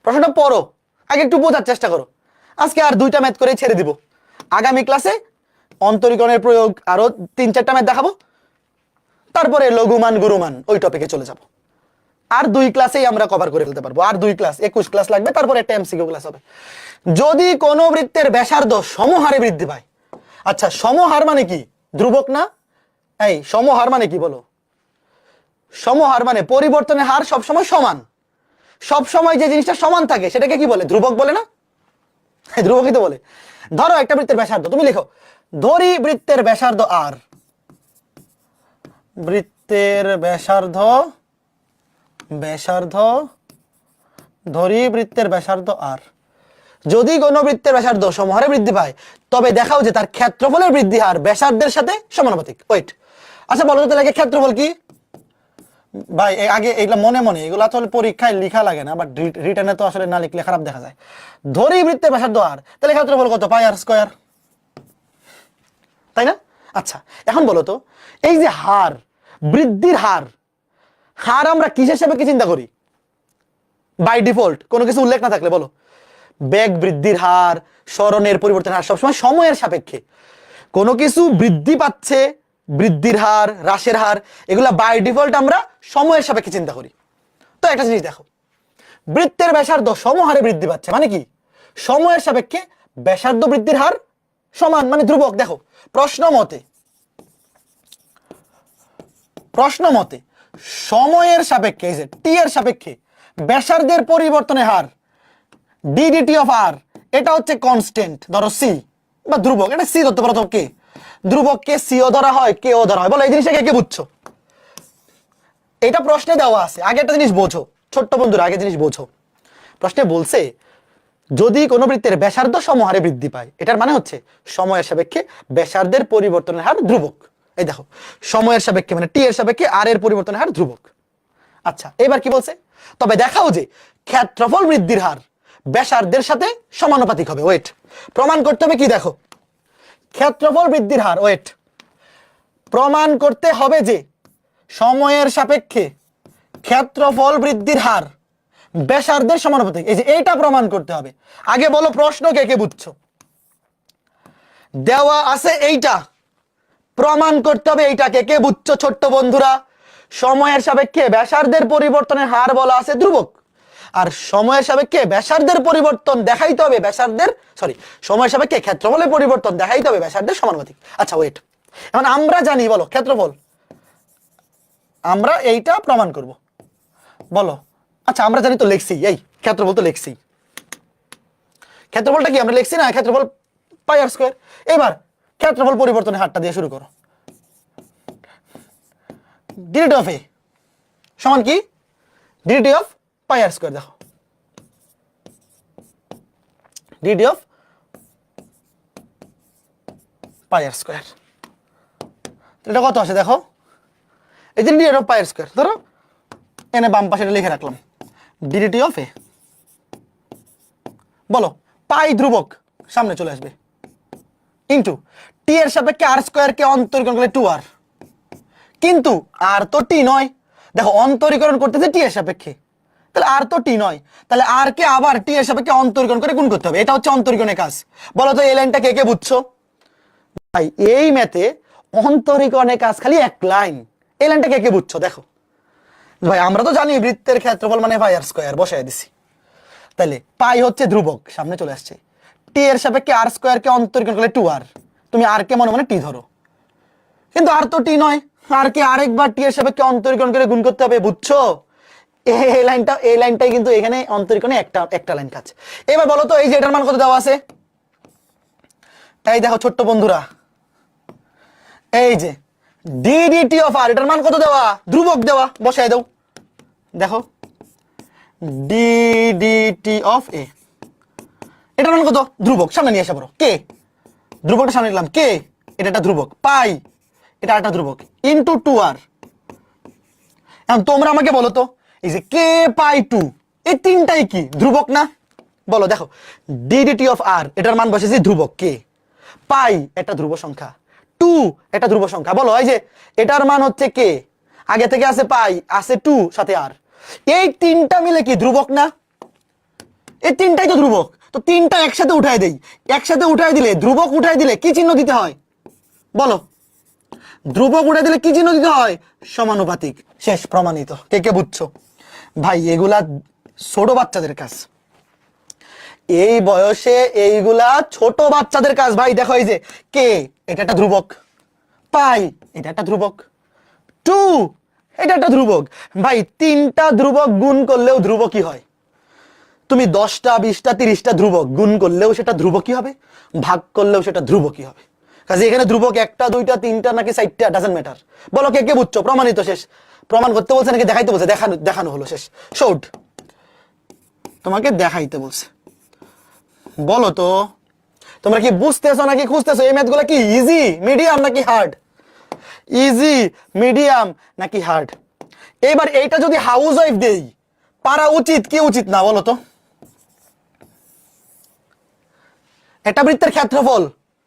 প্রশ্নটা পড়ো, আগে একটু বোঝার চেষ্টা করো। আজকে আর 2টা ম্যাথ করে ছেড়ে দিব। আগামী ক্লাসে অন্তরীকরণের প্রয়োগ আরো 3-4টা ম্যাথ দেখাবো, তারপরে লঘুমান গুরুমান ওই টপিকে চলে যাব। আর 2 ক্লাসেই আমরা কভার করে ফেলতে পারবো। আর 2 ক্লাস 21 ক্লাস লাগবে, তারপরে একটা এমসিকিউ ক্লাস হবে। যদি কোনো বৃত্তের ব্যাসার্ধ সমহারে বৃদ্ধি পায়, আচ্ছা সমহার মানে কি? ধ্রুবক না? এই সমহার মানে কি বলো? সমহার মানে পরিবর্তনের হার সবসময় সমান, সবসময় যে জিনিসটা সমান থাকে সেটাকে কি বলে? ধ্রুবক বলে না? ধ্রুবকই তো বলে। ধরো একটা বৃত্তের ব্যাসার্ধ, তুমি লিখো ধরি বৃত্তের ব্যাসার্ধ আর, বৃত্তের ব্যাসার্ধ, ব্যাসার্ধ ধরি বৃত্তের ব্যাসার্ধ আর। যদি কোনো বৃত্তের ব্যাসার্ধ সমহারে বৃদ্ধি পায় তবে দেখাও যে তার ক্ষেত্রফলের বৃদ্ধি হার ব্যাসার্ধের সাথে সমানুপাতিক। ওয়েট, আচ্ছা বলো তো তাহলে ক্ষেত্রফল কি? ভাই আগে এগুলো মনে মনে, এগুলো আসলে পরীক্ষায় লেখা লাগে না, বাট রিটার্নে তো আসলে না লিখলে খারাপ দেখা যায়। ধরি বৃত্তের ব্যাসার্ধ আর, তাহলে ক্ষেত্রফল কত? পাই আর স্কয়ার, তাই না? আচ্ছা এখন বলো তো এই যে হার, বৃদ্ধির হার, হার আমরা কিসের সাপেক্ষে চিন্তা করি? বাই ডিফল্ট কোনো কিছু উল্লেখ না থাকলে বলো। বেগ বৃদ্ধির হার, সরণের পরিবর্তনের হার সবসময় সময়ের সাপেক্ষে। কোনো কিছু বৃদ্ধি পাচ্ছে, বৃদ্ধির হার, হ্রাসের হার, এগুলা বাই ডিফল্ট আমরা সময়ের সাপেক্ষে চিন্তা করি। তো একটা জিনিস দেখো, বৃত্তের ব্যাসার্ধ সমহারে বৃদ্ধি পাচ্ছে মানে কি? সময়ের সাপেক্ষে ব্যাসার্ধ বৃদ্ধির হার সমান মানে ধ্রুবক। দেখো প্রশ্ন মতে, প্রশ্ন মতে সময়ের সাপেক্ষে এই যে টি এর সাপেক্ষে ব্যাসার্ধের পরিবর্তনের হার ডিডিটি অফ আর, এটা হচ্ছে কনস্ট্যান্ট, ধরো সি বা ধ্রুবক, এটা সি ধরতে পারো। তো কে ধ্রুবককে সিও ধরা হয়, কেও ধরা হয়, বলো এই জিনিসটাকে কে বুঝছো? এটা প্রশ্নে দেওয়া আছে। আগে একটা জিনিস বোঝো ছোট্ট বন্ধুরা, আগে জিনিস বোঝো। প্রশ্নে বলছে যদি কোনো বৃত্তের ব্যাসার্ধ সমহারে বৃদ্ধি পায়, এটার মানে হচ্ছে সময়ের সাপেক্ষে ব্যাসার্ধের পরিবর্তনের হার ধ্রুবক। এই দেখো সময়ের সাপেক্ষে মানে টি এর সাপেক্ষে আর এর পরিবর্তনের হার ধ্রুবক। আচ্ছা এবার কি বলছে? তবে দেখাও যে ক্ষেত্রফল বৃদ্ধির হার ব্যাসার্ধের সাথে সমানুপাতিক হবে। ওয়েট, প্রমাণ করতে হবে কি? দেখো ক্ষেত্রফল বৃদ্ধির হার, ওয়েট, প্রমাণ করতে হবে যে সময়ের সাপেক্ষে ক্ষেত্রফল বৃদ্ধির হার ব্যাসার্ধের সমানুপাতিক। এই যে এইটা প্রমাণ করতে হবে। আগে বলো প্রশ্ন কে কে বুঝছো? দেওয়া আছে এইটা, প্রমাণ করতে হবে এইটাকে। কে বুঝছো ছোট্ট বন্ধুরা? সময়ের সাপেক্ষে ব্যাসার্ধের পরিবর্তনের হার বলা আছে ধ্রুবক, আর সময়ের সাপেক্ষে ব্যাসার্ধের পরিবর্তন দেখাইতে হবে ব্যাসার্ধের, সরি সময়ের সাপেক্ষে ক্ষেত্রফলের পরিবর্তন দেখাইতে হবে ব্যাসার্ধের সমানুপাতিক। আচ্ছা ওয়েট, এখন আমরা জানি বলো ক্ষেত্রফল, আমরা এইটা প্রমাণ করব। বলো। আচ্ছা আমরা জানি তো, লিখছি, এই ক্ষেত্রফল তো লিখছি, ক্ষেত্রফলটা কি আমরা লিখছি না, ক্ষেত্রফল পাই আর স্কয়ার। এবার ক্ষেত্রফল পরিবর্তনের হারটা দিয়ে শুরু করো। ডিরিটি অফ এ সমান কি, ডিরিটি অফ পাই আর স্কয়ার। দেখো ডিরিটি অফ পাই আর স্কয়ার, এটা কত আসে দেখো, এই যে ডিরিটি অফ পাই আর স্কয়ার, ধরো এনে বাম পাশে লিখে রাখলাম ডিরিটি অফ এ। বলো পাই ধ্রুবক সামনে চলে আসবে, ইন্টু টি এর সাপেক্ষে আর স্কয়ার কে অন্তরীকরণ করলে 2r, কিন্তু আর তো টি নয়। দেখো অন্তরীকরণ করতেছে টি এর সাপেক্ষে, তাহলে আর তো টি নয়, তাহলে আর কে আবার টি এর সাপেক্ষে অন্তরীকরণ করে গুণ করতে হবে, এটা হচ্ছে অন্তরীকরণের কাজ। বলো তো এই লাইনটা কে কে বুঝছো? ভাই এই ম্যাথে অন্তরীকরণের কাজ খালি এক লাইন, এই লাইনটা কে কে বুঝছো দেখো। ভাই আমরা তো জানি বৃত্তের ক্ষেত্রফল মানে পাই আর স্কয়ার, বসায় দিছি। তাহলে পাই হচ্ছে ধ্রুবক সামনে চলে আসছে, টি এর সাপেক্ষে আর স্কয়ার কে অন্তরীকরণ করলে 2r, তুমি আর কে মনে মনে টি ধরো, কিন্তু আর তো টি নয়, আর কে আরেকবার টি এর সাপেক্ষে অন্তরীকরণ করে গুণ করতে হবে, বুঝছো? এই লাইনটাই কিন্তু এখানে অন্তরীকরণে একটা লাইন কাজ। এবার বলো তো এই যে এটার মান কত দেওয়া আছে, এই দেখো ছোট্ট বন্ধুরা, এই যে ডিডিটি অফ আর, এটার মান কত দেওয়া, ধ্রুবক দেওয়া, বসায় দাও। দেখো ডিডিটি অফ এ, এটার মান কত, ধ্রুবক, সামনে নিয়ে আসা বড় কে, ধ্রুবকটা সামনে নিলাম কে, এটা একটা ধ্রুবক, পাই এটা একটা ধ্রুবক, ইন্টু 2r। এখন তোমরা আমাকে বলো তো এই যে কে পাই 2, এই তিনটাই কি ধ্রুবক না? বলো দেখো ডিডিটি অফ আর, এটার মান বসেছে ধ্রুবক কে, পাই একটা ধ্রুব সংখ্যা, 2 একটা ধ্রুব সংখ্যা। বলো এই যে এটার মান হচ্ছে কে, আগে থেকে আছে পাই, আছে 2 সাথে আর, এই তিনটা মিলে কি ধ্রুবক না? এই তিনটাই তো ধ্রুবক, তো তিনটা একসাথে উঠাই দেই, একসাথে উঠাই দিলে ধ্রুবক উঠাই দিলে কি চিহ্ন দিতে হয় বলো? ধ্রুবক উঠাই দিলে কি চিহ্ন দিতে হয়? সমানুপাতিক। শেষ, প্রমাণিত। কে কে বুঝছো? ভাই এগুলা ছোট বাচ্চাদের কাজ, এই বয়সে এইগুলা ছোট বাচ্চাদের কাজ। ভাই দেখো এই যে কে, এটা একটা ধ্রুবক, পাই এটা একটা ধ্রুবক, 2 এটা একটা ধ্রুবক। ভাই তিনটা ধ্রুবক গুণ করলেও ধ্রুবকই হয়, তুমি 10টা 20টা 30টা ধ্রুবক গুণ করলেও সেটা ধ্রুবকই হবে, ভাগ করলেও সেটা ধ্রুবকই হবে। কাজে এখানে ধ্রুবক একটা 2টা 3টা নাকি 4টা ডাজন্ট ম্যাটার। বলো কে কে বুঝছো? প্রমাণিত। শেষ। প্রমাণ করতে বলছে নাকি দেখাইতে বলছে? দেখানো হলো। শেষ, শোড তোমাকে দেখাইতে বলছে। বলো তো তোমরা কি বুঝতেছো নাকি খুঁজতেছো? এই ম্যাথগুলো কি ইজি মিডিয়াম নাকি হার্ড? ইজি মিডিয়াম নাকি হার্ড? এবার এইটা যদি হাউস ওয়াইফ দেই পারা উচিত কি উচিত না বলো তো? একটা বৃত্তের ক্ষেত্রফল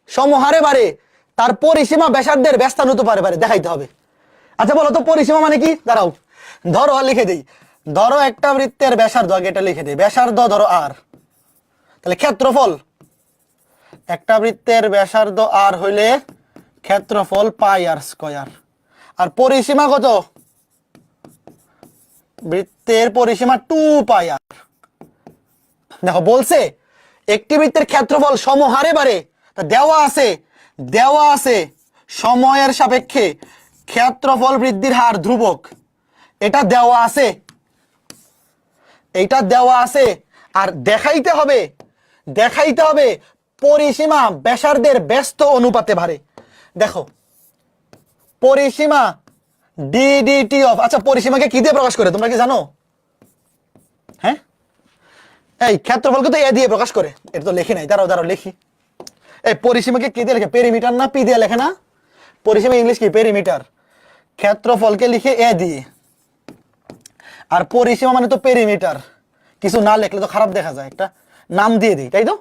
সমহারে বাড়ে, তার পরিসীমা ব্যাসার্ধের ব্যস্তানুত পারে দেখাইতে হবে। আচ্ছা বলো তো পরিসীমা মানে কি? দাঁড়াও, ধরো লিখে দেই, ধরো একটা বৃত্তের ব্যাসার্ধ, আগে এটা লিখে দেই, ব্যাসার্ধ ধরো আর, তাহলে ক্ষেত্রফল, একটা বৃত্তের ব্যাসার্ধ আর হইলে ক্ষেত্রফল পাই আর স্কয়ার, আর পরিসীমা কত? বৃত্তের পরিসীমা 2 পাই আর। দেখো বলছে একটি বৃত্তের ক্ষেত্রফল সমহারে বাড়ে, তা দেওয়া আছে সময়ের সাপেক্ষে ক্ষেত্রফল বৃদ্ধির হার ধ্রুবক, এটা দেওয়া আছে, এইটা দেওয়া আছে। আর দেখাইতে হবে পরিসীমা ব্যাসার্ধের ব্যস্ত অনুপাতে বাড়ে। দেখো পরিসীমা ডিডিটি অফ, আচ্ছা পরিসীমাকে কি দিয়ে প্রকাশ করে তোমরা কি জানো? হ্যাঁ, এই ক্ষেত্রফলকে তো এ দিয়ে প্রকাশ করে, এটা তো লেখি নাই, দাঁড়াও লিখি। এই পরিসীমাকে কি দিয়ে লেখে? পেরিমিটার না পি দিয়ে লেখে না? পরিসীমা ইংলিশ কি? পেরিমিটার। ক্ষেত্রফলকে লিখে এ দিয়ে, আর পরিসীমা মানে তো পেরিমিটার। কিছু না লেখলে তো খারাপ দেখা যায়, একটা নাম দিয়ে দিই, তাই তো?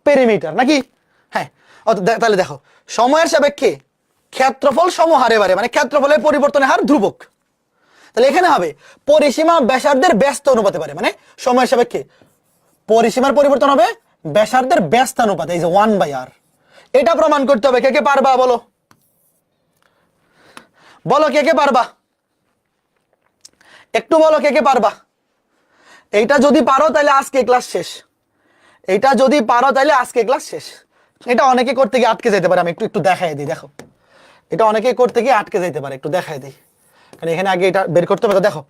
পেরিমিটার নাকি? হ্যাঁ। তাহলে দেখো সময়ের সাপেক্ষে ক্ষেত্রফল সমহারে বাড়ে, মানে ক্ষেত্রফলের পরিবর্তনের হার ধ্রুবক। তাহলে এখানে হবে পরিসীমা ব্যাসার্ধের ব্যস্ত অনুপাতে পারে, মানে সময়ের সাপেক্ষে পরিসীমার পরিবর্তন হবে ব্যাসার্ধের ব্যস্তানুপাতে, এই যে 1/r। এটা প্রমাণ করতে হবে। কে কে পারবা বলো? কে কে পারবা? একটু বলো কে কে পারবা? এইটা যদি পারো তাহলে আজকে ক্লাস শেষ, এটা অনেকে করতে গিয়ে আটকে যেতে পারে, আমি একটু দেখাই দিই। দেখো এটা অনেকে করতে গিয়ে আটকে যেতে পারে, একটু দেখাই দিই, কারণ এখানে আগে এটা বের করতে হবে। তো দেখো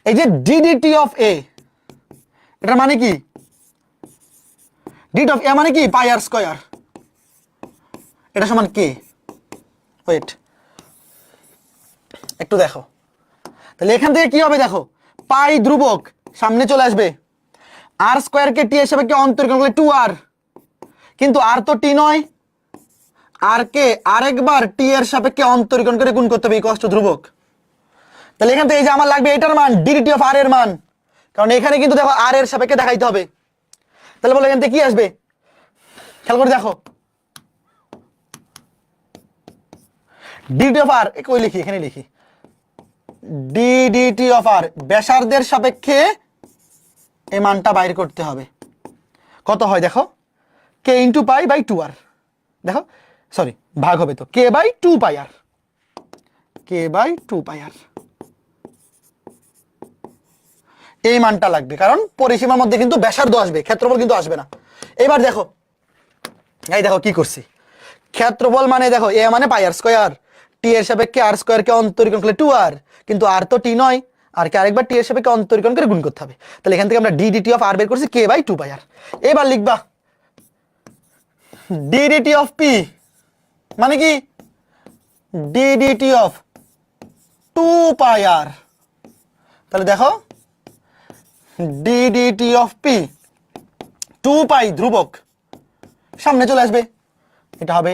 এই যে ডিডিটি অফ এ, এটার মানে কি? ডিড অফ এ মানে কি? পাই আর স্কয়ার, এটা সমান কে। ওয়েট, একটু দেখো, তাহলে এখান থেকে কি হবে দেখো, পাই ধ্রুবক সামনে চলে আসবে, আর স্কয়ারকে টি এর সাপেক্ষে অন্তরীকরণ করলে 2r, কিন্তু আর তো টি নয়, আর কে আরেকবার টি এর সাপেক্ষে অন্তরীকরণ করে গুণ করতে হবে ইকুয়াল টু ধ্রুবক। তাহলে এখান থেকে এই যে আমার লাগবে এটার মান ডিডিটি অফ আর এর মান, কারণ এখানে কিন্তু দেখো আর এর সাপেক্ষে দেখাইতে হবে। তাহলে বলো এখান থেকে কি আসবে, খেয়াল করে দেখো, ডিডিটি অফ আর কই লিখি, এখানে লিখি, ডিডিটি অফ আর ব্যাসার্ধের সাপেক্ষে এই মানটা বাইর করতে হবে। কত হয় দেখো, কে ইন্টু পাই বাই 2r, দেখো সরি ভাগ হবে তো কে by 2 pi R, K by 2 পাই আর, এই মানটা লাগবে, কারণ পরিসীমার মধ্যে কিন্তু ব্যাসার্ধ আসবে, ক্ষেত্রফল কিন্তু আসবে না। এবার দেখো, এই দেখো কি করছি, ক্ষেত্রফল মানে দেখো এ মানে পাই আর স্কয়ার, টি এর সাপেক্ষে আর স্কয়ার কে অন্তরীকরণ করলে 2r, কিন্তু আর তো টি নয়, আর কে আরেকবার টি এর সাপেক্ষে অন্তরীকরণ করে গুণ করতে হবে। তাহলে এখান থেকে আমরা ডিডিটি অফ আর বের করছি কে বাই 2 পাই আর। এবার লিখবা ডিডিটি অফ পি মানে কি, ডিডিটি অফ 2 পাই আর। তাহলে দেখো ডিডিটি অফ পি 2 পাই ধ্রুবক সামনে চলে আসবে, এটা হবে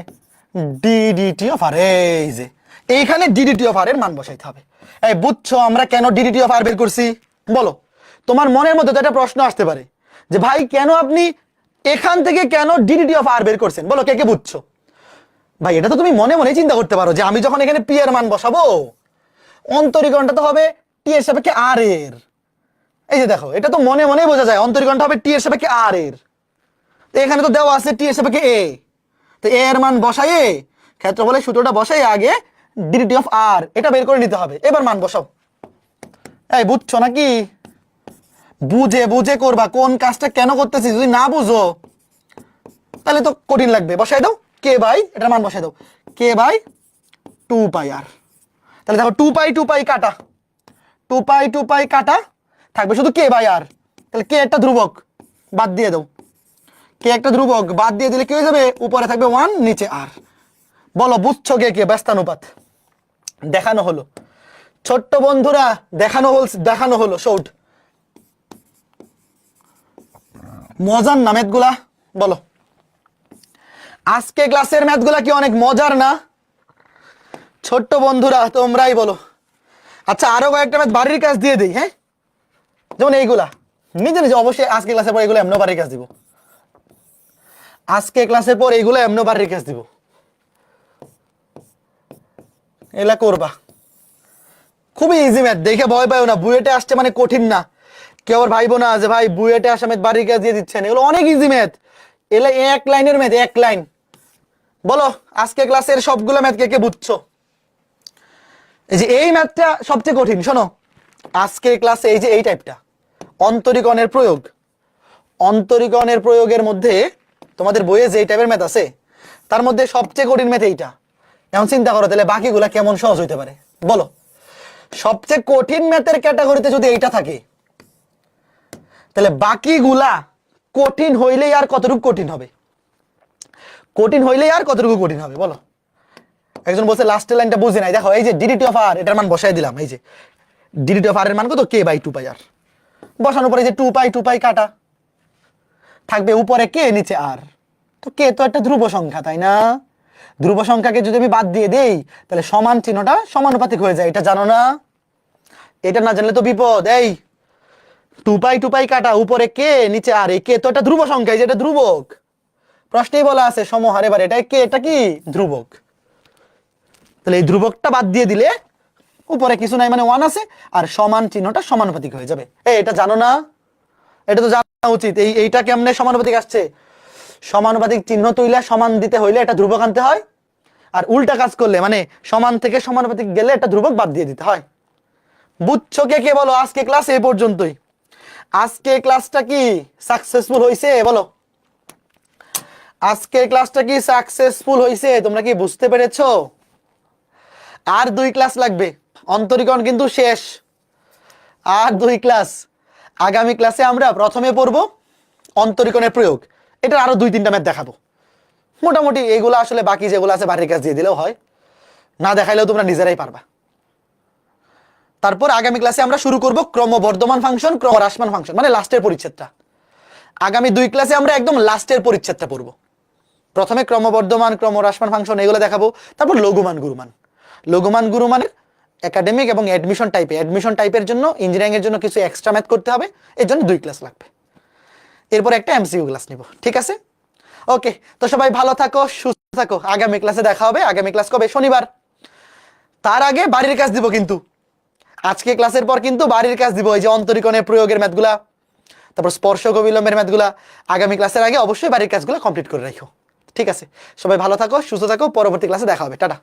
ডিডিটি অফ আর। এই যে এইখানে ডিডিটি অফ আর এর মান বসাইতে হবে। এই বুঝছো আমরা কেন ডিডিটি অফ আর বের করছি? বলো, তোমার মনের মধ্যে তো একটা প্রশ্ন আসতে পারে যে ভাই কেন আপনি এখান থেকে কেন ডিডিটি অফ আর বের করছেন, বলো কে কে বুঝছো? ভাই এটা তো তুমি মনে মনে চিন্তা করতে পারো যে আমি যখন এখানে পি এর মান বসাবো, অন্তরীকরণটা তো হবে টি এর সাপেক্ষে আর এর। এই যে দেখো, এটা তো মনে মনে বোঝা যায়, অন্তরীকরণটা হবে টি এর সাপেক্ষে আর এর। তো এখানে তো দেওয়া আছে টি এর সাপেক্ষে এ, তো এ এর মান বসাইয়ে ক্ষেত্রফলের সূত্রটা বসাই আগে ডিডিটি অফ আর এটা বের করে নিতে হবে। এবার মান বসাও। এই বুঝছো নাকি? বুঝে বুঝে করবা, কোন কাজটা কেন করতেছি যদি না বুঝো তাহলে তো কঠিন লাগবে। বসাই দাও কে বাই, এটার মান বসাই দাও কে বাই 2 পাই আর। তাহলে দেখো 2 পাই কাটা, 2 পাই কাটা, থাকবে শুধু কে বাই আর। তাহলে কে একটা ধ্রুবক বাদ দিয়ে দাও, কে একটা ধ্রুবক বাদ দিয়ে দিলে কি হয়ে যাবে, উপরে থাকবে 1 নিচে আর। বলো বুঝছো কে কে? ব্যস্তানুপাত দেখানো হলো, ছোট্ট বন্ধুরা দেখানো হলো শর্ট। মজার না ম্যাথগুলা? বলো আজকে ক্লাসের ম্যাথগুলা কি অনেক মজার না? ছোট্ট বন্ধুরা তোমরাই বলো। আচ্ছা আরো কয়েকটা ম্যাথ বাড়ির কাজ দিয়ে দিই, হ্যাঁ, যেমন এইগুলা নিজে নিজে, অবশ্যই আজকে ক্লাসের পর এগুলো এমন বাড়ির কাজ দিব, আজকে ক্লাসের পর এগুলো এমন বাড়ির কাজ দিব, এগুলা করবা। খুবই ইজি ম্যাথ, দেখে ভয় পাও না, বুয়েটে আসছে মানে কঠিন না। কেউ আবার ভাইবো না যে ভাই বুয়েটে আসা ম্যাথ বাড়ির কাজ দিয়ে দিচ্ছেন, এগুলো অনেক ইজি ম্যাথ, এগুলো এক লাইনের ম্যাথ, এক লাইন। বলো আজকে ক্লাসের সবগুলো ম্যাথ কে কে বুঝছো? এই যে এই ম্যাথটা সবচেয়ে কঠিন, শোনো আজকে ক্লাসে এই যে এই টাইপটা অন্তরীকরণের প্রয়োগ, অন্তরীকরণের প্রয়োগের মধ্যে তোমাদের বইয়ে যে টাইপের ম্যাথ আছে তার মধ্যে সবচেয়ে কঠিন ম্যাথ এইটা। এখন চিন্তা করো তাহলে বাকিগুলা কেমন সহজ হইতে পারে। বলো সবচেয়ে কঠিন ম্যাথের ক্যাটাগরিতে যদি এইটা থাকে তাহলে বাকিগুলা কঠিন হইলেই আর কতটুকু কঠিন হবে, কঠিন হইলেই আর কতটুকু কঠিন হবে বলো। একজন বলছে লাস্টের লাইনটা বুঝে নাই, দেখো এই যে ডিডিটি অফ আর এটার মান বসাই দিলাম, এই যে ডিডিটি অফ আর এর মান কত, কে বাই 2 পাই আর। বসানোর পরে যে 2 পাই কাটা, থাকবে উপরে কে নিচে আর। তো কে তো একটা ধ্রুব সংখ্যা তাই না, ধ্রুব সংখ্যাকে যদি আমি বাদ দিয়ে দেই তাহলে সমান চিহ্নটা সমানুপাতিক হয়ে যায়, এটা জানো না? এটা না জানলে তো বিপদ। এই 2 পাই কাটা, উপরে কে নিচে আর, এই কে তো একটা ধ্রুব সংখ্যা, যেটা ধ্রুবক, প্রশ্নেই বলা আছে সমহার। এবার এটা কে, এটা কি ধ্রুবক, তাহলে এই ধ্রুবকটা বাদ দিয়ে দিলে উপরে কিছু নাই মানে 1 আছে, আর সমান চিহ্নটা সমানুপাতিক হয়ে যাবে। এটা জানো না? এটা তো জানা উচিত। এইটা কেমনে সমানুপাতিক আসছে, সমানুপাতিক চিহ্ন তুইলে সমান দিতে হইলে এটা ধ্রুবক আনতে হয়, আর উল্টা কাজ করলে মানে সমান থেকে সমানুপাতিক গেলে এটা ধ্রুবক বাদ দিয়ে দিতে হয়। বুঝছো কে কে? বলো আজকে ক্লাস এই পর্যন্তই। আজকে ক্লাসটা কি সাকসেসফুল হইছে? বলো আজকে ক্লাসটা কি সাকসেসফুল হইছে? তোমরা কি বুঝতে পেরেছো? আর 2 ক্লাস লাগবে, অন্তরীকরণ কিন্তু শেষ, আর 2 ক্লাস। আগামী ক্লাসে আমরা প্রথমে পড়বো অন্তরীকরণের প্রয়োগ, এটার আরো 2-3টা ম্যাথ দেখাবো। মোটামুটি এগুলো আসলে বাকি যেগুলো আছে বাড়ির কাজ দিয়ে দিলেও হয়, না দেখাইলেও তোমরা নিজেরাই পারবা। তারপর আগামী ক্লাসে আমরা শুরু করব ক্রমবর্ধমান ফাংশন, ক্রমহ্রাসমান ফাংশন, মানে লাস্টের পরিচ্ছেদটা। আগামী 2 ক্লাসে আমরা একদম লাস্টের পরিচ্ছেদটা পড়বো। প্রথমে ক্রমবর্ধমান, ক্রমহ্রাসমান ফাংশন এগুলো দেখাবো, তারপর লঘুমান গুরুমান। লঘুমান গুরুমানের একাডেমিক এবং অ্যাডমিশন টাইপের জন্য, ইঞ্জিনিয়ারিং এর জন্য কিছু এক্সট্রা ম্যাথ করতে হবে, এর জন্য 2 ক্লাস লাগবে। এরপর একটা এমসিকিউ ক্লাস নিব, ঠিক আছে? ওকে, তো সবাই ভালো থাকো, সুস্থ থাকো। আগামী ক্লাসে দেখা হবে। আগামী ক্লাস কবে? শনিবার। তার আগে বাড়ির কাজ দিব কিন্তু, আজকে ক্লাসের পর কিন্তু বাড়ির কাজ দিব। এই যে অন্তরীকরণের প্রয়োগের ম্যাথগুলা, তারপর স্পর্শক অবিলম্বের ম্যাথগুলা, আগামী ক্লাসের আগে অবশ্যই বাড়ির কাজগুলো কমপ্লিট করে রাখো, ঠিক আছে? সবাই ভালো থাকো, সুস্থ থাকো। পরবর্তী ক্লাসে দেখা হবে। টাটা।